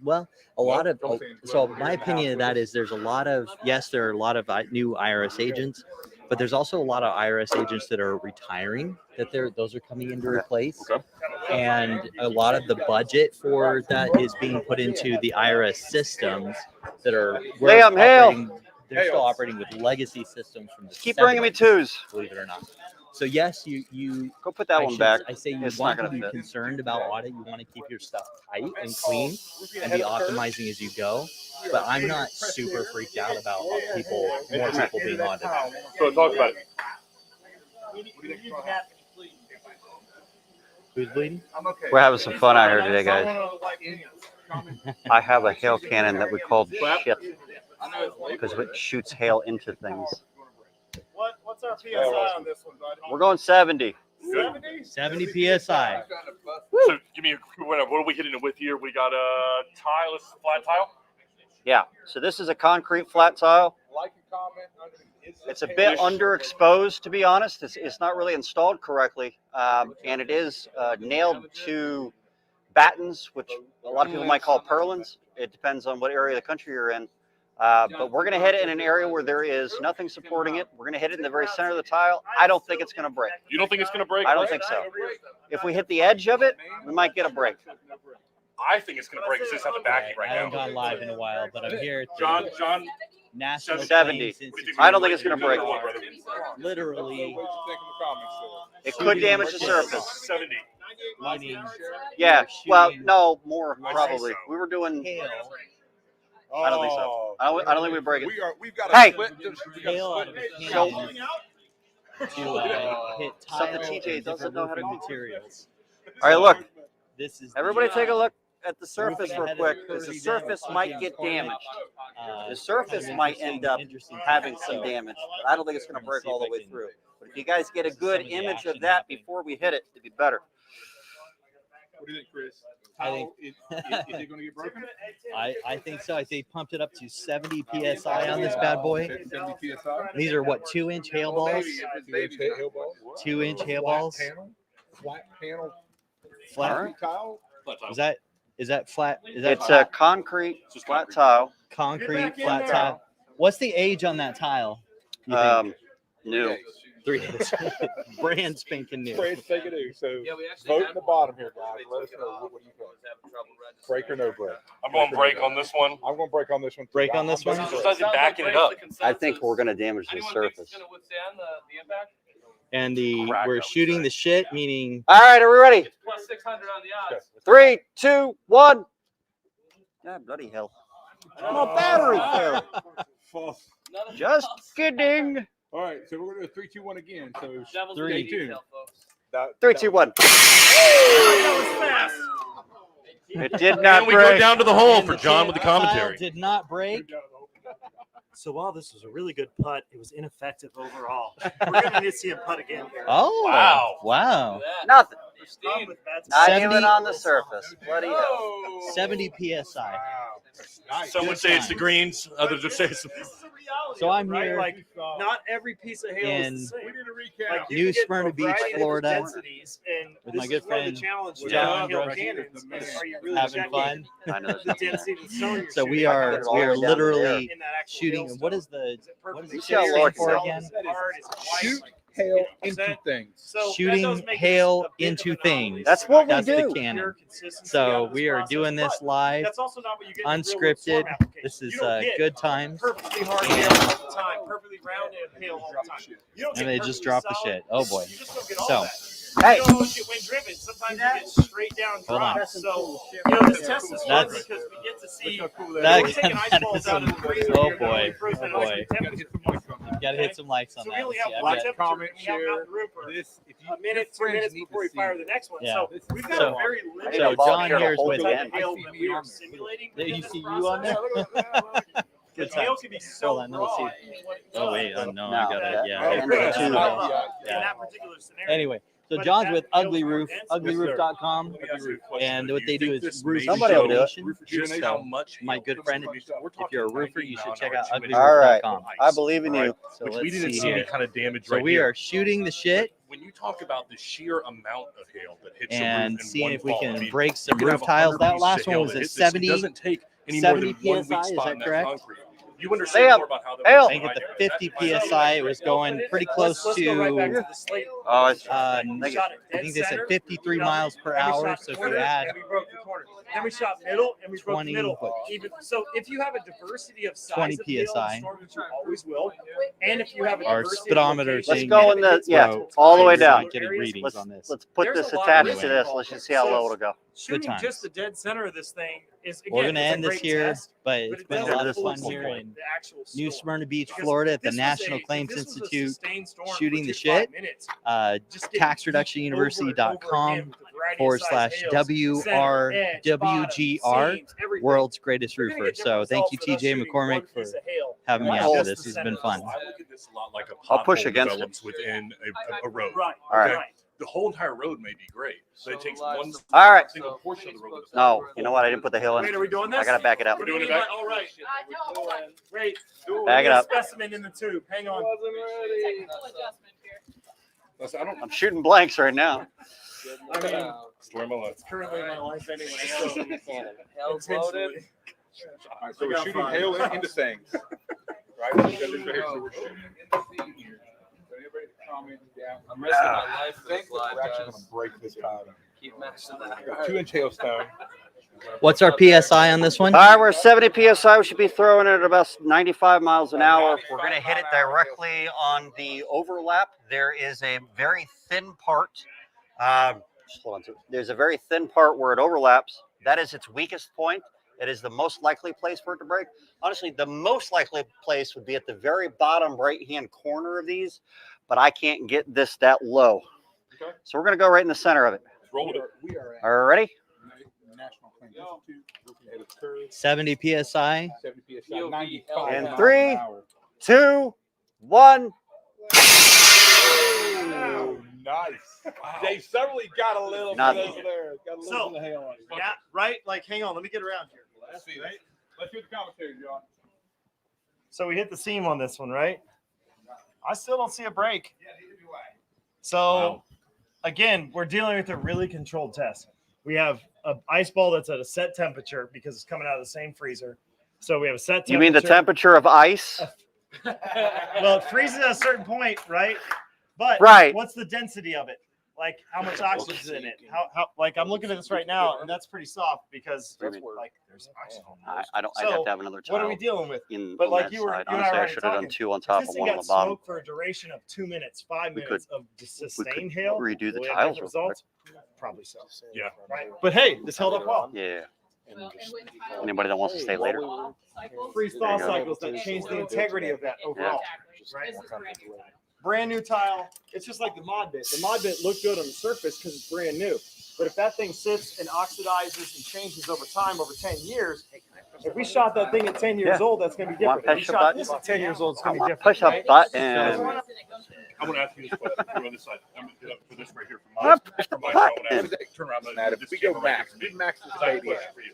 Well, a lot of, don't say anything. so my opinion of that is there's a lot of, yes, there are a lot of new IRS agents, but there's also a lot of IRS agents that are retiring, those are coming in to replace. Okay. And a lot of the budget for that is being put into the IRS systems that are, Liam, hail. they're still operating with legacy systems from the Keep bringing me 70s, twos. believe it or not. So yes, you Go put that I one should- back. I say you It's want not to gonna be fit. concerned about audit. You want to keep your stuff tight and clean and be optimizing as you go. But I'm not super freaked out about more people being audited. So talk about it. Who's bleeding? We're having some fun out here today, guys. I have a hail cannon that we call shit because it shoots hail into things. What's our PSI on this one, bud? We're going 70. 70 PSI. So give me a quick rundown. What are we hitting it with here? We got a tile, this is flat tile. Yeah. So this is a concrete flat tile. Like and comment under. It's a bit underexposed, to be honest. It's not really installed correctly, and it is nailed to battens, which a lot of people might call purlins. It depends on what area of the country you're in. But we're going to hit it in an area where there is nothing supporting it. We're going to hit it in the very center of the tile. I don't think it's going to break. You don't think it's going to break? I don't think so. If we hit the edge of it, we might get a break. I think it's going to break. It's just have the backing right I haven't now. gone live in a while, but I'm here. John, National 70. Claims Institute. I don't think it's going to break. Literally. It could damage the surface. 70. Meaning Yeah. shooting Well, no, more probably. We were doing. hail, I don't think so. I don't think we break it. We've got Hey! hail out of a So- cannon to hit Something tile TJ and doesn't different know how to roofing do. materials. All right, look. This is Everybody take a look at the roofing surface ahead real of quick, the because the curvy surface down might Hawkins get Corner. damaged. The It's surface kind of might end up interesting having topic, some so damage. But I don't think it's going to I'm gonna break see all the if I way can- through. But if you guys get a good some of the image of action that happen. before we hit it, it'd be better. What do you think, Chris? I think- Is it going to get broken? I think so. I think pumped it up to 70 psi on this bad boy. 70 psi. These are what, 2-inch hail balls? 2-inch hail balls. 2-inch hail Flat balls. Flat panel. Flat. Alright. Tile. Is that flat? Is that It's a concrete flat tile. concrete flat tile? What's the age on that tile? You think? New. 3 brand spanking new. Brand spanking new. So Yeah, we actually vote in have the bottom here, guys. Let us know what do you think. Break or no break? I'm going to break on this one. I'm going to break on this one. Break on this one? Just backing it up. I think we're going to damage the surface. And the Crack, I we're would shooting say. the shit, meaning All right, are we ready? Plus 600 on the odds. 3, 2, 1. Yeah, bloody hell. My battery fell. False. Just kidding. All right, so we're going to do 3, 2, 1 again. So Devil's stay in tuned. detail, folks. 3, 2, 1. It did not And we go break. down to the hole for John with the tile commentary. did not break. So while this was a really good putt, it was ineffective overall. We're going to need to see him putt again here. Oh Wow. wow! Nothing. Problem with bad Not 70 even on the surface. Bloody hell. 70 psi. Some would say it's the greens. Others would say it's So I'm right? here Like, not every piece of hail in is the same. We need a recap. Like, you New can get Smyrna a Beach, variety of Florida, densities, and with this my is good one of friend the challenges John of hail Brush, cannons. Is are you really having checking fun. I know there's the nothing there. density of the stone you're So we shooting? are Put it all the way down literally in that actual shooting. hailstone. What is the Is it what is perfectly it See how clear? low stand for it's again? Is it hard? Is it light? Shoot Like, hail 50%? into things. So that does Shooting make this hail a bit into of an anomaly. things. That's what we That's do. the Pure canon. consistency So out of this we are process, doing this but live, that's also not what you get in real-world unscripted. storm applications. This is You don't get good times. perfectly hard hail all the time, perfectly rounded hail all the time. You don't And get they just perfectly dropped the solid. shit. Oh boy. You just don't get all So, that. Hey. You don't always get wind driven. Sometimes you get straight down Hold on. drops. So, this test is fun That's- because we get to see. That- we're taking ice that balls is out of the some- freezer oh here, not only boy, frozen oh at ice boy. temperature. Gotta hit some likes on So that. we only Let's have see, one I've got- temperature. We have out in the room for This, if you, a minute, 2 minutes before we fire the next one. Yeah. So we've got So- a very I limited need a So ball John here to here is hold with the type end. of hail that we are simulating. There you within see this you on there. process. Good The hail times. can be so Hold on, let's raw see. in what it Oh does. wait, no, No, I gotta that- yeah. that ends in two. In that particular scenario. Anyway, so But John's that with hail's Ugly more Roof, dense. uglyroof.com, and what they do is roof Somebody will do it. rejuvenation. just how much My good friend, if you're a roofer, you should check out All right. uglyroof.com. I believe in you. So Which we let's didn't see see any here. kind of damage So right we here. are shooting the shit When you talk about the sheer amount of hail that hits and the roof in seeing one if we fall, can I mean, break some you could roof have tiles. 100 That pieces last of one hail was that a hit this. It 70. doesn't take any more 70 than 1 weak PSI, is spot that in that correct? concrete. You understand Hail. more about how that Hail. works I think at right the there. 50 PSI, it was going pretty close Let's go right back to, to the slate. Oh, it's I Shot it dead think they said center, 53 we miles per and we hour. shot So if corner, you add and we broke the corner. Then we shot middle and we broke 20 the middle. what? Even so, if you have a diversity of size 20 of hail, PSI. storm, which you always will, and if you have a Our diversity of speedometer locations, Let's thing go in the all the way down. Getting readings Let's on this. let's put There's this a lot of attached risk to this. involved. Let's just see how low it'll go. shooting times. just the dead center of this thing is again, We're gonna it's a end this great here, test, but it's it been a doesn't lot of full fun explain here in the actual New storm. Smyrna Beach, Because Florida, at the this was National a- Claims this was a Institute, sustained storm for shooting the 2 to 5 shit. minutes. Just getting www.com/WRWGR, world's greatest You're gonna roofer. get So different thank you, results with us TJ shooting McCormick, one for piece of hail. having me Just on for the this. This has been I fun. look at this a lot like a I'll push pothole against it. develops within a road. Right. All right. Right. The whole entire road may be great, but it takes one All right. single portion of the road. No, you know what? I didn't put the hill in. Wait, are we doing this? I gotta back it up. We're doing it back? All right. Wait. Back it up. Specimen in the tube. Hang on. Listen, I don't. I'm shooting blanks right now. I mean, Story of my life. it's currently my life anyway. So Hell's loaded. intentionally. All right, so I we're got shooting 5. hail into things. Right? So we're shooting. Anybody comment down? I'm risking my life for Think this live, we're actually guys. going to break this pattern. Keep mashing that. We got 2-inch hailstone. What's our PSI on this one? All right, we're at 70 PSI. We should be throwing it at about 95 miles an hour. We're going to hit it directly on the overlap. There is a very thin part. Just hold on to it. There's a very thin part where it overlaps. That is its weakest point. It is the most likely place for it to break. Honestly, the most likely place would be at the very bottom right-hand corner of these, but I can't get this that low. Okay. So we're going to go right in the center of it. Roll with it. We are at All right, ready? National Plains Institute, looking at its curve, 70 PSI. 70 PSI, 95 And miles 3, an hour. 2, 1. Oh, nice. They certainly got a little Nothing. bit over there. Got a little So, bit of hail on it. yeah, right? Like, hang on, let me get around here. Let's see. Let's hear the commentary, John. So we hit the seam on this one, right? I still don't see a break. So again, we're dealing with a really controlled test. We have an ice ball that's at a set temperature because it's coming out of the same freezer. So we have a set temperature. You mean the temperature of ice? Well, it freezes at a certain point, right? But Right. what's the density of it? Like how much oxygen is in it? How like I'm looking at this right now, and that's pretty soft because What do you mean? like there's oxygen. I'd So, have to have another what are we child dealing with? in But on like that you were, side. you and I Honestly, were I should have done talking. 2 on If top this and thing 1 on got the bottom. smoked for a duration of 2 minutes, 5 We minutes could- of we sustained could hail, redo the will we have tiles different real quick. results? Probably so. Yeah. Right. But hey, this held up well. Yeah. Anybody that wants to stay later? Freeze thaw cycles that change the integrity of that overall. Right. Brand new tile. It's just like the mod bit. The mod bit looked good on the surface because it's brand new. But if that thing sits and oxidizes and changes over time, over 10 years, if we shot that thing at 10 years old, that's going to be Want different. If we push a shot button? this at 10 years old, it's I going to be want different. push a right? button. I want to ask you this question. You're on this side. I'm going to get up for this right here. I want push a From my phone. I button. want to turn around. Matt, if we go max, we max the I have a stadium. question for you.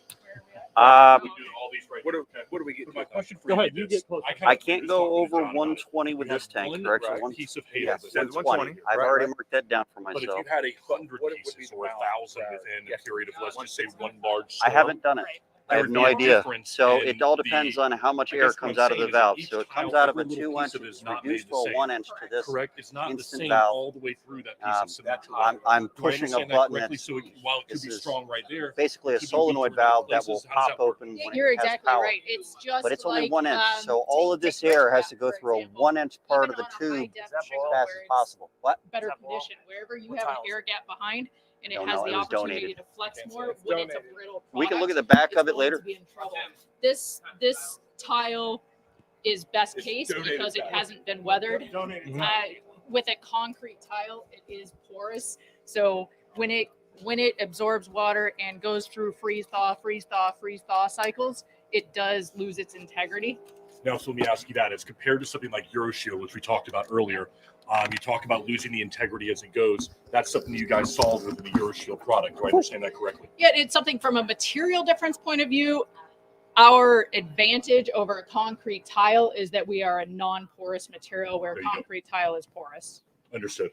Um, We do all these right What here. do we get? So my question for Go you ahead, you is this. get closer. kinda I can't was go talking to over John about it. 120 with We have this tank. one Or actually, one, piece of hail. yes, that's 120. 120, I've right, already right. marked that down for But if myself. you had 100 What would be pieces the or balance, 1,000 within a yes, period of, let's one just say, piece. one large I storm, haven't done it. I there have would no be a idea. difference So in it all depends the- on how much I air guess what comes I'm out of saying the is that valve. each So it comes tile, out of a every little 2 piece inch, of it is it's not reduced made the for a same. 1 inch to this. Correct? It's not the instant same valve. all the way through that piece of cement tile. I'm Do I pushing a understand that button correctly? that's So while it could this be is strong right there, basically a keep you weak solenoid through different valve that will places. How does pop that work? open when You're it has exactly power. right. It's just But it's only like, 1 inch. So all of this take air Rich has Gap, to go for through a example. 1 inch part Even of the on a tube high-def as shingle fast where as it's possible. What? better condition, wherever you What have an tiles? air gap behind and it Don't has know. the It was opportunity donated. to flex It's more when it's a donated. brittle We can look at the product, back of it's it going later. to be in trouble. This tile is best It's case donated because it tile. hasn't been weathered. Donated. With a concrete tile, it is porous. So when it absorbs water and goes through freeze thaw cycles, it does lose its integrity. Now, so let me ask you that. As compared to something like EuroShield, which we talked about earlier, you talk about losing the integrity as it goes. That's something you guys solved with the EuroShield product. Do I understand that correctly? Yeah, it's something from a material difference point of view. Our advantage over a concrete tile is that we are a non-porous material where There you go. concrete tile is porous. Understood.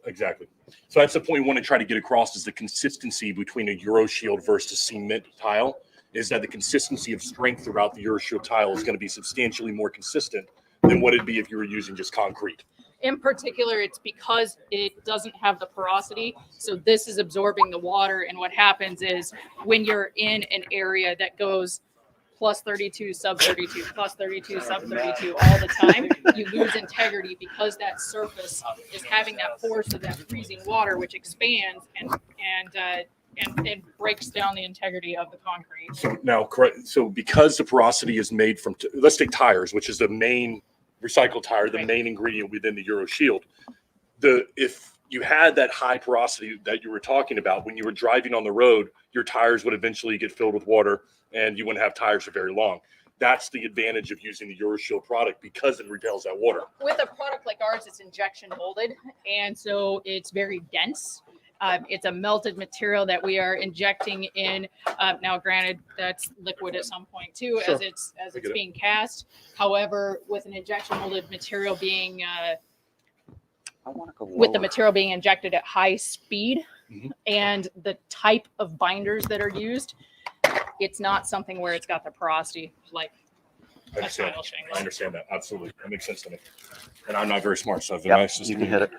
Exactly. So that's the point we want to try to get across is the consistency between a EuroShield versus a cement tile is that the consistency of strength throughout the EuroShield tile is going to be substantially more consistent than what it'd be if you were using just concrete. In particular, it's because it doesn't have the porosity. So this is absorbing the water. And what happens is when you're in an area that goes plus 32, sub 32, plus 32, sub 32 all the time, you lose integrity because that surface is having that force of that freezing water, which expands and breaks down the integrity of the concrete. So now, correct. So because the porosity is made from, let's take tires, which is the main recycled tire, the main ingredient within the EuroShield. If you had that high porosity that you were talking about, when you were driving on the road, your tires would eventually get filled with water and you wouldn't have tires for very long. That's the advantage of using the EuroShield product because it repels that water. With a product like ours, it's injection molded, and so it's very dense. It's a melted material that we are injecting in. Now, granted, that's liquid at some point too, Sure. as it's being cast. However, with an injection molded material being I want to go with the lower. material being injected at high speed, and the type of binders that are used, it's not something where it's got the porosity like I a understand. tile I shingles. understand that. Absolutely. That makes sense to me. And I'm not very smart, so it's Yep, nice. you can hit it.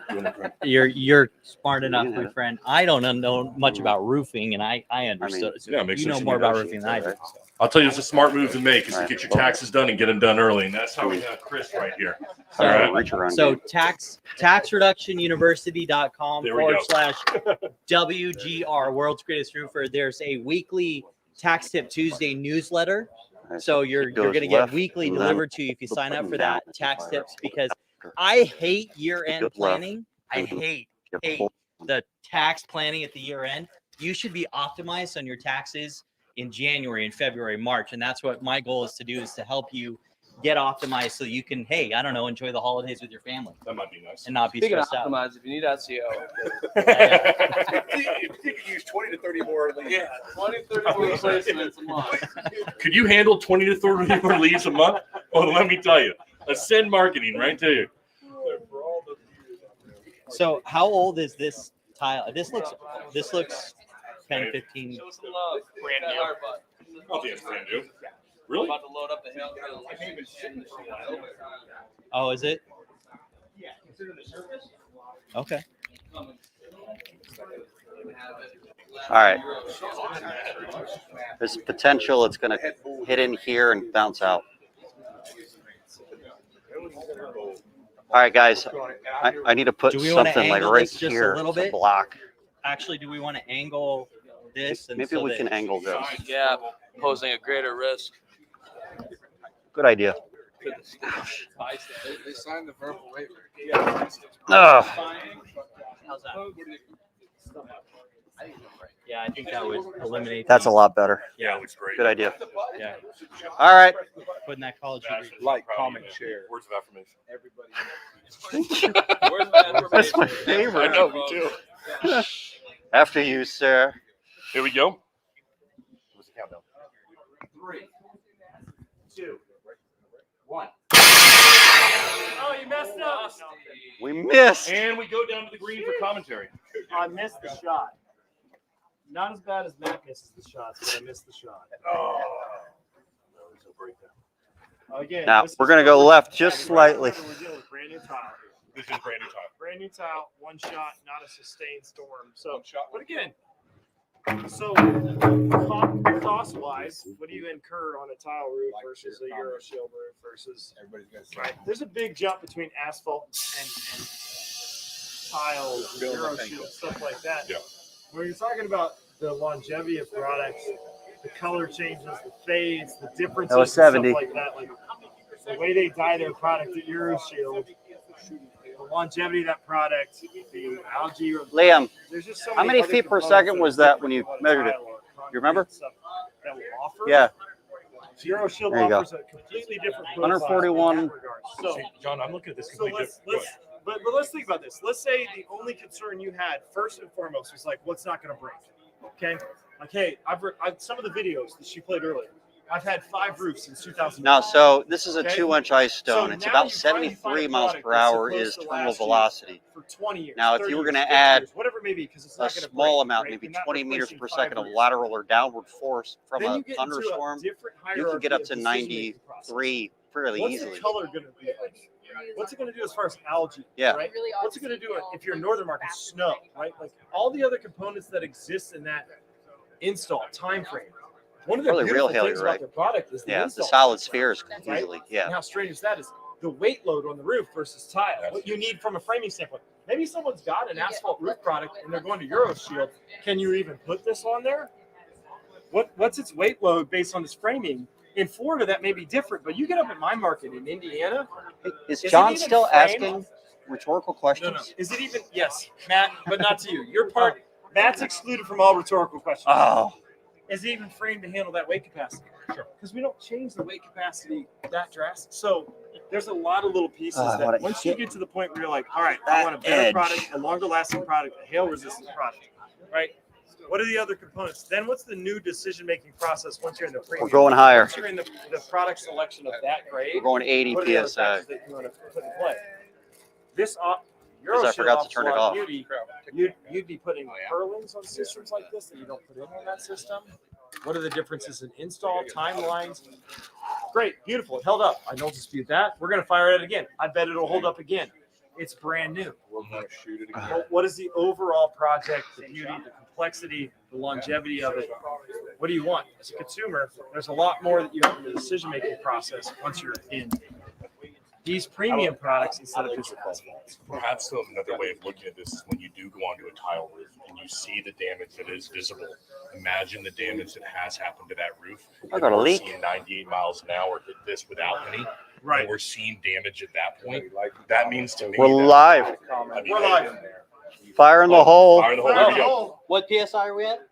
You're smart enough, can hit my it. friend. I don't know much about roofing, and I understood. it. So yeah, it makes you know sense to more me. about roofing than I do. I'll tell you, it's a smart move to make is to Right. get your taxes done and get them done early. And that's how we have Chris right here. So, All right. Reach around. So taxreductionuniversity.com There we go. / WGR, World's Greatest Roofer. There's a weekly Tax Tip Tuesday newsletter. So you're going to get weekly delivered to you if you sign up for that, tax tips, because I hate year-end planning. I hate the tax planning at the year end. You should be optimized on your taxes in January and February, March. And that's what my goal is to do, is to help you get optimized so you can, hey, I don't know, enjoy the holidays with your family. That might be nice. And not be Speaking of stressed out. optimize, if you need SEO, If you could use 20 to 30 more leads. yeah, 20, 30 more placements a month. Could you handle 20 to 30 more leads a month? Well, let me tell you. Ascend marketing right to you. So how old is this tile? This looks 10, 15. Show some love. Brand new. Hard button. Oh, yeah, it's brand new. I'm Really? about to load up the hill. Oh, is it? Okay. All right. There's potential it's going to hit in here and bounce out. All right, guys. I need to put Do we wanna something like angle right this just a here little to bit? block. Actually, do we want to angle this? And Maybe so we that- can angle this. Yeah, posing a greater risk. Good idea. They signed the verbal waiver. Ugh. How's that? Yeah, I think that would eliminate. That's a lot better. Yeah, it looks great. Good idea. Yeah. All right. Putting that college degree. Like, comment, share. Words of affirmation. Where's that That's my information? favorite. I know, me too. After you, sir. Here we go. What's the countdown? 3, 2, 1. Oh, you messed up. We missed. And we go down to the green for commentary. I missed the shot. Not as bad as Matt misses the shots, but I missed the shot. Oh. Again, Now, this we're is going to go what left we're just dealing with. slightly. We're dealing with brand new tile. This is brand new time. Brand new tile, one shot, not a sustained storm. So, but again, so cost wise, what do you incur on a tile roof versus a Euro Shield roof versus? Everybody's got to say. Right, there's a big jump between asphalt and tile, Euro Shield, stuff like that. Yeah. When you're talking about the longevity of products, the color changes, the fades, the differences, That was and 70. stuff like that, like the way they dye their product at Euro Shield, the longevity of that product, the algae. Liam, There's just so how many other feet per components second that was are that different when you than what a measured it? tile or concrete You remember? stuff that will offer. Yeah. Euro Shield There you go. offers a completely different profile 141. in that regard. So, John, I'm looking at this so completely let's different. but let's think about this. Let's say the only concern you had first and foremost was like, what's not going to break? Okay, like hey, I've some of the videos that she played earlier. I've had 5 roofs since 2000. Now, so this is a Okay. 2-inch ice stone. So It's now about you finally find 73 a miles product per that's hour supposed is to terminal last you velocity. for 20 years. Now, if 30 you were years, going to 50 add years, whatever it may be, because it's a not going to small break, amount, right? maybe You're not 20 meters replacing per 5 second of roofs. lateral or downward force from Then a you get into thunderstorm, different you can get hierarchy up of to decision-making process. 93 fairly What's easily. the color going to be? What's it going to do as far as algae? Yeah. Right. What's it going to do if you're in northern market? Snow. Right. Like all the other components that exist in that install time frame. One of the Probably beautiful real hail, things you're about right. their product is the Yeah, the install solid time spheres frame, right? easily. Yeah. And how strange is that? Is the weight load on the roof versus tile? What you need from a framing standpoint. Maybe someone's got an asphalt roof product and they're going to Euro Shield. Can you even put this on there? What's its weight load based on its framing? In Florida, that may be different, but you get up at my market in Indiana. Is it John even still framed? asking rhetorical No, questions? no. Is it even? Yes, Matt, but not to you. Your part, Matt's excluded from all rhetorical questions. Oh. Is it even framed to handle that weight capacity? Sure. Because we don't change the weight capacity that drastic. So there's a lot of little pieces what that a once you hit. get to the point where you're like, all right, I That want a better edge. product, a longer lasting product, a hail resistant product, right? What are the other components? Then what's the new decision making process once you're in the premium? We're going higher. Once you're in the product selection of that grade. We're going 80 what are the other PSI. factors that you want to put in play? This because I forgot to turn it off. You'd be putting purlins on systems like this that you don't put in on that system. What are the differences in install timelines? Great, beautiful, it held up. I don't dispute that. We're gonna fire it again. I bet it'll hold up again. It's brand new. We're going to shoot it again. What is the overall project, the beauty, the complexity, the longevity of it? What do you want? As a consumer, there's a lot more that you have in the decision-making process once you're in these premium products instead of just asphalts. Perhaps another way of looking at this is when you do go onto a tile roof and you see the damage that is visible. Imagine the damage that has happened to that roof. I got a We're leak. seeing 98 miles an hour hit this without any. Right. And we're seeing damage at that point. That means to me We're that, live. I mean, We're live. Fire in the hole. Fire in the hole. Here we go. What PSI are we at?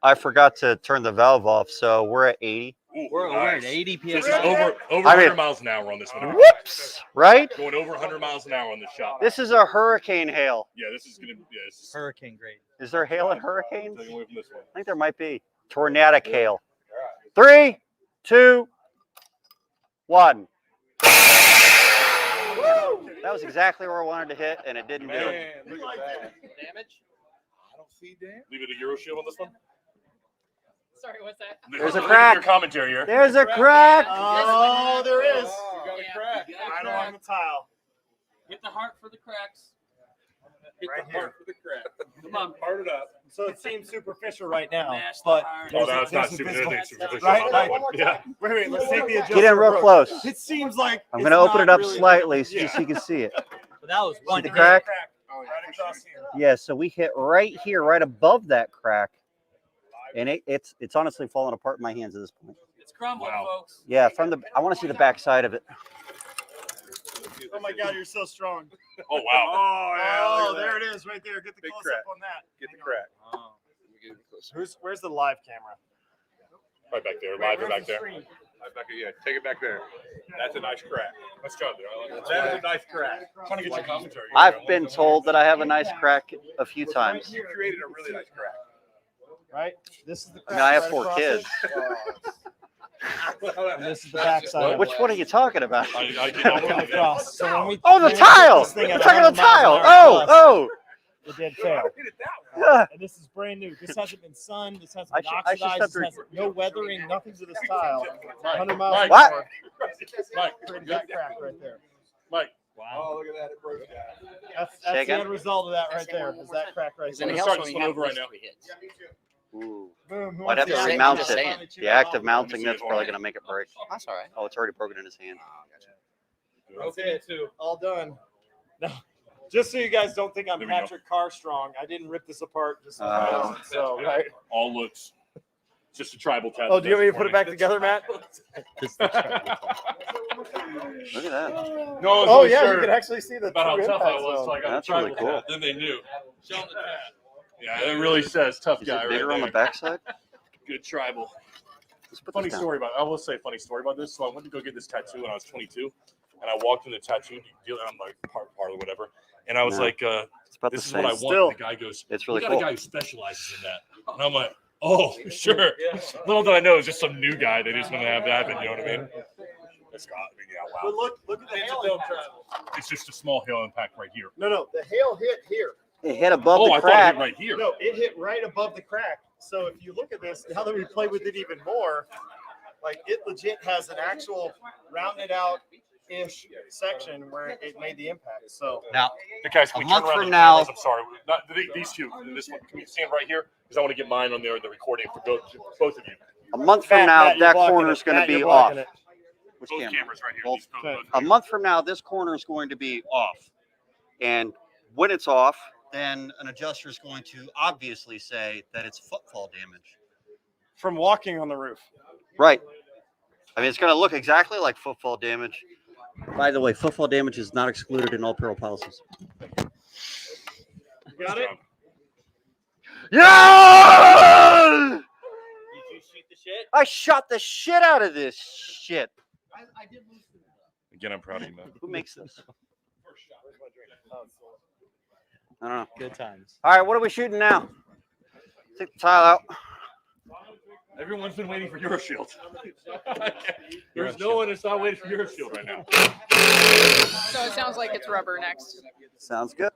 I forgot to turn the valve off, so we're at 80. Ooh, We're at 80 This is PSI. over I 100 mean- miles an hour on this one. Whoops! Right? Going over 100 miles an hour on this shot. This is a hurricane hail. Yeah, this is gonna. Yeah, this is Hurricane grade. Is there hail in hurricanes? taking away from this one. I think there might be. Tornadic hail. 3, 2, 1. That was exactly where I wanted to hit, and it didn't do it. Man, look at that. Damage? I don't see damage. Leave it a Euro shield on this one. Sorry, what's that? There's a Look at crack. Your commentary here. There's a crack. Oh, there is. Oh, you got a crack. Right along the tile. Hit the heart for the cracks. Hit Right the here. heart for the crack. Come on. Heart it up. So it seems superficial right now, Mash the but heart. Oh, no, it's not there's a super. visible- There's superficial Right, on that right. one. Yeah. Wait, let's take the adjustment. Get in real approach. close. It seems like I'm it's going to open it not up really- slightly so Yeah. just so you can see it. So that was one the hit. crack? Oh, yeah, right across here. Yeah, so we hit right here, right above that crack. And it's honestly falling apart in my hands at this point. It's crumbling, Wow. folks. Yeah, I want to see the back side of it. Oh my God, you're so strong. Oh wow. Oh, yeah. Oh, look at there that. it is, right there. Get the Big close crack. up on that. Get the crack. Let me get it closer. Where's the live camera? Right back there. Live Where's back the there. screen? Right back, yeah, take it back there. That's a nice crack. Let's go there. I like that. That is a nice crack. Trying to get your commentary. I've been told that I have a nice crack a few times. You created a really nice crack. Right? This is the I crack. mean, I have right 4 across kids. it. And this is the back side. Which one are you talking about? I get Coming across. So when we Oh, the when we hit tile! this thing You're at talking 100 the tile. miles an hour Oh, plus, it did fail. Hit it that way. oh. And this is brand new. This hasn't been sunned. This hasn't I been should oxidized. step This through- has no weathering, nothing to this tile. 100 miles an What? hour. Mike, Created that crack right there. Mike. Oh, look at that. It broke down. That's Say the again? end result of that right there. Is that crack right I'm there? gonna start this one over right now. Ooh. Boom. Who I'd have wants to the remount action? it. The act of mounting that's probably going to make it break. That's all right. Oh, it's already broken in his hand. That's it. All done. No. Just so you guys don't think I'm There we go. Patrick Carr strong, I didn't rip this apart. Just Oh. so right. All looks. Just a tribal tattoo. Oh, do you want me to put it back together, Matt? Look at that. No, I was Oh really yeah, sure you can actually see the about how true tough I impact was, zone. so I got That's a tribal really cool. tat. Then they knew. Show them the tat. Yeah, it really says tough Is guy it right bigger there. on the backside? Good tribal. Let's put Funny this down. story about. I will say a funny story about this. So I went to go get this tattoo when I was 22, and I walked in the tattoo deal, and I'm like part or whatever, and I was No. like, It's about the "This is what I same. want." Still. And the guy goes, It's "We really got cool. a guy who specializes in that," and I'm like, "Oh, sure." Little did I know it was just some new guy. They just want to have that happen. You know what I mean? It's got. Yeah, But wow. look at the hail impact. It's just a small hail impact right here. No, the hail hit here. It hit above Oh, the I thought it crack. hit right here. No, it hit right above the crack. So if you look at this, now that we play with it even more, like it legit has an actual rounded out ish section where it made the impact. So Now, Hey guys, can A we turn month around from the now- cameras? I'm sorry, not these two. This one, can you stand right here? Because I want to get mine on there in the recording for both of you. a month from Matt, now, Matt, you're that blocking corner it. is going to Matt, be you're off. blocking it. Which Both camera? cameras right here. Both. These both- Okay. A month from now, this corner is going to be off. And when it's off, then an adjuster is going to obviously say that it's footfall damage. From walking on the roof. Right. I mean, it's going to look exactly like footfall damage. By the way, footfall damage is not excluded in all peril policies. You got it? Yeah! Did you shoot the shit? I shot the shit out of this shit. Again, I'm proud of you, man. Who makes this? I don't know. Good times. All right, what are we shooting now? Take the tile out. Everyone's been waiting for your shield. There's no one that's not waiting for your shield right now. So it sounds like it's rubber next. Sounds good.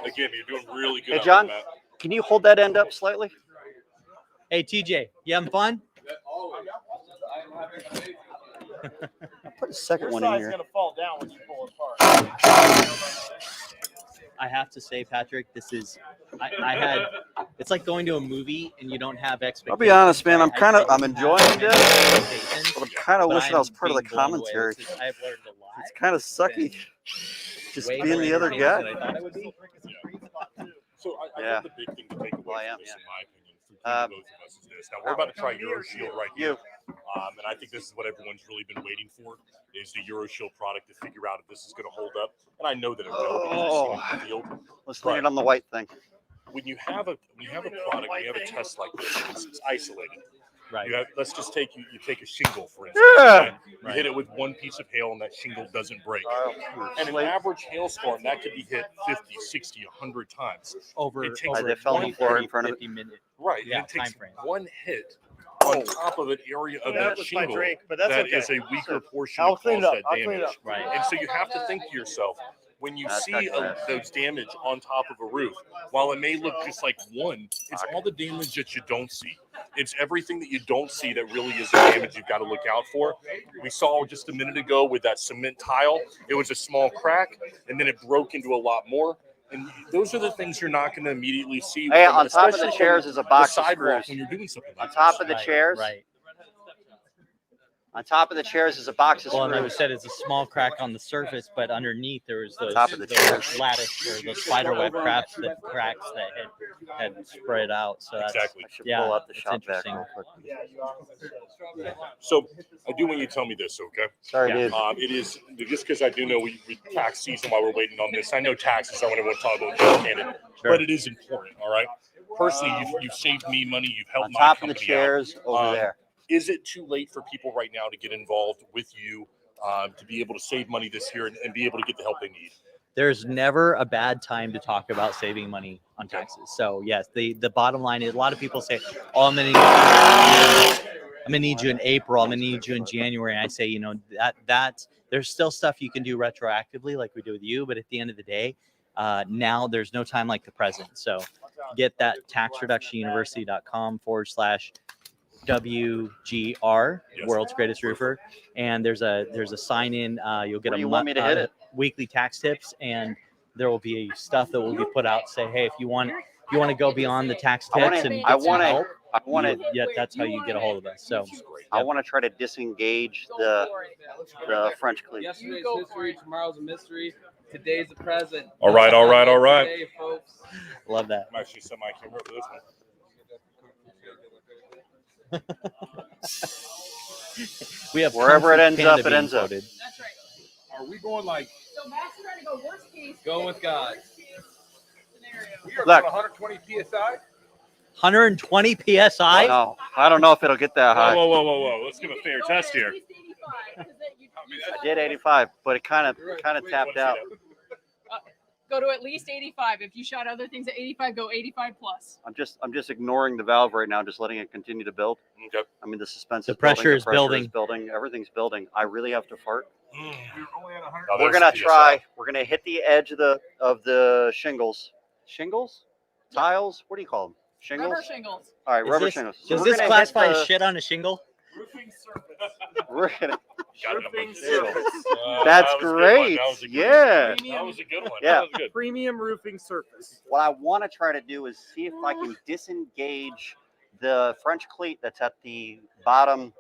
Again, you're doing really good. Hey, on John, that, Matt. can you hold that end up slightly? Hey, TJ, you having fun? I'll put a second Your one in side's here. gonna fall down when you pull it apart. I have to say, Patrick, this is it's like going to a movie and you don't have expectations. I'll be honest, man. right? I'm enjoying this, Expectations, but I'm kind of but wishing I was I'm part of the being blown away. commentary. I've learned a lot. It's kind of sucky just Way being more the other entertaining guy. than I thought it would be. So I Yeah. think the big thing to take away Well, I am, from this, yeah. in my opinion, for both of us is this. Now we're about to try EuroShield right here, and I think this is what everyone's really been waiting for: is the EuroShield product to figure out if this is going to hold up. And I know that it will because we've seen it in the field. Let's lean it on the white thing. When you have a product, when you have a test like this, it's isolated. Right. Let's just take you take a shingle, for instance. Yeah. Okay? You hit it with one piece of hail and that shingle doesn't break. And an average hailstorm, that could be hit 50, 60, 100 times. Over It takes They fell on the floor in front of it. 50 minutes. Right. Yeah, and it takes time frame. one hit on top of an area of That that was my shingle drink, but that's that okay. is a weaker portion I'll that clean caused it up. that I'll clean it damage. up. Right. And so you have to think to yourself, when you That's see those damage on top of a roof, while it may look just like one, it's all the damage that you don't see. It's everything that you don't see that really is the damage you've got to look out for. We saw just a minute ago with that cement tile, it was a small crack, and then it broke into a lot more. And those are the things you're not going to immediately see. Hey, on top of the especially chairs from is a box the of sidewalk screws. when you're doing something like On top of the Right, chairs, Right. on top of the chairs is a box of Well, and I screws. said it's a small crack on the surface, but underneath there was those, top of the those chairs. lattice or those spiderweb cracks that had spread out. So that's, Exactly. I should yeah, pull up the it's shop back interesting. real quick. So I do want you to tell me this, okay? Sorry, Yeah. dude. It is just because I do know we tax season while we're waiting on this. I know taxes are what I want to talk about, John Cannon, Sure. but it is important. All right. Personally, you've saved me money. You've helped On my top of company the chairs over Um, there. Is it too late for people right now to get involved with you to be able to save money this year and be able to get the help they need? There's never a bad time to talk about saving money on taxes. So yes, the bottom line is a lot of people say, "Oh, I'm gonna need you in April. I'm gonna need you in January." And I say, you know, that there's still stuff you can do retroactively, like we do with you. But at the end of the day, now there's no time like the present. So get that taxreductionuniversity.com/WGR, Yes. World's Greatest Roofer, and there's a sign in. You'll get Where do you want me to hit it? Weekly tax tips, and there will be stuff that will be put out. Say, hey, if you want to go beyond the tax I tips wanna- and I get some wanna- help, I want to. yeah, that's how you get a hold of us. So I want to try to disengage the French cleat. Yesterday's history, tomorrow's a mystery, today's a present. All right, all right, all right. Today, folks. love that. I'm actually semi-camera for this one. We have Wherever it Kung Fu ends Panda up, it being ends up. quoted. That's right. Are we going like So Matt's trying to go worst case. Go with God. Scenario. we are Look. going 120 psi? 120 psi. No, I don't know if it'll get that Whoa, high. whoa, whoa, whoa, whoa! Let's give a fair test here. I did 85, but it kind of tapped out. Go to at least 85. If you shot other things at 85, go 85 plus. I'm just ignoring the valve right now, just letting it continue to build. Okay. I mean, the suspense The is building, pressure is building. Everything's building. I really have to fart. You're only at 100. Now, We're there's gonna the try. We're gonna hit the edge of the shingles. Shingles? Tiles? What do you call them? Shingles? Rubber shingles. All right, Is rubber this- shingles. So Does we're this gonna hit classify the- as shit on a shingle? Roofing surface. We're gonna. Got it. Roofing Shingles. surface. That's That was a good one. great. That was a good one. Yeah. That was a good one. Yeah. That was good. Premium roofing surface. What I want to try to do is see if I can disengage the French cleat that's at the bottom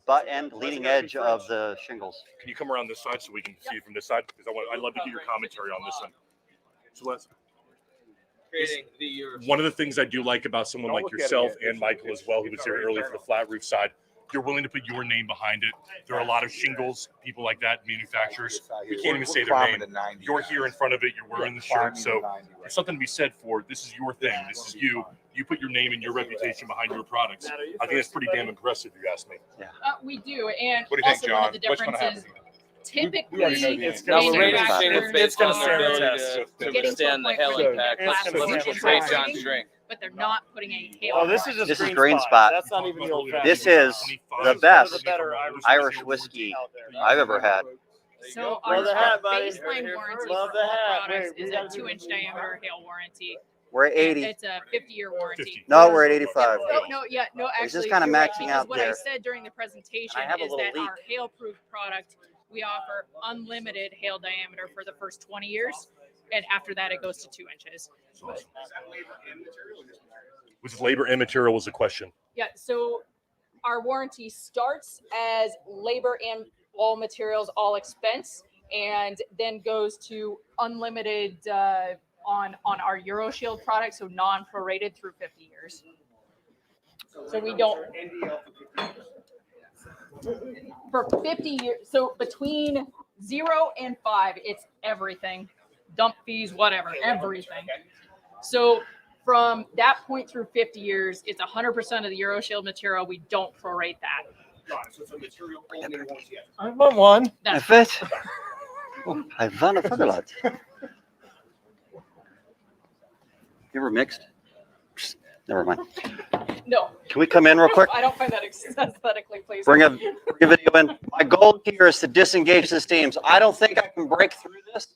butt end, leading edge of the shingles. Can you come around this side so we can see it from this side? Because I'd love to get your commentary on this one. So Les, Creating the year. one of the things I do like about someone like yourself and Michael as well, who was here earlier for the flat roof side, you're willing to put your name behind it. There are a lot of shingles, people like that, manufacturers. We can't even say their name. You're here in front of it. You're wearing the shirt. So there's something to be said for this is your thing. This is you. You put your name and your reputation behind your products. I think that's pretty damn impressive, if you ask me. We do. And What do you think, also one of John? the What's gonna differences, happen? typically, already know the answer. Now we're rating manufacturers shingles based gonna on their stand ability test. to Getting to a withstand the point hail where impact. it's gonna Let's stand rate test. John's drink. but they're not putting any hail. Oh, this is just This is green, green spot. spot. That's not even the old This is the One of best better Irish whiskey out there. I've ever had. So Love the hat, buddy. baseline warranty Love for the all hat. products Wait, we is a gotta do 2-inch diameter hail warranty. We're at And 80. it's a 50-year warranty. No, we're at 85. No, It's just actually, kinda you're right, maxing because out what I there. said during the presentation And I have a is little that leak. our hail-proof product, we offer unlimited hail diameter for the first 20 years, and after that, it goes to 2 inches. Was it labor and material was the question? Yeah, so our warranty starts as labor and all materials, all expense, and then goes to unlimited on our EuroShield product, so non-prorated through 50 years. So we don't for 50 years. So between 0 and 5, it's everything, dump fees, whatever, everything. So from that point through 50 years, it's 100% of the EuroShield material. We don't prorate that. So it's a material only warranty. I want one. If it, I found a lot. You ever mixed? Never mind. No. Can we come in real quick? I don't find that aesthetically pleasing. Bring a video in. My goal here is to disengage the steams. I don't think I can break through this.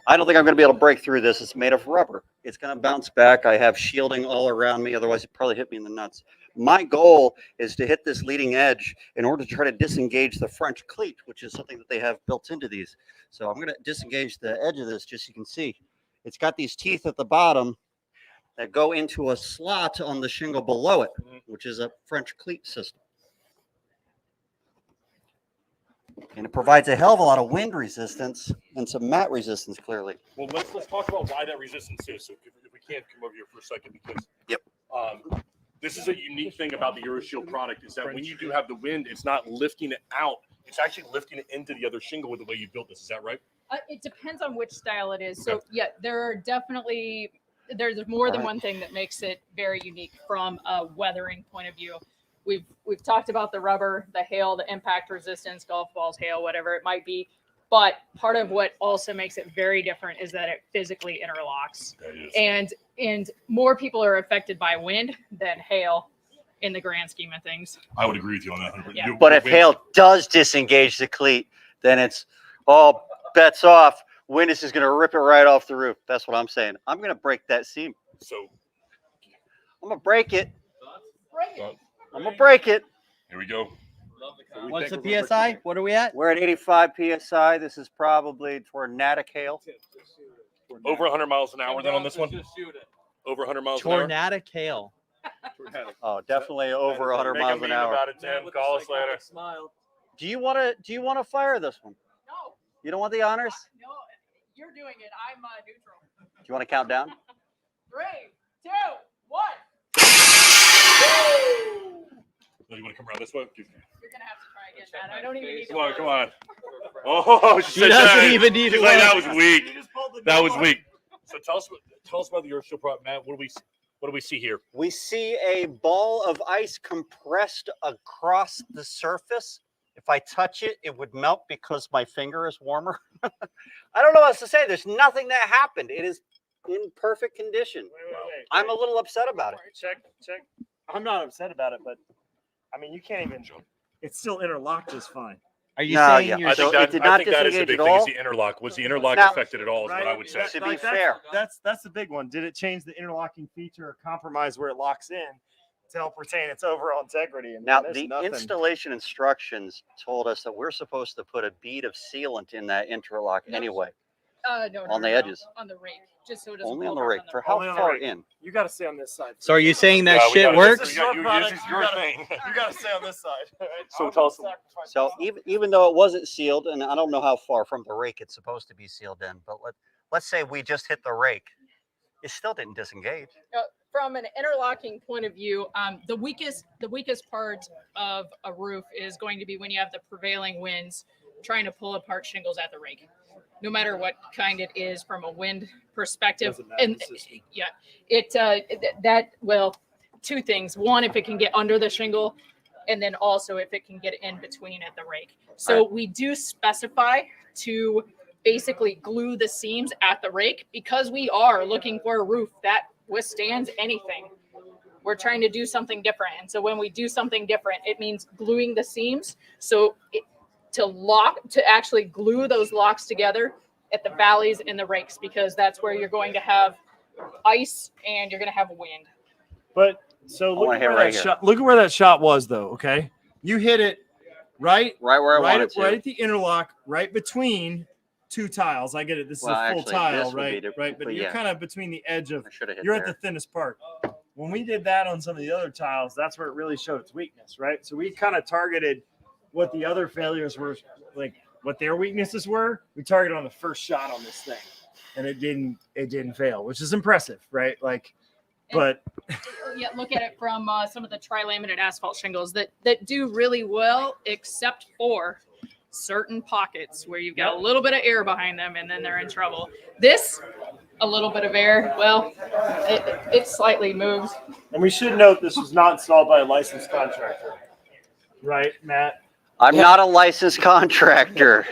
I don't think I'm going to be able to break through this. It's made of rubber. It's going to bounce back. I have shielding all around me. Otherwise, it'd probably hit me in the nuts. My goal is to hit this leading edge in order to try to disengage the French cleat, which is something that they have built into these. So I'm going to disengage the edge of this just so you can see. It's got these teeth at the bottom that go into a slot on the shingle below it, which is a French cleat system. And it provides a hell of a lot of wind resistance and some mat resistance, clearly. Well, let's talk about why that resistance is. So if we can come over here for a second, because this is a unique thing about the EuroShield product is that when you do have the wind, it's not lifting it out. It's actually lifting it into the other shingle with the way you built this. Is that right? It depends on which style it is. So yeah, there are definitely there's more than one thing that makes it very unique from a weathering point of view. We've talked about the rubber, the hail, the impact resistance, golf balls, hail, whatever it might be. But part of what also makes it very different is that it physically interlocks. And more people are affected by wind than hail in the grand scheme of things. I would agree with you on that. Yeah. But if hail does disengage the cleat, then it's all bets off. Wind is just going to rip it right off the roof. That's what I'm saying. I'm going to break that seam. So I'm going to break it. Break it. I'm going to break it. Here we go. What's the PSI? What are we at? We're at 85 PSI. This is probably tornadic hail. Over 100 miles an hour then on this one? Over 100 miles an hour? Tornadic hail. Oh, definitely over 100 Make a miles meme an hour. about it, Tim. Call us later. Do you want to fire this one? No. You don't want the honors? No, you're doing it. I'm neutral. Do you want to count down? 3, 2, 1. You want to come around this way? You're gonna have to try again, Matt. I don't even need to. Come on. Oh, she said doesn't that. even need She's to like, look. that was weak. That was weak. So tell us about the EuroShield product, Matt. What do we see here? We see a ball of ice compressed across the surface. If I touch it, it would melt because my finger is warmer. I don't know what else to say. There's nothing that happened. It is in perfect condition. Wait. I'm a little upset about it. Check. I'm not upset about it, but I mean, you can't even. It's still interlocked just fine. Are you No, saying yeah. you're I So think it did not that is the disengage big at thing. Is all? the interlock? Was the interlock Now- affected at all? Is what I would say. To be fair. That's the big one. Did it change the interlocking feature or compromise where it locks in to help retain its overall integrity? And Now, there's the nothing. installation instructions told us that we're supposed to put a bead of sealant in that interlock anyway. No, On the edges. on the rake, just so it doesn't. Only on blow the back rake. For how Only on the far rake. in? You got to stay on this side. So are you saying that Yeah, we shit gotta- works? This is your thing. You got to stay on this side. all right? So I'm tell gonna us- sacrifice So myself. even though it wasn't sealed, and I don't know how far from the rake it's supposed to be sealed in, but let's say we just hit the rake, it still didn't disengage. From an interlocking point of view, the weakest part of a roof is going to be when you have the prevailing winds trying to pull apart shingles at the rake, no matter what kind it is from a wind perspective. And yeah, two things. One, if it can get under the shingle, and then also if it can get in between at the rake. So we do specify to basically glue the seams at the rake because we are looking for a roof that withstands anything. We're trying to do something different. And so when we do something different, it means gluing the seams. So to actually glue those locks together at the valleys and the rakes, because that's where you're going to have ice and you're going to have wind. But so look wanna at hit where right that here. shot. Look at where that shot was, though. Okay, you hit it right where I wanted to. right at the interlock, right between two tiles. I get it. This is Well, a full actually, tile, this would be right? the- Right, but but you're yeah. kind of between the edge of. I should have hit You're there. at the thinnest part. When we did that on some of the other tiles, that's where it really showed its weakness, right? So we kind of targeted what the other failures were, like what their weaknesses were. We targeted on the first shot on this thing, and it didn't fail, which is impressive, right? Like, but Yeah, look at it from some of the tri-laminate asphalt shingles that do really well, except for certain pockets where you've got a little bit of air behind them, and then they're in trouble. This, a little bit of air, well, it slightly moves. and we should note this was not installed by a licensed contractor, right, Matt? I'm not a licensed contractor.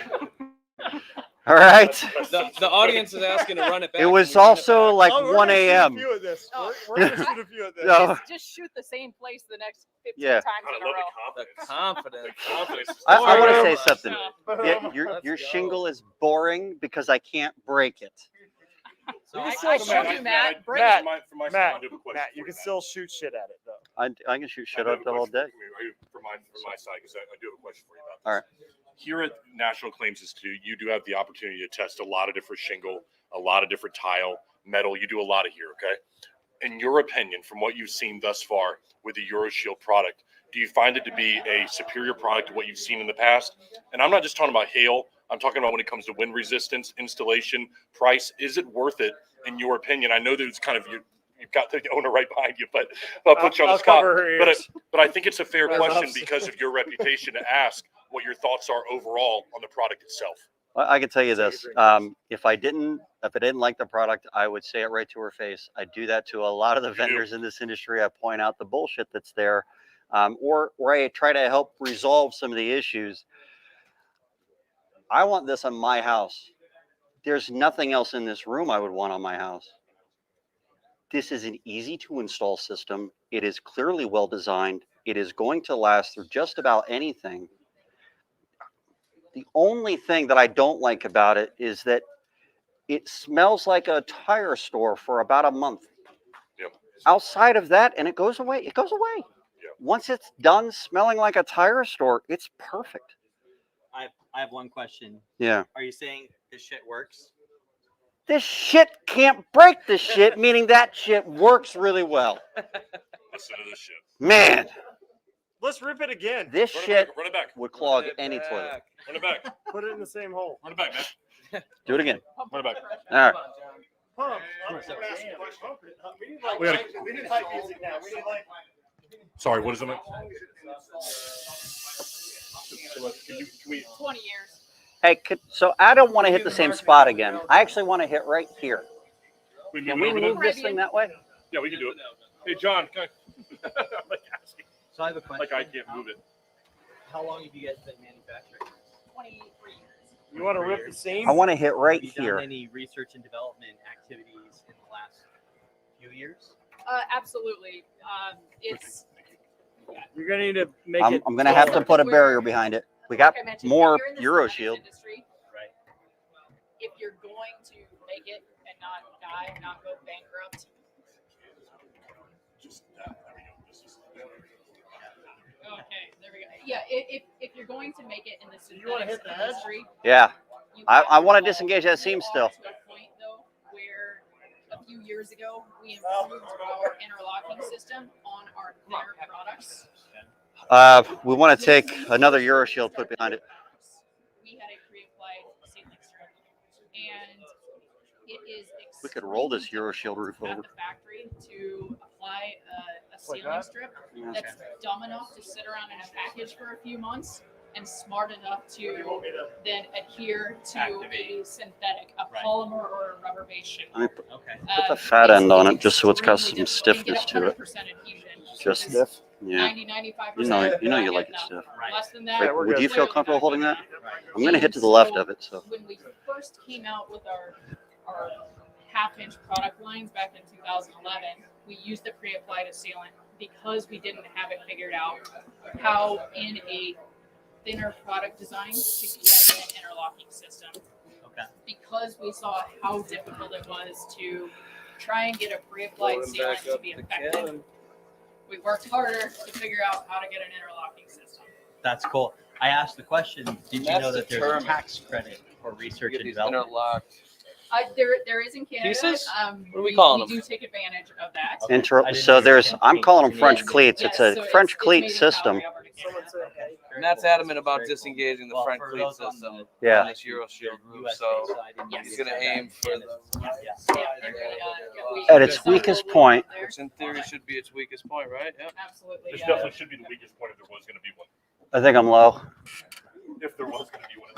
All right. The audience is asking to run it back. It was Can we run it also back? like we're 1 gonna shoot a a.m. few of this. Oh. We're gonna shoot a few of this. No. Just shoot the same place the next 15 Yeah. times I in a love row. The confidence. confidence. I want to Or- say something. Yeah. Your Let's go. shingle is boring because I can't break it. So I I- showed you, Matt. Break Matt, it. For my side, Matt, I do have a question Matt, for you can Matt. still shoot shit at it though. I can shoot shit I do out have a the whole question day. for my side, because I do have a question for you about this. All right. Here at National Claims Institute, you do have the opportunity to test a lot of different shingle, a lot of different tile, metal. You do a lot of here, okay? In your opinion, from what you've seen thus far with the EuroShield product, do you find it to be a superior product to what you've seen in the past? And I'm not just talking about hail. I'm talking about when it comes to wind resistance, installation, price. Is it worth it, in your opinion? I know that it's kind of you've got the owner right behind you, but I'll put you on I'll the spot. cover her But ears. I think it's a fair I question love- because of your reputation to ask what your thoughts are overall on the product itself. I can tell you Take a this: drink. if I didn't like the product, I would say it right to her face. I do that to a lot of the You do. vendors in this industry. I point out the bullshit that's there, or I try to help resolve some of the issues. I want this on my house. There's nothing else in this room I would want on my house. This is an easy to install system. It is clearly well designed. It is going to last through just about anything. The only thing that I don't like about it is that it smells like a tire store for about a month. Yep. Outside of that, and it goes away. It goes away. Yep. Once it's done smelling like a tire store, it's perfect. I have one question. Yeah. Are you saying this shit works? This shit can't break the shit, meaning that shit works really well. Listen to this shit. Man, Let's rip it again. this Run it shit back. Run it back. would clog Run it any back. toilet. Run it back. Put it in the same hole. Run it back, man. Do it again. Run it back. All right. Pump. We gotta- We need hype music now. We need like. Sorry, what is it? Can we 20 years. Hey, so I don't want to hit the same spot again. I actually want to hit right here. move Can it we over move there? this thing that way? Yeah, we can do it. Hey, John, can I, like, asking, So I have a question. like I can't move it. How long have you guys been manufacturing? 23 years. You want to rip the seam? I want to hit right Have you done here. any research and development activities in the last few years? Absolutely. It's You're gonna need to make I'm it. going to have to put a barrier behind it. We got like I mentioned, more if you're in the EuroShield. ceramics industry, Right. if you're going to make it and not die, not go bankrupt. Just that. There we go. This is- Okay, there we go. Yeah, if you're going to make it in the You wanna synthetics hit the edge? industry, Yeah. you I have wanna to disengage that seam move still. on to a point, though, where a few years ago we improved our interlocking system on our thinner products. We want to take another EuroShield, put behind it. We had a pre-applied sealing strip, and it is We could roll this extremely EuroShield roof difficult over. at the factory to apply a Like sealing that? strip Yeah. that's dumb enough to sit around in a package for a few months and smart enough to then adhere to Activate. a synthetic, a Right. polymer or a rubber-based shingle. Let me Okay. Put the fat end on it just so it's got some extremely difficult. You stiffness get to it. 100% adhesion. Just which is yeah. 90-95%. You know you I like get it that. stiff. Right. Less than that. Wait, we're would good. you feel clearly comfortable not holding good that? enough. I'm going to hit to the left of it. So When we first came out with our half-inch product lines back in 2011, we used the pre-applied sealant because we didn't have it figured out how in a thinner product design to get an interlocking system. Okay. Because we saw how difficult it was to try and get a pre-applied sealant to be effective, we worked harder to figure out how to get an interlocking system. That's cool. I asked the question, did you That's know that there's a determined. tax credit for research Get and these development? interlocked. There is in Canada. Pieces? What are we we calling do take advantage of that. So there's, I'm calling them French Yes, cleats. yes, It's a so French it's cleat made in system. Calgary, Alberta, Canada. And that's adamant about disengaging the Well, front for cleat those on system Yeah. on this Euro Shield roof. US So side, I didn't he's know going to that. aim for the At its weakest point. which in theory should be its weakest point, right? Yeah. Absolutely. This Yeah. definitely should be the weakest point if there was going to be one. I think I'm low. If there was going to be one.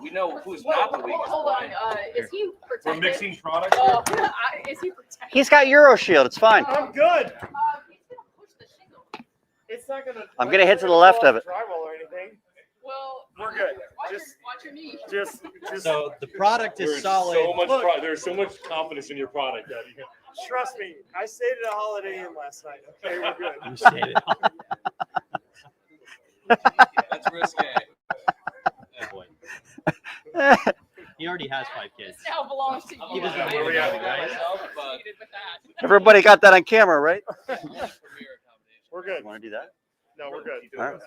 We know who's not the weakest Hold on. point. Is he We're protected? mixing products. Oh, is he protected? He's got Euro Shield. It's fine. I'm good. He's gonna push the shingle. It's not gonna. I'm gonna hit to the left of it. Drywall or anything. Well, We're good. Watch your knee. Just. So the product is solid. There's so much confidence in your product that you can. Trust me, I stayed at a Holiday Inn last night. Okay, we're good. You stated. That's risque. He already has 5 kids. This now belongs to you. He doesn't I know where we was are, right? associated with that. Everybody got that on camera, right? We're good. You want to do that? No, we're good. All right.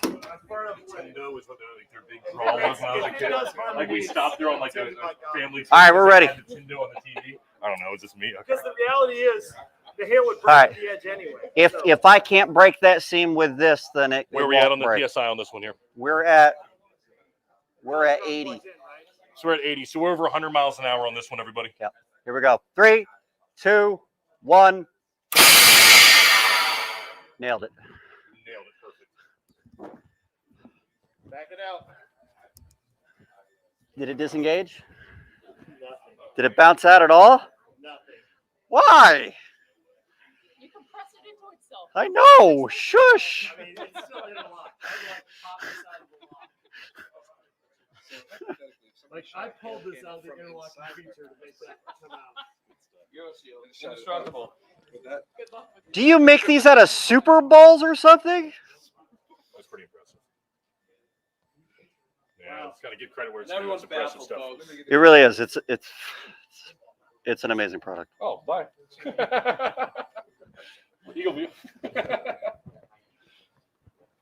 Nintendo is what their big draw was when I was a kid. Like we stopped there on like a family. All right, we're ready. Nintendo on the TV. I don't know. Is this me? Okay. Because the reality is, the hail would All break right. the edge anyway. If I can't break that seam with this, then it Where are it we at won't on the break. PSI on this one here? We're at 80. So we're at 80. So we're over 100 miles an hour on this one, everybody. Yep. Here we go. 3, 2, 1. Nailed it. Nailed it. Perfect. Back it out. Did it disengage? Nothing. Did it bounce out at all? Nothing. Why? You compress it into itself. I know. Shush. I mean, it's still interlocked. Like, I pulled this out of the interlocking feature to make that come out. Euro Shield. Indestructible. Good luck with Do you make these out of Super Bowls or something? That's pretty impressive. Yeah, it's got to give credit where it's Everyone's impressive baffled, stuff. folks. It really is. It's an amazing product. Oh, bye. Eagle view.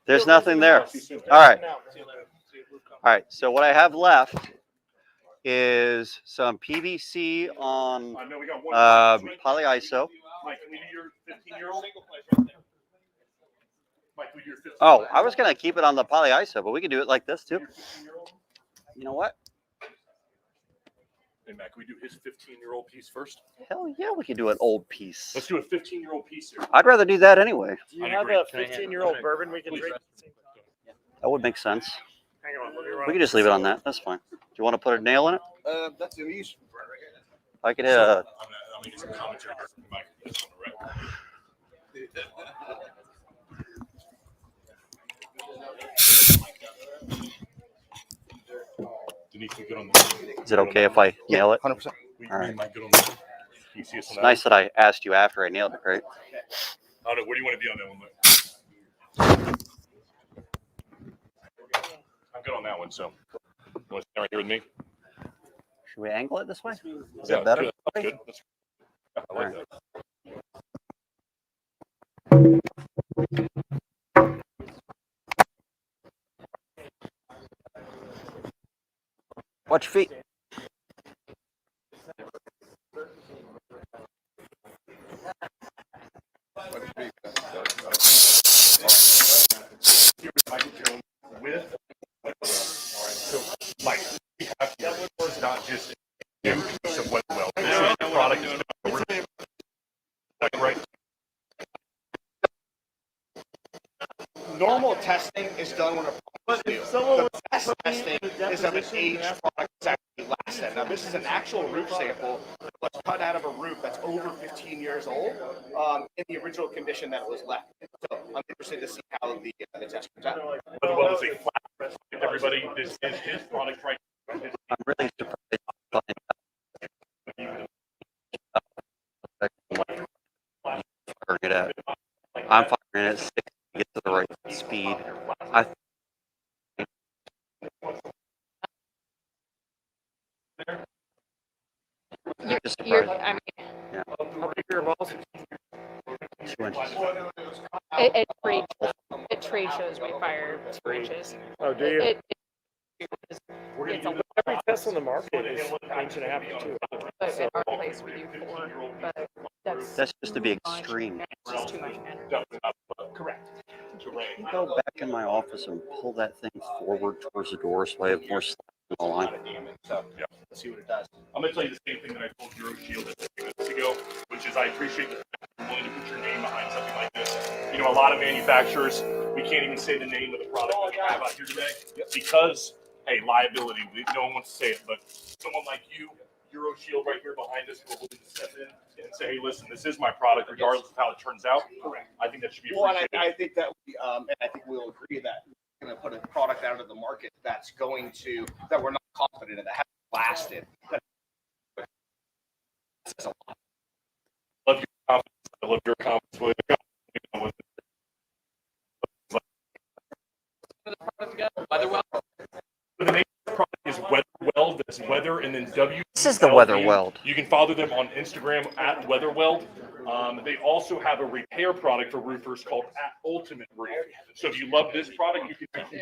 There's nothing there. All right. All right. So what I have left is some PVC on I know we got one. polyiso. Mike, can we do your 15-year-old? Mike, we do your 15-year-old? Oh, I was gonna keep it on the polyiso, but we can do it like this too. You know what? Hey, Mac, can we do his 15-year-old piece first? Hell yeah, we can do an old piece. Let's do a 15-year-old piece here. I'd rather do that anyway. Do you I'd have agree. a 15-year-old bourbon we can Please. drink? That would make sense. Hang on. We can just leave it on that. That's fine. Do you want to put a nail in it? That's an easy. I could. I'm gonna get some commentary here from Mike. Just on the record. Denise, we good on the? Is it okay if I nail it? 100%. All right. Mike, good on the? Can you see us It's on that? nice that I asked you after I nailed it, right? I don't know. Where do you want to be on that one, Mike? I'm good on that one. So, you want to stand right here with me? Should we angle it this way? Is Yeah, that better? That's good. That's, yeah, I like that. Watch your feet. With so Mike, we have here is not just a piece of well. This is a product that's been over right. Normal testing is done when a product is new. The best testing is of an aged product that's actually lasted. Now, this is an actual roof sample that was cut out of a roof that's over 15 years old in the original condition that it was left in. So I'm interested to see how the test comes out. But well, it's a flat. Everybody, this is his product right. I'm really surprised. I'm firing at 6 to get to the right speed. You're, just you're, surprised. I mean, Yeah. How big are your balls? 2 inches. it trade shows we fire 2 inches. Oh, do you? It's Every test on the market is an inch and a half to 2. but in our place we do 4, but That's just to be extreme. it's just too much, man. Correct. Can you go back in my office and pull that thing forward towards the door so I have more slack in the line? So yeah, let's see what it does. I'm going to tell you the same thing that I told Euro Shield a few minutes ago, which is I appreciate the fact that you're willing to put your name behind something like this. You know, a lot of manufacturers, we can't even say the name of the product that we have out here today because, hey, liability. No one wants to say it, but someone like you, Euro Shield right here behind us, we're willing to step in and say, hey, listen, this is my product, regardless of how it turns out. Correct. I think that should be Well, and appreciated. I think that and I think we'll agree that we're going to put a product out of the market that we're not confident in, that hasn't lasted. I love your confidence. I love your confidence. Weatherwell. The name of the product is Weatherweld. That's weather and then W. This is the Weather Weld. You can follow them on Instagram at Weatherweld. They also have a repair product for roofers called Ultimate Roof. So if you love this product, you can do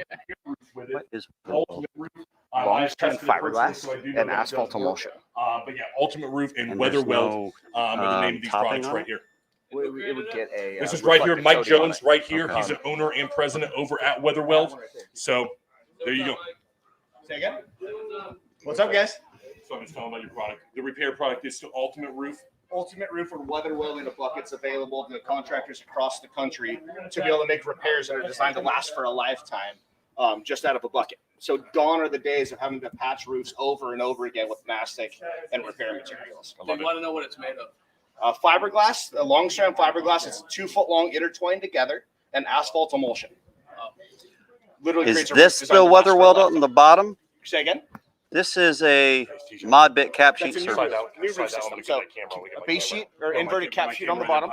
roofs with it. What is Ultimate Roof. Long-strand fiberglass so I do know and that it asphalt does work. emulsion. But yeah, Ultimate Roof and, And there's Weatherweld no, are the name of these topping products on right it? here. It would get a. This is right here, Mike reflective coating on Jones, it. right here. Okay. He's an owner and president over at Weatherweld. So there you go. Say again. What's up, guys? So I'm just telling about your product. The repair product is to Ultimate Roof. Ultimate Roof or Weatherwell in a bucket's available to contractors across the country to be able to make repairs that are designed to last for a lifetime, just out of a bucket. So gone are the days of having to patch roofs over and over again with mastic and repair materials. They want to know what it's made of. Fiberglass, a long strand fiberglass. It's 2 foot long, intertwined together, and asphalt emulsion. Literally Is creates a roof this designed the to last for a Weatherweld on lifetime. the bottom? Say again. This is a mod bit cap sheet. That's a new service. roof system. So a base sheet or inverted cap sheet on the bottom,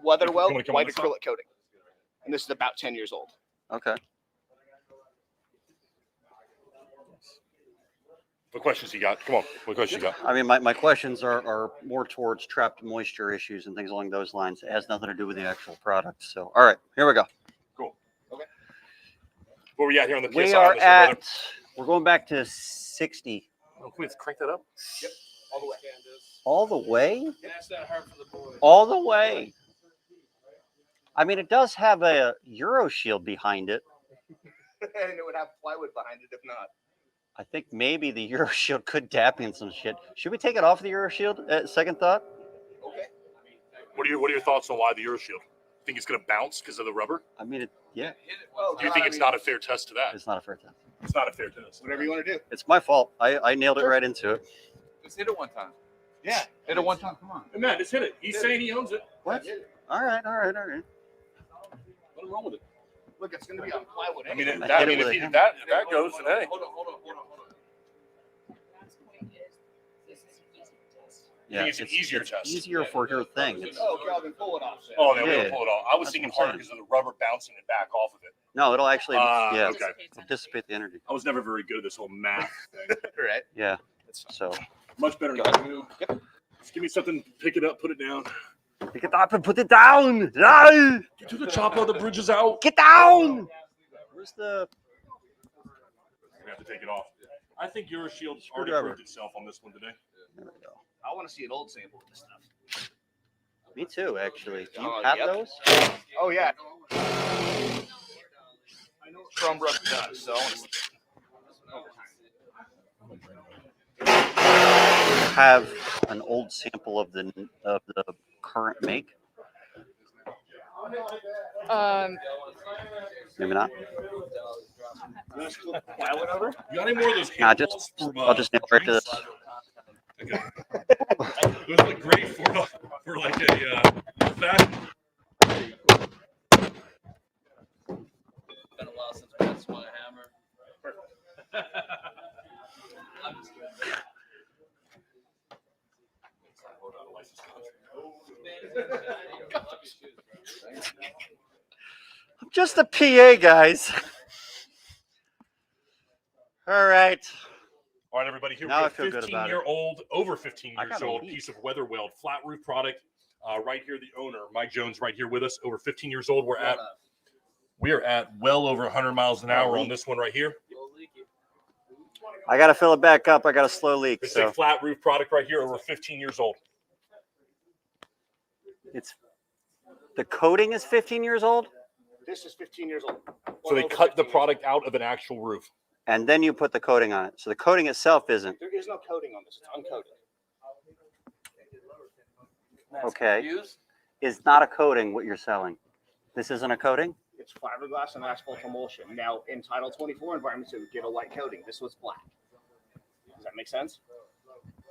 Weatherwell You wanna come white on this side? acrylic coating, and this is about 10 years old. Okay. What questions you got? Come on. What questions you got? I mean, my questions are more towards trapped moisture issues and things along those lines. It has nothing to do with the actual product. So, all right, here we go. Cool. Okay. Where we at here on the We PSI are on this one, brother? we're going back to 60. Oh, please crank that up. Yep. All the way. All the way? That's that hard for the boys. All the way. I mean, it does have a Euro Shield behind it. And it would have plywood behind it if not. I think maybe the Euro Shield could tap in some shit. Should we take it off the Euro Shield at second thought? Okay. What are your thoughts on why the Euro Shield? Think it's going to bounce because of the rubber? I mean, yeah, Do you think it's not a fair test to that? it's not a fair test. It's not a fair test. Whatever you want to do. It's my fault. I nailed it right into it. Just hit it one time. Yeah. Hit it one time. Come on. Hey, man, just hit it. He's saying he owns it. What? All right. Let him roll with it. Look, it's going to be on plywood. I mean, anyway. if that goes, then hey. Hold on. Yeah, it's an easier test. Easier for your thing. It's, Oh, Calvin, pull it off. Sam. Oh, they Yeah. will pull it off. I was That's thinking what I'm harder because of the rubber bouncing it back off of it. no, it'll actually, yeah, Okay. it'll dissipate the energy. I was never very good at this whole math thing. Right. Yeah. So Much better Go now. ahead. Just give me something, pick it up, put it down. pick it up and put it down. Ah! Get to the chopper, the bridge is out. Get down. Where's the? We have to take it off. I think Euro Shield already Screwdriver. proved itself on this one today. There we go. I want to see an old sample of this stuff. Me too, actually. Do you Oh, have yep. those? Oh, yeah. Chrome rub does, so I want to see. Have an old sample of the current make? Maybe not. Plywood over? You got any more of those Nah, handballs from, I'll just nail it right to this. Okay. Those look great for like a fashion. Been a while since I had swung a hammer. I'm just kidding. I'm just a PA, guys. All right. All right, everybody. Here Now I we have feel good about it. 15-year-old, over 15 I years gotta old leave. piece of weather weld flat roof product. Right here, the owner, Mike Jones, right here with us. Over 15 years old. We are at well over 100 miles an hour on this one right here. I got to fill it back up. I got a slow leak. It's So a flat roof product right here, over 15 years old. it's the coating is 15 years old, This is 15 years old. So they Well, cut the 15 years. product out of an actual roof. and then you put the coating on it. So the coating itself isn't There is no coating on this. It's uncoated. okay. It's not a coating. What you're selling, this isn't a coating. It's fiberglass and asphalt emulsion. Now, in Title 24 environments, it would get a white coating. This was black. Does that make sense?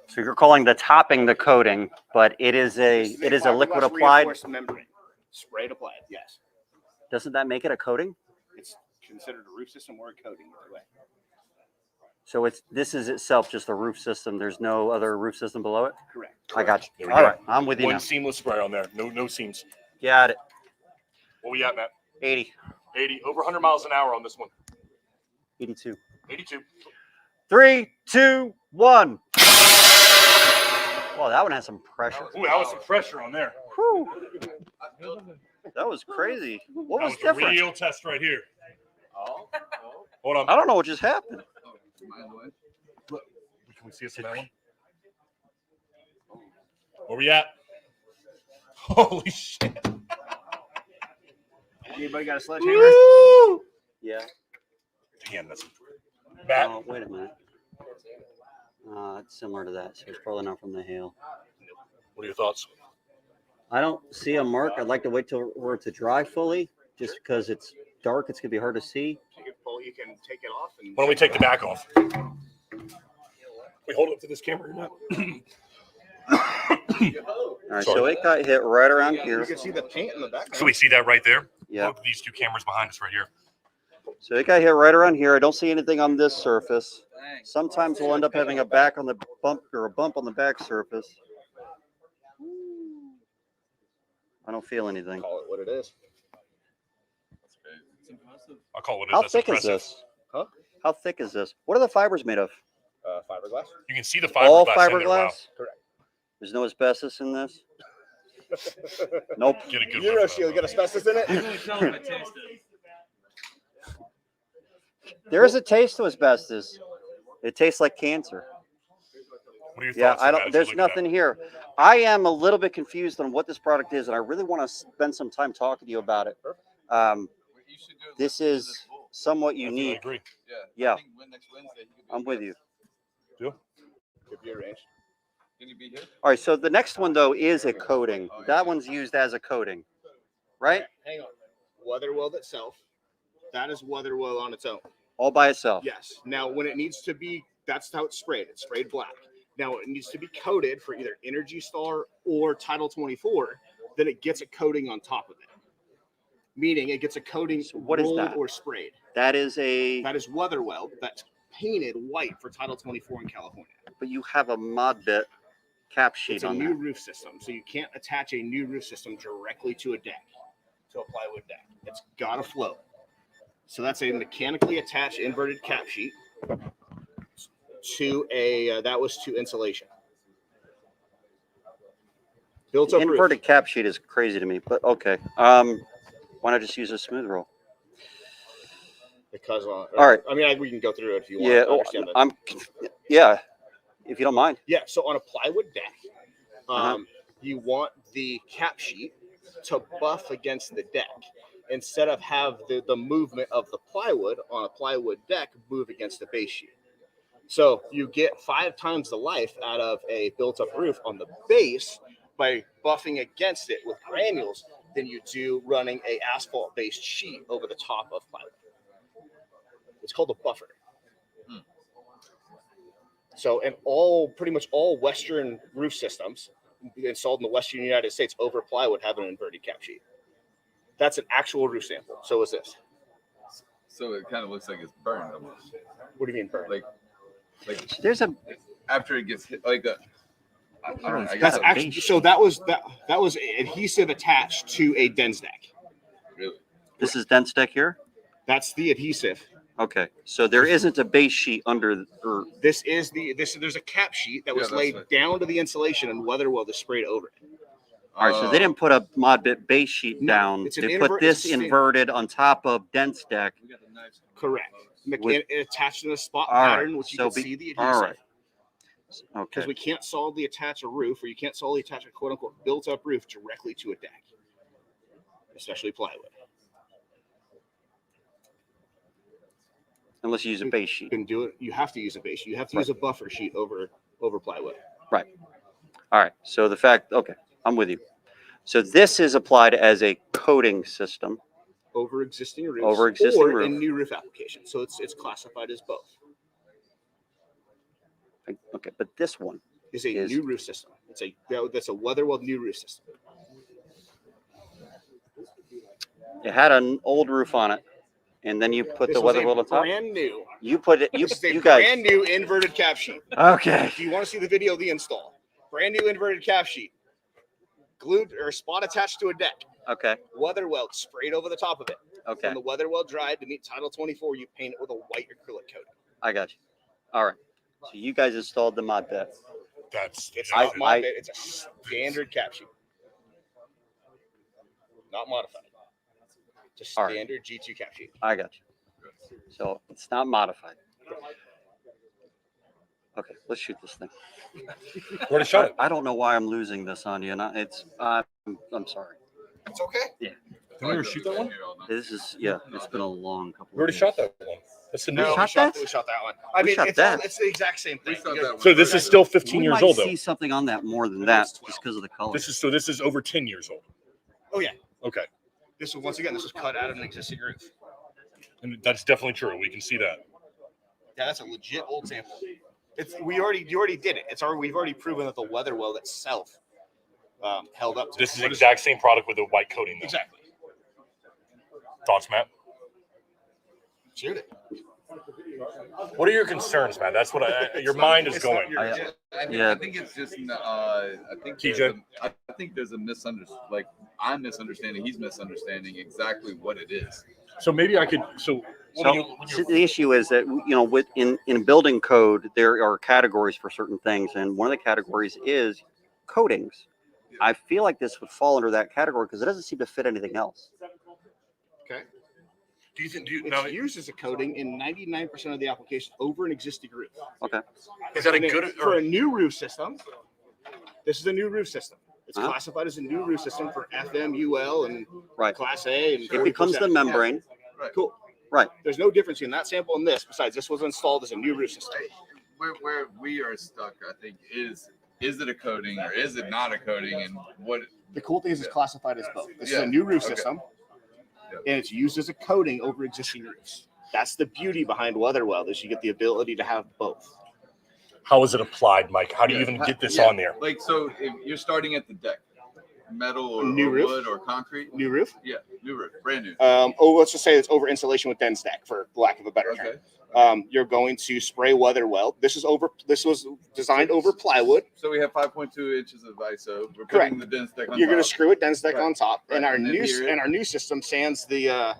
So you're calling the topping the coating, but it is a This is a liquid fiberglass applied. reinforced membrane. Sprayed applied, yes. Doesn't that make it a coating? It's considered a roof system or a coating either way. So this is itself just a roof system. There's no other roof system below it. Correct. I got you. There we All go. right, I'm with you One now. seamless spray on there. No seams. Got it. What we at, Matt? 80, 80. Over 100 miles an hour on this one. 82. 82. 3, 2, 1. Well, that one has some pressure. Ooh, that was some pressure on there. Whew. That was crazy. What was That was different? a real test right here. Hold on. I don't know what just happened. Can we see us in that one? Where we at? Holy shit. Anybody got a sledgehammer? Woo! Yeah. Damn, that's Matt. Oh, wait a minute. It's similar to that, so it's probably not from the hail. What are your thoughts? I don't see a mark. I'd like to wait till we're to dry fully, just because it's dark. It's gonna be hard to see. You can take it off. And Why don't we take the back off? We hold it to this camera or not? All right, so it got hit right around here. You can see the paint in the background. So we see that right there? Yeah. Both of these two cameras behind us right here. So it got hit right around here. I don't see anything on this surface. Sometimes we'll end up having a back on the bump or a bump on the back surface. I don't feel anything. Call it what it is. I'll call it. How That's thick is impressive. this? Huh? How thick is this? What are the fibers made of? Fiberglass. You can see the All fiberglass in there. Wow. fiberglass? Correct. There's no asbestos in this? Nope. Get a good Euro whiff. shield. Got asbestos in it? There is a taste to asbestos. It tastes like cancer. What are your Yeah, thoughts on that as you there's look at nothing here. I am a little bit confused on what this product is, and I really want to spend some time talking to you about it. This is somewhat that? I unique. agree. Yeah, I think next Wednesday he could be I'm with you. Could be arranged. Can you be here? All right, so the next one, though, is a coating. That one's used as a coating, right? Hang on. Weather weld itself. That is weather weld on its own. All by itself. Yes. Now, when it needs to be, that's how it's sprayed. It's sprayed black. Now, it needs to be coated for either Energy Star or Title 24. Then it gets a coating on top of it. Meaning it gets a coating what is rolled that? or sprayed. That is That is weather weld. That's painted white for Title 24 in California. but you have a mod bit cap sheet It's a on new that. roof system, so you can't attach a new roof system directly to a deck, to a plywood deck. It's got to float. So that's a mechanically attached inverted cap sheet to a that was to insulation. Built up Inverted roof. cap sheet is crazy to me, but okay. Why not just use a smooth roll? Because All right. I mean, we can go through it if you want. Yeah, to understand that. yeah, if you don't mind. Yeah, so on a plywood deck, you want the cap sheet to buff against the deck instead of have the movement of the plywood on a plywood deck move against the base sheet. So you get 5 times the life out of a built-up roof on the base by buffing against it with granules than you do running a asphalt-based sheet over the top of plywood. It's called a buffer. So, and pretty much all Western roof systems installed in the Western United States over plywood have an inverted cap sheet. That's an actual roof sample. So is this. So it kind of looks like it's burned almost. What do you mean burned? Like there's a after it gets hit, like the. I don't know. I That's guess actually so that was adhesive attached to a Dens deck. really. This is dense deck here. That's the adhesive Okay, so there isn't a base sheet under, or This is there's a cap sheet that was laid down to the insulation and Weatherwell is sprayed over it. all right, so they didn't put a mod bit base sheet No, down. it's an They put this it's a stain- inverted on top of dense deck. Correct. With- Attached to the spot All right, pattern, which you so can see the all adhesive. right. Okay. Because we can't solidly attach a roof, or you can't solidly attach a quote unquote built up roof directly to a deck, especially plywood. Unless you use a base sheet. You can do it. You have to use a base sheet. You have to use a buffer sheet over plywood. Right. All right. So the fact, okay, I'm with you. So this is applied as a coating system. Over existing roofs. Over existing or roof. in new roof applications. So it's classified as both. Okay, but this one Is a new roof system. That's a Weatherwell new roof system. it had an old roof on it, and then you put This the was a Weatherwell on top. brand new. You put it. This is a You guys. brand new inverted cap sheet. Okay. Do you want to see the video of the install? Brand new inverted cap sheet, glued or spot attached to a deck. Okay. Weatherwell sprayed over the top of it. Okay. When the Weatherwell dried to meet Title 24, you paint it with a white acrylic coating. I got you. All right. So you guys installed the mod bit. It's I- not mod bit. It's a standard cap sheet, not modified. Just All right. standard G2 cap sheet. I got you. So it's not modified. Okay, let's shoot this thing. Where to shot it? I don't know why I'm losing this on you, and I'm sorry. It's okay. Yeah. Did we ever shoot that one? This is it's been a long couple. We already of shot years. that one. That's the new No, one. we shot that one. I We mean, shot it's, that. it's the exact same thing. So this is still 15 We years might old though. see something on that more than that, just because of the color. This is over 10 years old. Oh yeah. Okay. This was this was cut out of an existing roof. And that's definitely true. We can see that. Yeah, that's a legit old sample. You already did it. We've already proven that the Weatherwell itself held up. This is the exact same product with a white coating though. Exactly. Thoughts, Matt? Shoot it. What are your concerns, Matt? That's what your mind is going. I think it's just. I think there's a misunderstanding. Like I'm misunderstanding. He's misunderstanding exactly what it is. So maybe I could. So The issue is that in building code there are categories for certain things, and one of the categories is coatings. I feel like this would fall under that category because it doesn't seem to fit anything else. Okay. Do you think? It's used as a coating in 99% of the applications over an existing roof. Okay. Is that a good for a new roof system? This is a new roof system. It's Uh-huh. classified as a new roof system for FM, UL, and Right. Class A. And It becomes the 40%. membrane. Yeah. Cool. Right. There's no difference between that sample and this. Besides, this was installed as a new roof system. Where we are stuck, I think, is it a coating or is it not a coating, and what? The cool thing is it's classified as both. This is Yeah. a new roof Okay. system, and it's used as a coating over existing roofs. That's the beauty behind Weatherwell, is you get the ability to have both. How is it applied, Mike? How do you even get this on there? Like, so if you're starting at the deck, metal or, New or roof? wood or concrete? New roof? Yeah, new roof, brand new. Let's just say it's over insulation with dense deck, for lack of a better term. You're going to spray Weatherwell. This was designed over plywood. So we have 5.2 inches of ISO. We're Correct. putting the dense deck on You're going to top. screw a dense deck Right. on top, and Right. our And then here- new system sands the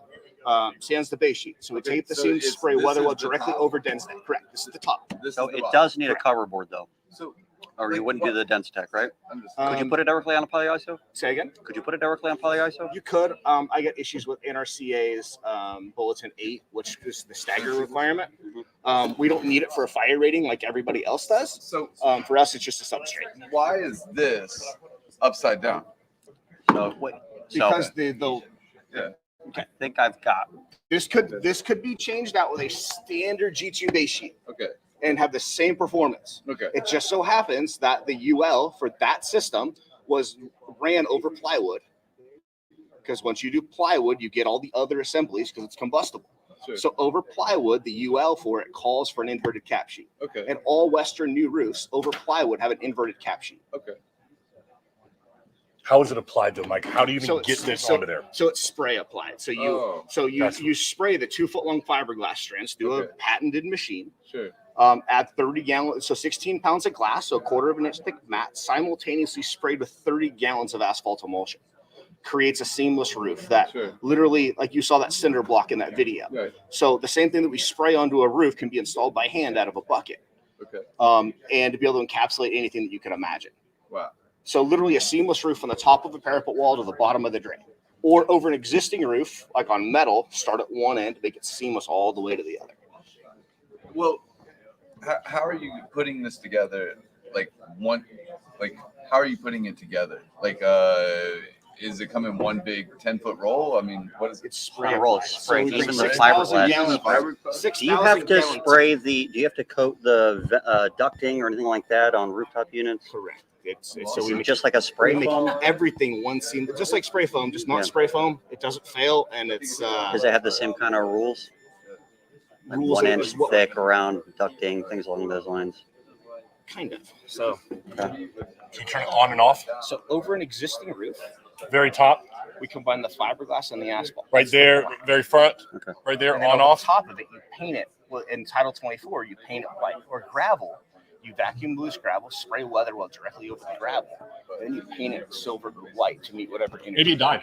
base sheet. So we Okay, tape the so seam, it's- spray this is Weatherwell the directly top? over dense deck. Correct. This is the top. This So is the it bottom. does need a cover board though, So or you wouldn't do the dense deck, right? I'm just. Could you put it directly on a poly ISO? Say again? Could you put it directly on poly ISO? You could. I get issues with NRCA's Bulletin 8, which is the stagger requirement. We don't need it for a fire rating like everybody else does. So For us, it's just a substrate. why is this upside down? So wait. Because Yeah. I think I've got. this could be changed out with a standard G2 base sheet Okay. and have the same performance. Okay. It just so happens that the UL for that system ran over plywood, because once you do plywood, you get all the other assemblies because it's combustible. Sure. So over plywood, the UL for it calls for an inverted cap sheet. Okay. And all Western new roofs over plywood have an inverted cap sheet. Okay. How is it applied though, Mike? How do you even it's- get this onto there? So it's spray applied. So you spray the 2-foot-long fiberglass strands through a Okay. patented machine. Sure. Add 30 gallons, so 16 pounds of glass, so a quarter of an inch thick mat, simultaneously sprayed with 30 gallons of asphalt emulsion. creates a seamless roof that Sure. literally, like you saw that cinder block in that video. Right. So the same thing that we spray onto a roof can be installed by hand out of a bucket. Okay. And to be able to encapsulate anything that you can imagine. Wow. So literally a seamless roof from the top of a parapet wall to the bottom of the drain. Or over an existing roof, like on metal, start at one end, make it seamless all the way to the other. Well, how are you putting this together? How are you putting it together? Is it come in one big 10-foot roll? I mean, what is it? It's spray. Roll spray. So we Even bring the 6,000 fiberglass. gallons. Do you have to spray the? Do you have to coat the ducting or anything like that on rooftop units? Correct. So we make just like a spray we make foam. everything one seam, just like spray foam, just not Yeah. spray foam. It doesn't fail, and it's Does it have the same kind of rules? Like Rules 1 is inch what- thick around ducting, things along those lines. kind of. So Can you turn it on and off? So over an existing roof, Very top, we combine the fiberglass and the asphalt. right there, very front, Okay. right there, And then on over off. the top of it, you paint it. Well, in Title 24, you paint it white or gravel. You vacuum loose gravel, spray Weatherwell directly over the gravel. Then you paint it silver or white to meet whatever image. Maybe it died.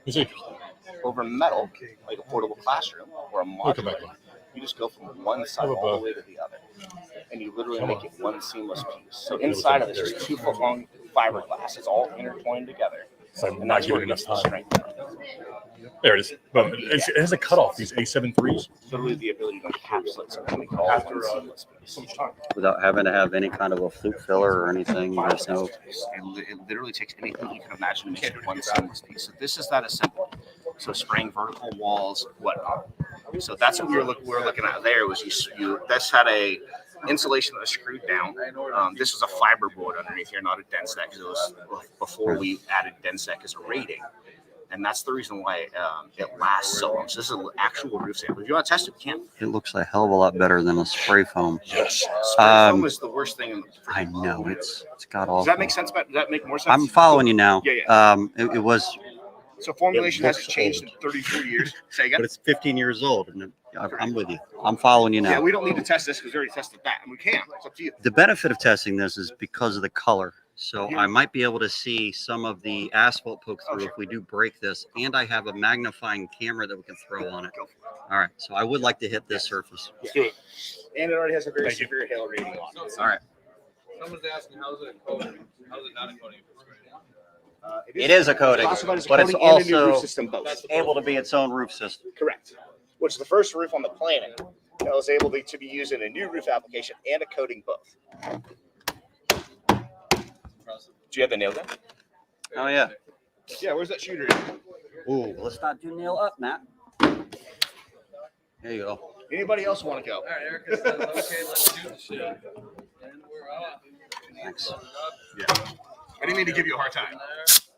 You see, Over metal, like a portable classroom or a look at modular, that. you just go from one side Have a all the bow. way to the other. And you literally Come make on. it one seamless piece. So inside of it is 2 foot long fiberglass. It's all intertwined together. So I'm And not that's where giving it enough gets the time. strength. There it is. But it has a cutoff. These A73s. Literally the ability to encapsulate something we call one seamless piece. So much time. Without having to have any kind of a fluke filler or anything. There's no. It literally takes anything you can imagine to make it one seamless piece. So this is that assembly. So spraying vertical walls, whatnot. So that's what we're looking at there. Was you this had a insulation that was screwed down. This was a fiber board underneath here, not a Densec, because it was before we added Densec as a rating. And that's the reason why it lasts so long. So this is an actual roof sample. If you want to test it, you can. It looks a hell of a lot better than a spray foam. Yes. Spray foam is the worst thing in the I know it's got all. Does that make sense? Does that make more sense? I'm following you now. Yeah. It was. So formulation It hasn't looks changed old. in 33 years. Say again? But it's 15 years old, and I'm with you. I'm following you now. Yeah, we don't need to test this because we already tested that, and we can. It's up to you. The benefit of testing this is because of the color. So I might be able to see some of the asphalt poke through if we do break this. And I have a magnifying camera that we can throw on it. All right. So I would like to hit this surface. Let's do it. And it already has a very Thank you. severe hail rating on it. All right. Someone's asking, how's it a coating? How's it not a coating? It is a coating, classified as a but it's coating and a new roof also system both. able to be its own roof system. Correct. Which is the first roof on the planet that was able to be used in a new roof application and a coating both. Do you have the nail gun? Oh, yeah. Yeah, where's that shooter? Ooh, let's not do nail up, Matt. There you go. Anybody else want to go? All right, Erica says, okay, let's do the shit. And we're off. Thanks. Yeah. I didn't mean to give you a hard time.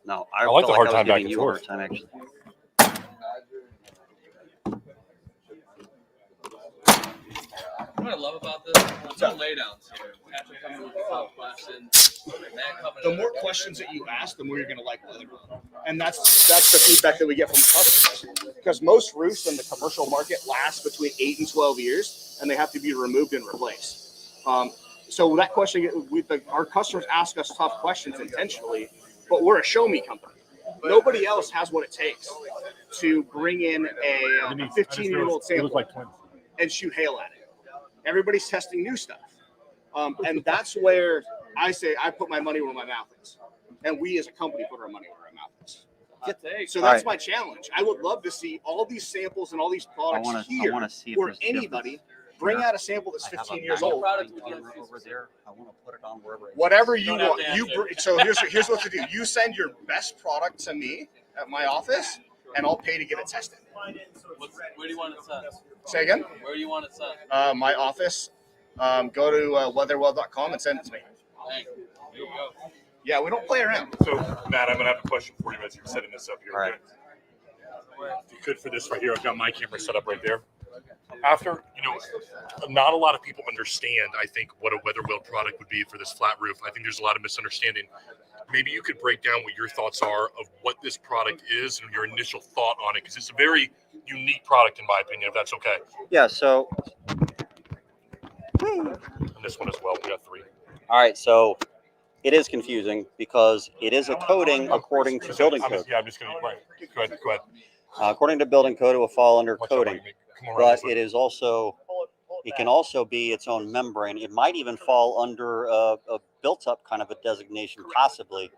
No, I like felt the hard I was time back giving and you a hard forth. time, actually. What I love about this, there's no laydowns here. Patrick coming with the tough questions. Matt coming The in more there. questions that you ask, the more you're going to like Weatherwell. And that's the feedback that we get from customers. Because most roofs in the commercial market last between 8 and 12 years, and they have to be removed and replaced. So that question, our customers ask us tough questions intentionally, but we're a show me company. Nobody else has what it takes to bring in a 15-year-old sample and shoot hail at it. Everybody's testing new stuff. And that's where I say I put my money where my mouth is. And we as a company put our money where our mouth is. So that's my challenge. I would love to see all these samples and all these products here I wanna see if where there's anybody bring out a sample that's 15 years old. Camera over there. I want to put it on wherever. Whatever you want. So here's what to do. You send your best product to me at my office, and I'll pay to get it tested. Where do you want it sent? Say again? Where do you want it sent? My office. Go to weatherwell.com and send it to me. Thank you. There you go. Yeah, we don't play around. So, Matt, I'm going to have a question for you as you're setting this up here. All right. Okay? If you could for this right here, I've got my camera set up right there. After, not a lot of people understand, I think, what a Weatherwell product would be for this flat roof. I think there's a lot of misunderstanding. Maybe you could break down what your thoughts are of what this product is and your initial thought on it, because it's a very unique product, in my opinion, if that's okay. Yeah. So, And this one as well. We got 3. all right. So, it is confusing because it is a coating according to building code. I'm just going to, right. Go ahead. According to building code, it will fall under Watch out, coating, Mike. Come around but this way. it is also, it can also be its own membrane. It might even fall under a built-up kind of a designation, possibly.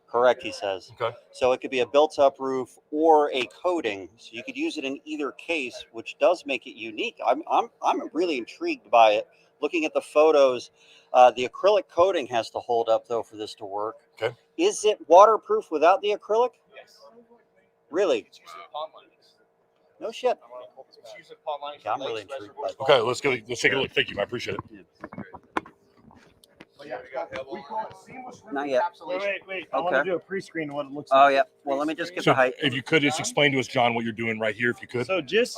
Correct, he says. Okay. So it could be a built-up roof or a coating. So you could use it in either case, which does make it unique. I'm really intrigued by it. Looking at the photos, the acrylic coating has to hold up though for this to work. Okay. Is it waterproof without the acrylic? Yes. Really? It's used in pond linings. No shit. It's used in pond linings. Yeah, I'm lakes, really intrigued by reservoirs, it. Okay, let's take a look. Thank you. I appreciate it. But yeah, we call it seamless roof Not yet. encapsulation. Wait. I want Okay. to do a pre-screen of what it looks Oh like. yeah. Well, let me just get So the height. if you could just explain to us, John, what you're doing right here, if you could. So just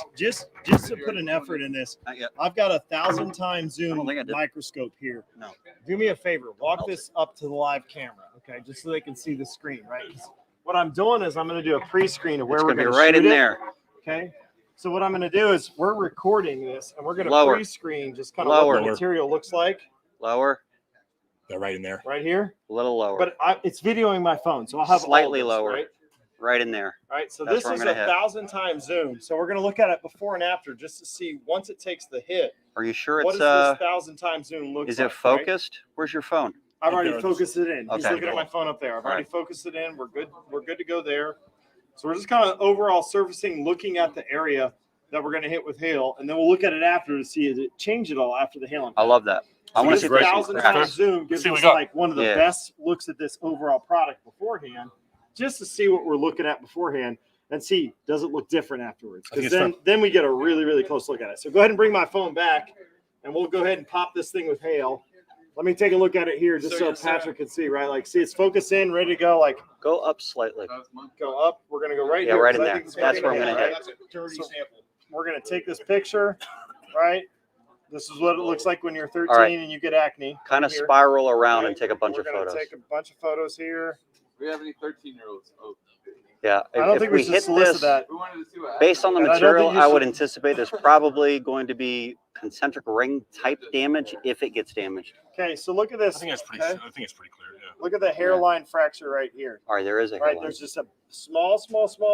to put an effort in this, Not yet. I've got 1,000 times I zoom don't think I did. microscope here. No. Do me a favor, walk this up to the live camera, okay, just so they can see the screen, right? 'Cause what I'm doing is I'm going to do a pre-screen of where It's we're gonna going be to right in shoot it, there. okay? So what I'm going to do is we're recording this and we're going to Lower. pre-screen just kind of what Lower. the material looks like Lower. Yeah, right in there. right here. A little lower. But it's videoing my phone, so I'll have Slightly all of this, lower. right? Right in there. Right, so That's this where I'm is gonna hit. 1,000 times zoom. So we're going to look at it before and after just to see once it takes the hit. Are you sure What it's does this 1,000 times zoom look like? is it right? focused? Where's your phone? I've already There it is. focused it in. He's Okay. looking at my phone up there. I've All already right. focused it in. We're good. We're good to go there. So we're just kind of overall surfacing, looking at the area that we're going to hit with hail, and then we'll look at it after to see, does it change at all after the hail impact? I love that. I So want this to see is if there's 1,000 some times cracks. zoom gives see what us we got. like one of the Yeah. best looks at this overall product beforehand, just to see what we're looking at beforehand and see, does it look different afterwards? I think Because it's then we get a really, really close look at it. So go ahead and bring my phone back, and we'll go ahead and pop this thing with hail. Let me take a look at it here just so Patrick can see, right? Like, see, it's focused in, ready to go. Like, Go up slightly. go up. We're going to go right Yeah, here. right in 'cause I there. think it's That's where I'm gonna gonna hit, hit. right? That's a dirty So- sample. We're going to take this picture, right? This is what it looks like when you're 13 All right. and you get acne. Kind of Here. spiral around Right? and take a bunch We're of gonna photos. take a bunch of photos here. Do we have any 13-year-olds? Oh, Yeah. I don't if think we should solicit that. we wanted to see what Based on the And I don't material, think you I would should- anticipate there's probably going to be concentric ring type damage if it gets damaged. Okay, so look at I this. think that's pretty. Okay? I think it's pretty clear. Yeah. Look at the hairline fracture right here. All right, there is a Right, hairline. there's just a small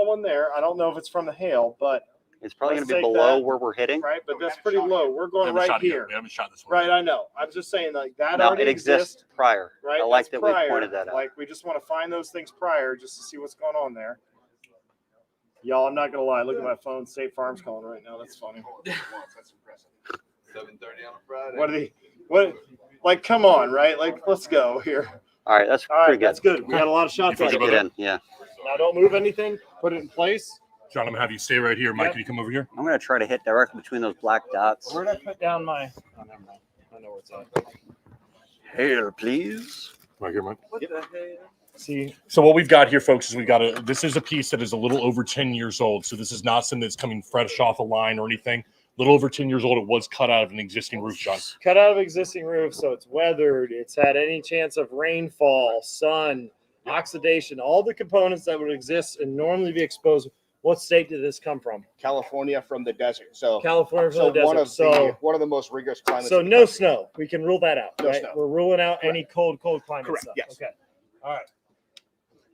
one there. I don't know if it's from the hail, but It's probably going let's to be take below that. where we're hitting. right, but that's pretty low. We're We going haven't right shot it yet. here. We haven't shot this one. Right, I know. I'm just saying like that No, already it exists prior. Right, I like that's that we prior. pointed that out. Like we just want to find those things prior just to see what's going on there. Y'all, I'm not gonna lie. Look at my phone. State Farm's calling right now. That's funny. That's impressive. 7:30 on a Friday. What are they? What? Like, come on, right? Like, let's go here. All right, that's All right, pretty good. that's good. We got a lot of shots. You out feel of good it. about Get in. Yeah. Now, don't move anything. Put it in place. John, I'm gonna have you stay right here. Mike, Yep. can you come over here? I'm going to try to hit directly between those black dots. Where did I put down my? Oh, never mind. I know where it's at. Hail, please. Right here, Mike. What the hell? See, So what we've got here, folks, is we've got this is a piece that is a little over 10 years old. So this is not something that's coming fresh off a line or anything. A little over 10 years old. It was cut out of an existing roof, John. cut out of existing roof, so it's weathered. It's had any chance of rainfall, sun, oxidation, all the components that would exist and normally be exposed. What state did this come from? California from the desert. So California from so the desert. one of the most rigorous climates. So in the no country. snow. We can rule that out. No right? snow. We're ruling out any cold climate Correct, stuff. yes. Okay. All right.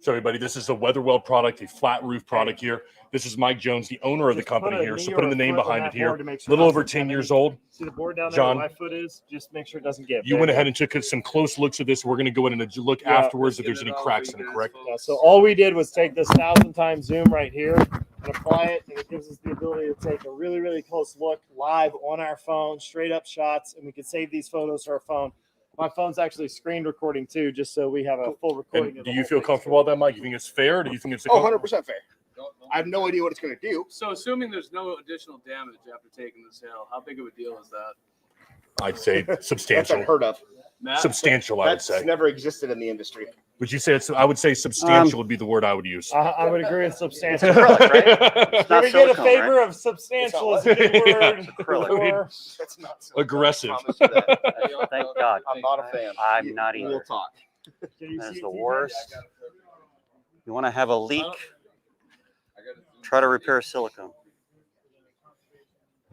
So everybody, this is a Weatherwell product, a flat roof product here. This is Mike Jones, the owner of the Just put company a here. knee So or putting a the name foot on behind that it here. board A to make sure little it over doesn't 10 have years any- old. See the board down there John, where my foot is? Just make sure it doesn't give. You went ahead and took some close looks at this. We're going to go in and look Yeah. afterwards if there's any cracks in it, correct? Yeah, so all we did was take this 1,000 times zoom right here and apply it, and it gives us the ability to take a really, really close look live on our phone, straight up shots, and we can save these photos to our phone. My phone's actually screen recording too, just so we have a full recording. And of do the you whole feel thing. comfortable with that, Mike? You think it's fair? Or do you think it's Oh, 100% fair. I have no idea what it's going to do. So assuming there's no additional damage after taking this hail, how big of a deal is that? I'd say That's substantial. unheard of. Matt? Substantial, I would That's say. never existed in the industry. Would you say it's? I would say substantial would be the word I would use. I would agree with substantial. Acrylic, right? Can not we get a silicone, favor right? of substantial as a good word? acrylic. Or- That's not Aggressive. I promise you that. Thank God. I'm not a fan. I'm not We'll either. talk. Can you That is see the it, TJ? worst. You want to have a leak? Try to repair silicone.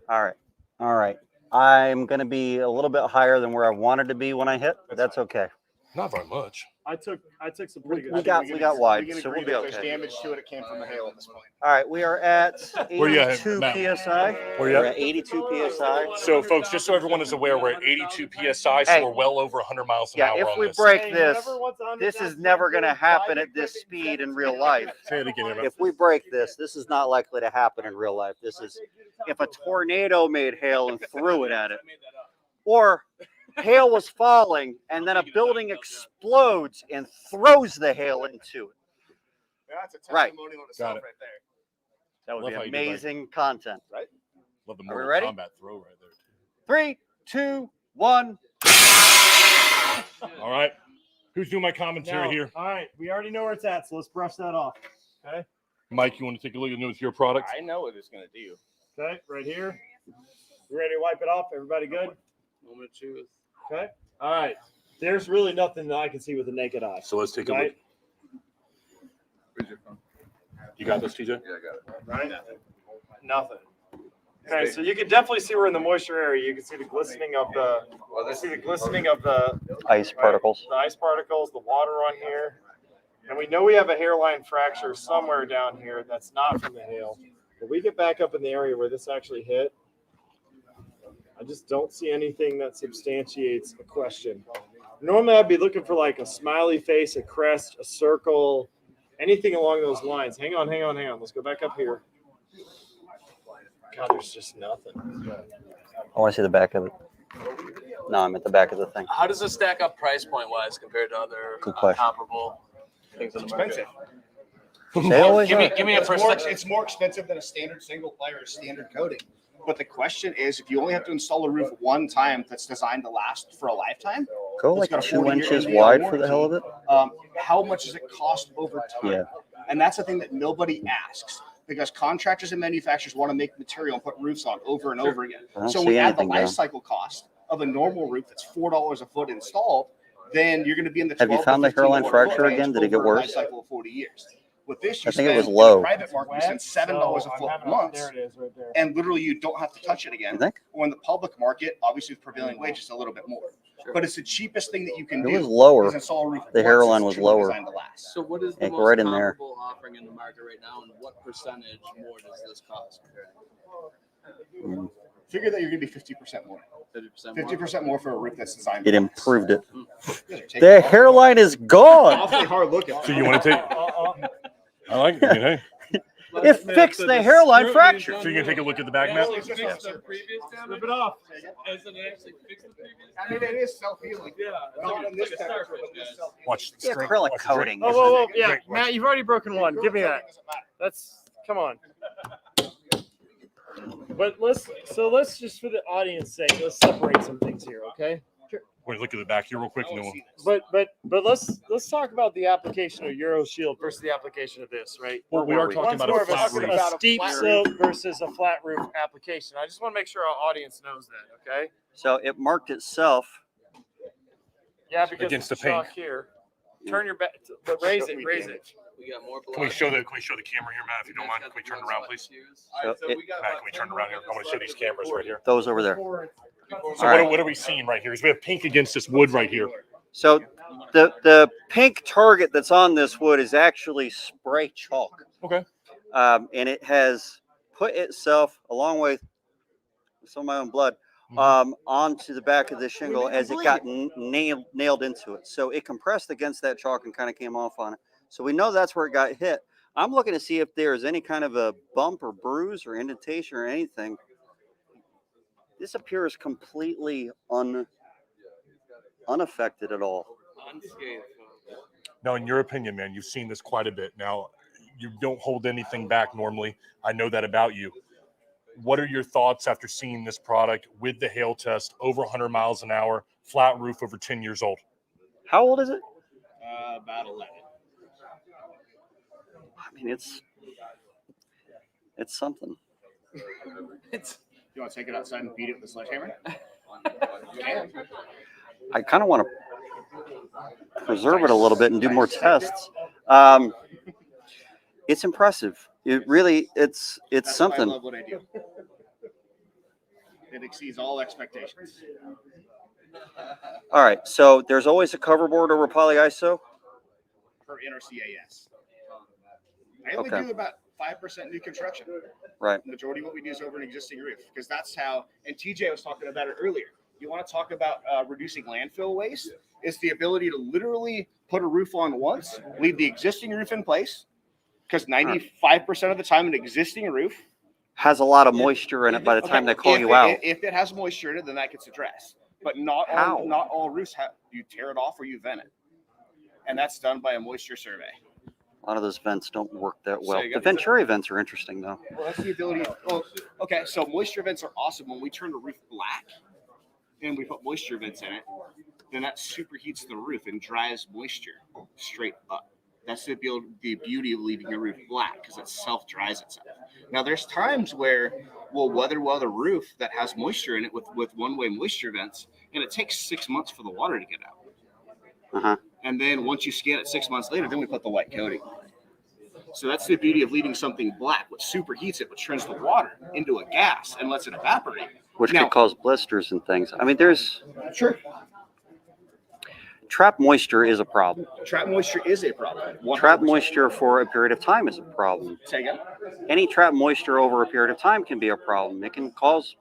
All right. All right. I'm going to be a little bit higher than where I wanted to be when I hit, but that's okay. Not very much. I took some pretty good. We got wide, We can so agree we'll be that there's okay. damage to it. It came from the hail at this point. All right, we are at Where you at, 82 Matt? psi. Where you We're at? at 82 psi. So, folks, just so everyone is aware, we're at 82 psi, so Hey. we're well over 100 miles an Yeah, hour if on we this. break Hey, this, whoever wants 100 this is thousand never going to buy happen the at this equipment, speed send in it to real me. life. Say it again, Emma. If we break this, this is not likely to happen in real life. This is if a tornado made hail and threw it at it, or hail was falling and then a building explodes and throws the hail into it. Yeah, that's a Right. testimonial in Got itself it. right there. That would Love be how you do that. amazing content. Right? Love the Are we Mortal ready? Kombat throw right there. 3, 2, 1. All right. Who's doing my commentary Now, here? all right, we already know where it's at, so let's brush that off. Okay. Mike, you want to take a look at your product? I know what it's going to do. Okay, right here. You ready to wipe it off? Everybody good? Moment of truth. Okay. All right. There's really nothing that I can see with the naked eye. So let's take a look. Right? Where's your phone? You got this, TJ? Yeah, I got it. Right? Nothing. Okay, so you can definitely see we're in the moisture area. You can see the glistening of the. Ice particles. The ice particles, the water on here, and we know we have a hairline fracture somewhere down here that's not from the hail. But we get back up in the area where this actually hit. I just don't see anything that substantiates a question. Normally, I'd be looking for like a smiley face, a crest, a circle, anything along those lines. Hang on. Let's go back up here. God, there's just nothing. I want to see the back of it. No, I'm at the back of the thing. How does this stack up price point wise compared to other Good question. comparable things in the market? They always Give are. me a first. It's more expensive than a standard single player standard coating. But the question is, if you only have to install a roof one time that's designed to last for a lifetime, Go that's like got a 2 40-year inches NDA wide for the hell of warranty, it. how much does it cost over time? Yeah. And that's the thing that nobody asks, because contractors and manufacturers want to make material and put roofs on over and over again. I don't So see we add the anything life down. cycle cost of a normal roof that's $4 a foot installed, then you're going to be in the Have you 12 found to the hairline $15 fracture range again? Did it get over a life worse? cycle of 40 years. With this, you I think it was spend low. in the private market, you spend $7 a foot once, There it is, right there. and literally you don't have to touch it again. You think? Or in the public market, obviously with prevailing wage, it's a little bit more. But it's the cheapest thing that you can It do. was lower. is install a roof The once hairline that's was truly lower. designed to last. So what is the Yeah, most right in there. comparable offering in the market right now, and what percentage more does this cost? Figure that you're going to be 50% more. 50% more. 50% more for a roof that's designed. It to last. improved it. Take The it off. hairline is gone. Awfully hard looking. So you want to take? I like it. I mean, hey. It fixed the hairline fracture. So you can take a look at the back, Matt? Actually fix the previous damage? Rip it off. As in it actually fix the previous I mean, it is self-healing. Yeah, Not in this it's like a temperature, starfish, but it is guys. self-healing. Watch The strength, acrylic watch the coating. drink. Whoa. Yeah, Drink, watch. Matt, you've already broken one. Give me that. That's come on. But let's just for the audience sake, let's separate some things here, okay? Wait, look at the back here real quick. I No, wanna see this. But let's talk about the application of Euro Shield versus the application of this, right? well, we are talking One's about more a of a, flat roof. a steep slope versus a flat roof application. I just want to make sure our audience knows that, okay? So it marked itself. Yeah, because Against it's the shock pink. here. Turn your back, but raise it. We got more Can we show the camera here, Matt? If you don't mind, can we turn it around, please? So it, Matt, can we turn it around here? I want to show these cameras right here. those over there. So All what, right. what are we seeing right here? Is we have pink against this wood right here. So the pink target that's on this wood is actually spray chalk. Okay. And it has put itself, along with some of my own blood, onto the back of the shingle as it got nailed into it. So it compressed against that chalk and kind of came off on it. So we know that's where it got hit. I'm looking to see if there's any kind of a bump or bruise or indentation or anything. This appears completely unaffected at all. Unscathed. Now, in your opinion, man, you've seen this quite a bit. Now, you don't hold anything back normally. I know that about you. What are your thoughts after seeing this product with the hail test, over 100 miles an hour, flat roof, over 10 years old? How old is it? About 11. I mean, it's something. You want to take it outside and beat it with a sledgehammer? I kind of want to preserve it a little bit and do more tests. It's impressive. It really, it's That's why something. I love what I do. It exceeds all expectations. All right. So there's always a cover board over polyiso. Per NRCA, yes. I only Okay. do about 5% new construction. Right. The majority of what we do is over an existing roof because that's how. And TJ was talking about it earlier. You want to talk about reducing landfill waste? Is the ability to literally put a roof on once, leave the existing roof in place, because 95% of the time an existing roof Has a lot of moisture in it by the time they call you out. If it has moisture in it, then that gets addressed. But not all roofs have. You tear it off or you vent it, and that's done by a moisture survey. A lot of those vents don't work that well. you The got- Venturi vents are interesting, though. Well, that's the ability. Well, okay, so moisture vents are awesome. When we turn the roof black and we put moisture vents in it, then that superheats the roof and dries moisture straight up. That's the beauty of leaving your roof black because it self-dries itself. Now, there's times where we'll weather well the roof that has moisture in it with one-way moisture vents, and it takes 6 months for the water to get out. Uh-huh. And then once you scan it 6 months later, then we put the white coating on it. So that's the beauty of leaving something black, which superheats it, which turns the water into a gas and lets it evaporate. Which Now- could cause blisters and things. I mean, there's Sure. trapped moisture is a problem. Trap moisture is a problem. 100%. Trapped moisture for a period of time is a problem. Say again? Any trapped moisture over a period of time can be a problem. It can cause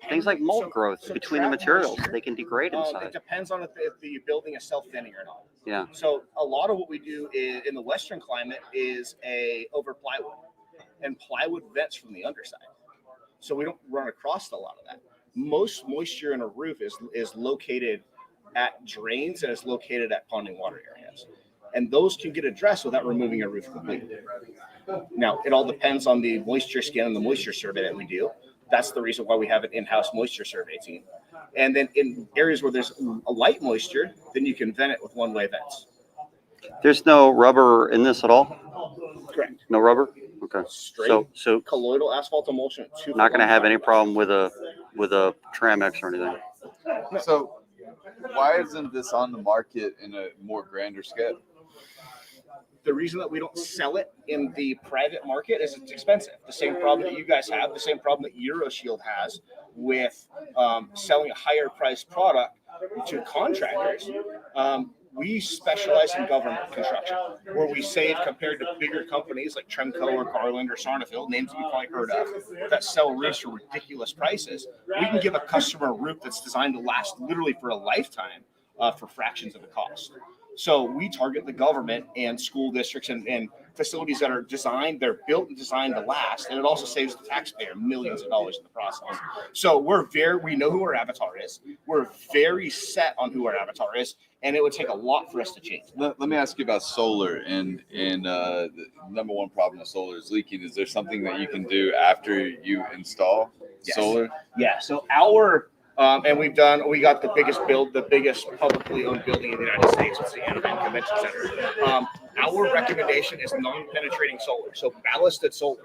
things like mold So- growth so between the trapped materials. moisture, They can degrade It inside. depends on if the building is self-thinning or not. Yeah. So a lot of what we do in the Western climate is over plywood, and plywood vents from the underside. So we don't run across a lot of that. Most moisture in a roof is located at drains and is located at ponding water areas. And those can get addressed without removing a roof completely. Now, it all depends on the moisture scan and the moisture survey that we do. That's the reason why we have an in-house moisture survey team. And then in areas where there's a light moisture, then you can vent it with one-way vents. There's no rubber in this at all? Correct. No rubber? Okay. Straight So colloidal asphalt emulsion. not going to have any problem with a Tramex or anything. So why isn't this on the market in a more grander scale? The reason that we don't sell it in the private market is it's expensive. The same problem that you guys have, the same problem that EuroShield has with selling a higher priced product to contractors. We specialize in government construction, where we save compared to bigger companies like Tremco or Garland or Sarnafil, names you've probably heard of, that sell roofs for ridiculous prices. We can give a customer a roof that's designed to last literally for a lifetime for fractions of the cost. So we target the government and school districts and facilities that are designed, they're built and designed to last. And it also saves the taxpayer millions of dollars in the process. So we know who our avatar is. We're very set on who our avatar is. And it would take a lot for us to change. Let me ask you about solar and the number one problem with solar is leaking. Is there something that you can do after you install solar? Yeah. So and we got the biggest publicly owned building in the United States. It's the Anaheim Convention Center. Our recommendation is non-penetrating solar, so ballasted solar.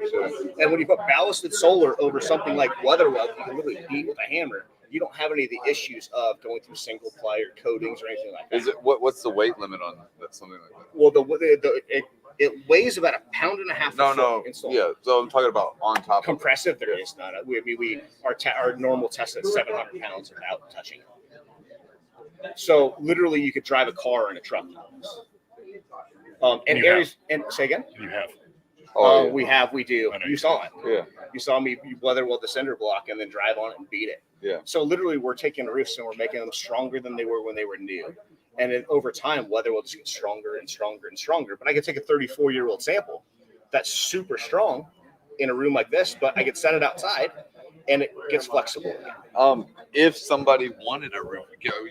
And when you put ballasted solar over something like Weatherwell, you can literally beat with a hammer. You don't have any of the issues of going through single ply or coatings or anything like that. Is it what's the weight limit on that? Something like that? Well, it weighs about 1.5 pounds. No. Yeah. So I'm talking about on top of compressive. There is none. Our normal test is 700 pounds without touching it. So literally, you could drive a car and a truck. And areas and say again. You have. Oh, we do. You saw it. Yeah. You saw me weather well the cinder block and then drive on it and beat it. Yeah. So literally, we're taking roofs and we're making them stronger than they were when they were new. And then over time, weather will just get stronger and stronger and stronger. But I could take a 34-year-old sample that's super strong in a room like this, but I could set it outside and it gets flexible. If somebody wanted a roof,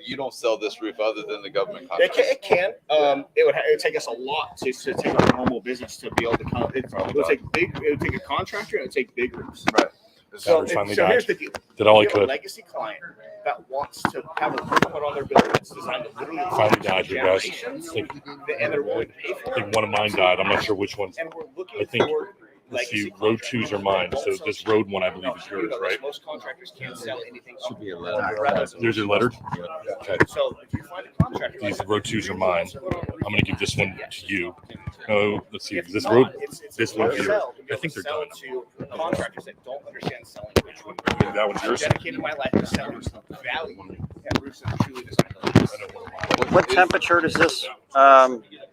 you don't sell this roof other than the government contract. It can. It would take us a lot to take our normal business to be able to come. It would take a contractor and it would take big roofs. Right. So here's the deal. Did all he You have a could. legacy client that wants to have a roof put on their building that's designed to literally Finally died, you guys. generations, I think, and they're willing to pay for I it. think one of mine died. I'm not sure which one. And we're looking I think, for let's see, legacy road contractors. 2s are mine. So this road one, I believe, is yours, right? Most contractors can't sell anything. Should be a Yours are lettered? Okay. So if you find a contractor, These road 2s are mine. I'm going to give this one to you. Oh, let's see. It's Is this not. road? It's This hard one to here. sell to be I able think to they're sell done. to contractors that don't understand selling. That one's I've yours. dedicated my life to selling value and roofs that are truly designed. What temperature does this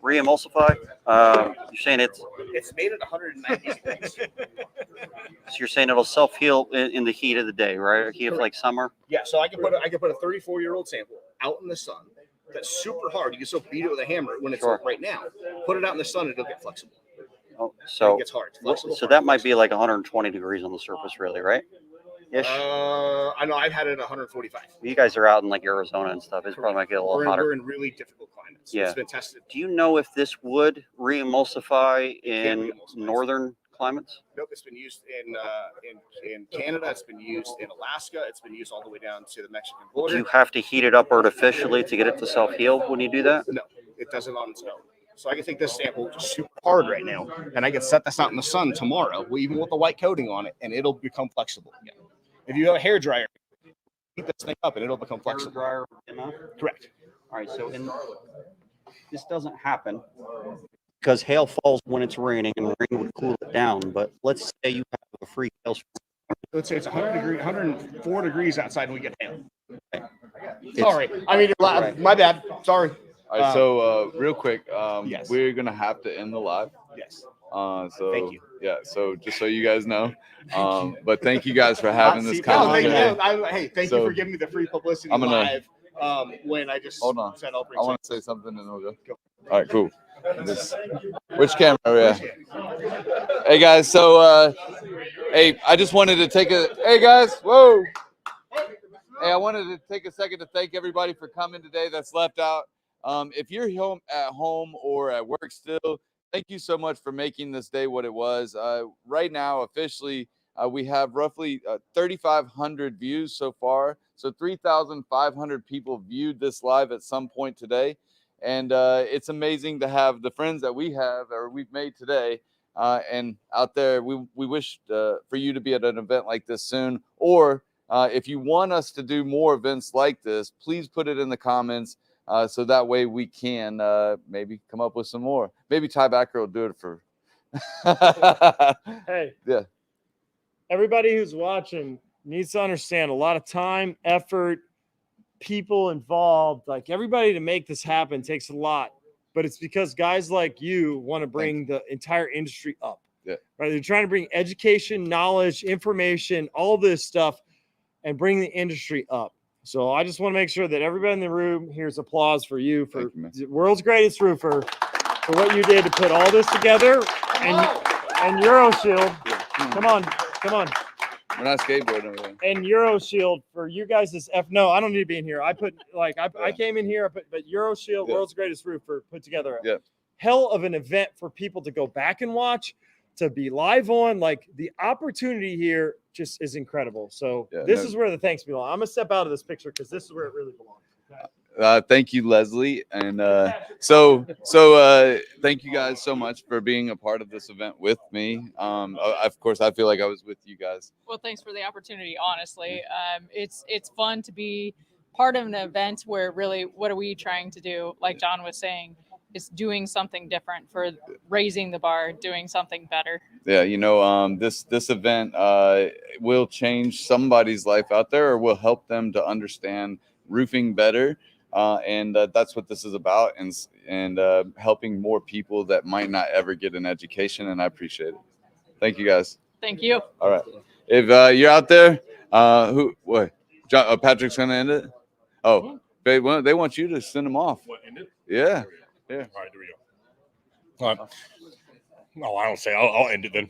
re-emulsify? You're saying It's made at 190 degrees. so you're saying it'll self-heal in the heat of the day, right? Heat of like summer. Yeah, so I can put a 34-year-old sample out in the sun that's super hard. You can still beat it with a hammer when it's Sure. right now. Put it out in the sun and it'll get flexible. Oh, so it gets hard. It's flexible, so hard, that might be like 120 degrees on the surface, really, right? Ish. I know I've had it at 145. You guys are out in like Arizona and stuff. It's probably might get a little hotter. We're in really difficult climates. Yeah. It's been tested. Do you know if this would re-emulsify in northern climates? Nope, it's been used in Canada. It's been used in Alaska. It's been used all the way down to the Mexican border. Do you have to heat it up artificially to get it to self-heal when you do that? No, it does it on its own. So I can take this sample super hard right now, and I can set this out in the sun tomorrow, even with the white coating on it, and it'll become flexible again. If you have a hair dryer, heat this thing up, and it'll become flexible. Dryer enough? Correct. All right, so this doesn't happen because hail falls when it's raining, and rain would cool it down. But let's say you have a free hailstorm. Let's say it's 104 degrees outside, and we get hail. Sorry, I mean, my bad. Sorry. All right, so real quick, yes. we're gonna have to end the live. Yes. So Thank you. Yeah, so just so you guys know, but thank you guys for having this conversation. Hey, thank you for giving me the free publicity live. When I just hold on. said I'll bring. I want to say something, and then we'll go. All right, cool. Which camera are we at? Hey guys, so hey, I just wanted to take a. Hey guys, whoa. Hey, I wanted to take a second to thank everybody for coming today. That's left out. If you're at home or at work still, thank you so much for making this day what it was. Right now, officially, we have roughly 3,500 views so far. So 3,500 people viewed this live at some point today. And it's amazing to have the friends that we have or we've made today. And out there, we wish for you to be at an event like this soon. Or if you want us to do more events like this, please put it in the comments. So that way we can maybe come up with some more. Maybe Ty Backer will do it for. Hey. Yeah. Everybody who's watching needs to understand a lot of time, effort, people involved. Like everybody to make this happen takes a lot. But it's because guys like you want to bring the entire industry up. Yeah. Right? They're trying to bring education, knowledge, information, all this stuff, and bring the industry up. So I just want to make sure that everybody in the room hears applause for you, for the world's greatest roofer, for what you did to put all this together. And EuroShield, come on. We're not skateboarding. And EuroShield for you guys is no, I don't need to be in here. I put I came in here, but EuroShield, world's greatest roofer, put together a hell of an event for people to go back and watch, to be live on. Like the opportunity here just is incredible. So this is where the thanks belong. I'm gonna step out of this picture because this is where it really belongs. Thank you, Leslie, and thank you guys so much for being a part of this event with me. Of course, I feel like I was with you guys. Well, thanks for the opportunity. Honestly, it's fun to be part of an event where really, what are we trying to do? Like John was saying, is doing something different for raising the bar, doing something better. Yeah, this event will change somebody's life out there, or will help them to understand roofing better. And that's what this is about, and helping more people that might not ever get an education. And I appreciate it. Thank you, guys. Thank you. All right. If you're out there, John, Patrick's going to end it? Oh, they want you to send them off. What, end it? Yeah. All right, there we go. All right. No, I don't say. I'll end it then.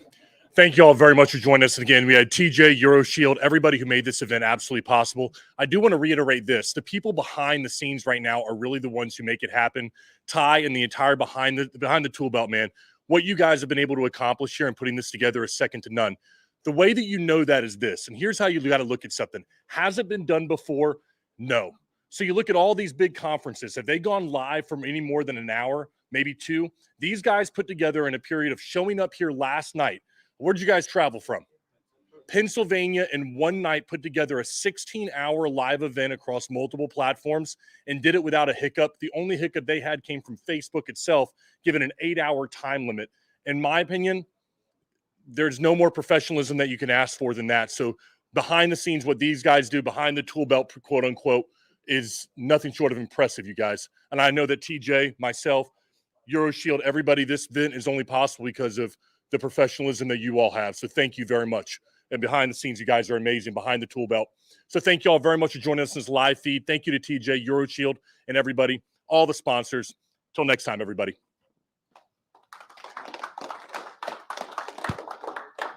Thank you all very much for joining us again. We had TJ, EuroShield, everybody who made this event absolutely possible. I do want to reiterate this. The people behind the scenes right now are really the ones who make it happen. Ty and the entire behind the tool belt, man. What you guys have been able to accomplish here and putting this together is second to none. The way that you know that is this, and here's how you got to look at something. Has it been done before? No. So you look at all these big conferences. Have they gone live for any more than an hour, maybe two? These guys put together in a period of showing up here last night. Where did you guys travel from? Pennsylvania in one night put together a 16-hour live event across multiple platforms and did it without a hiccup. The only hiccup they had came from Facebook itself, given an 8-hour time limit. In my opinion, there's no more professionalism that you can ask for than that. So behind the scenes, what these guys do behind the tool belt, quote unquote, is nothing short of impressive, you guys. And I know that TJ, myself, EuroShield, everybody, this event is only possible because of the professionalism that you all have. So thank you very much. And behind the scenes, you guys are amazing behind the tool belt. So thank you all very much for joining us in this live feed. Thank you to TJ, EuroShield, and everybody, all the sponsors. Till next time, everybody.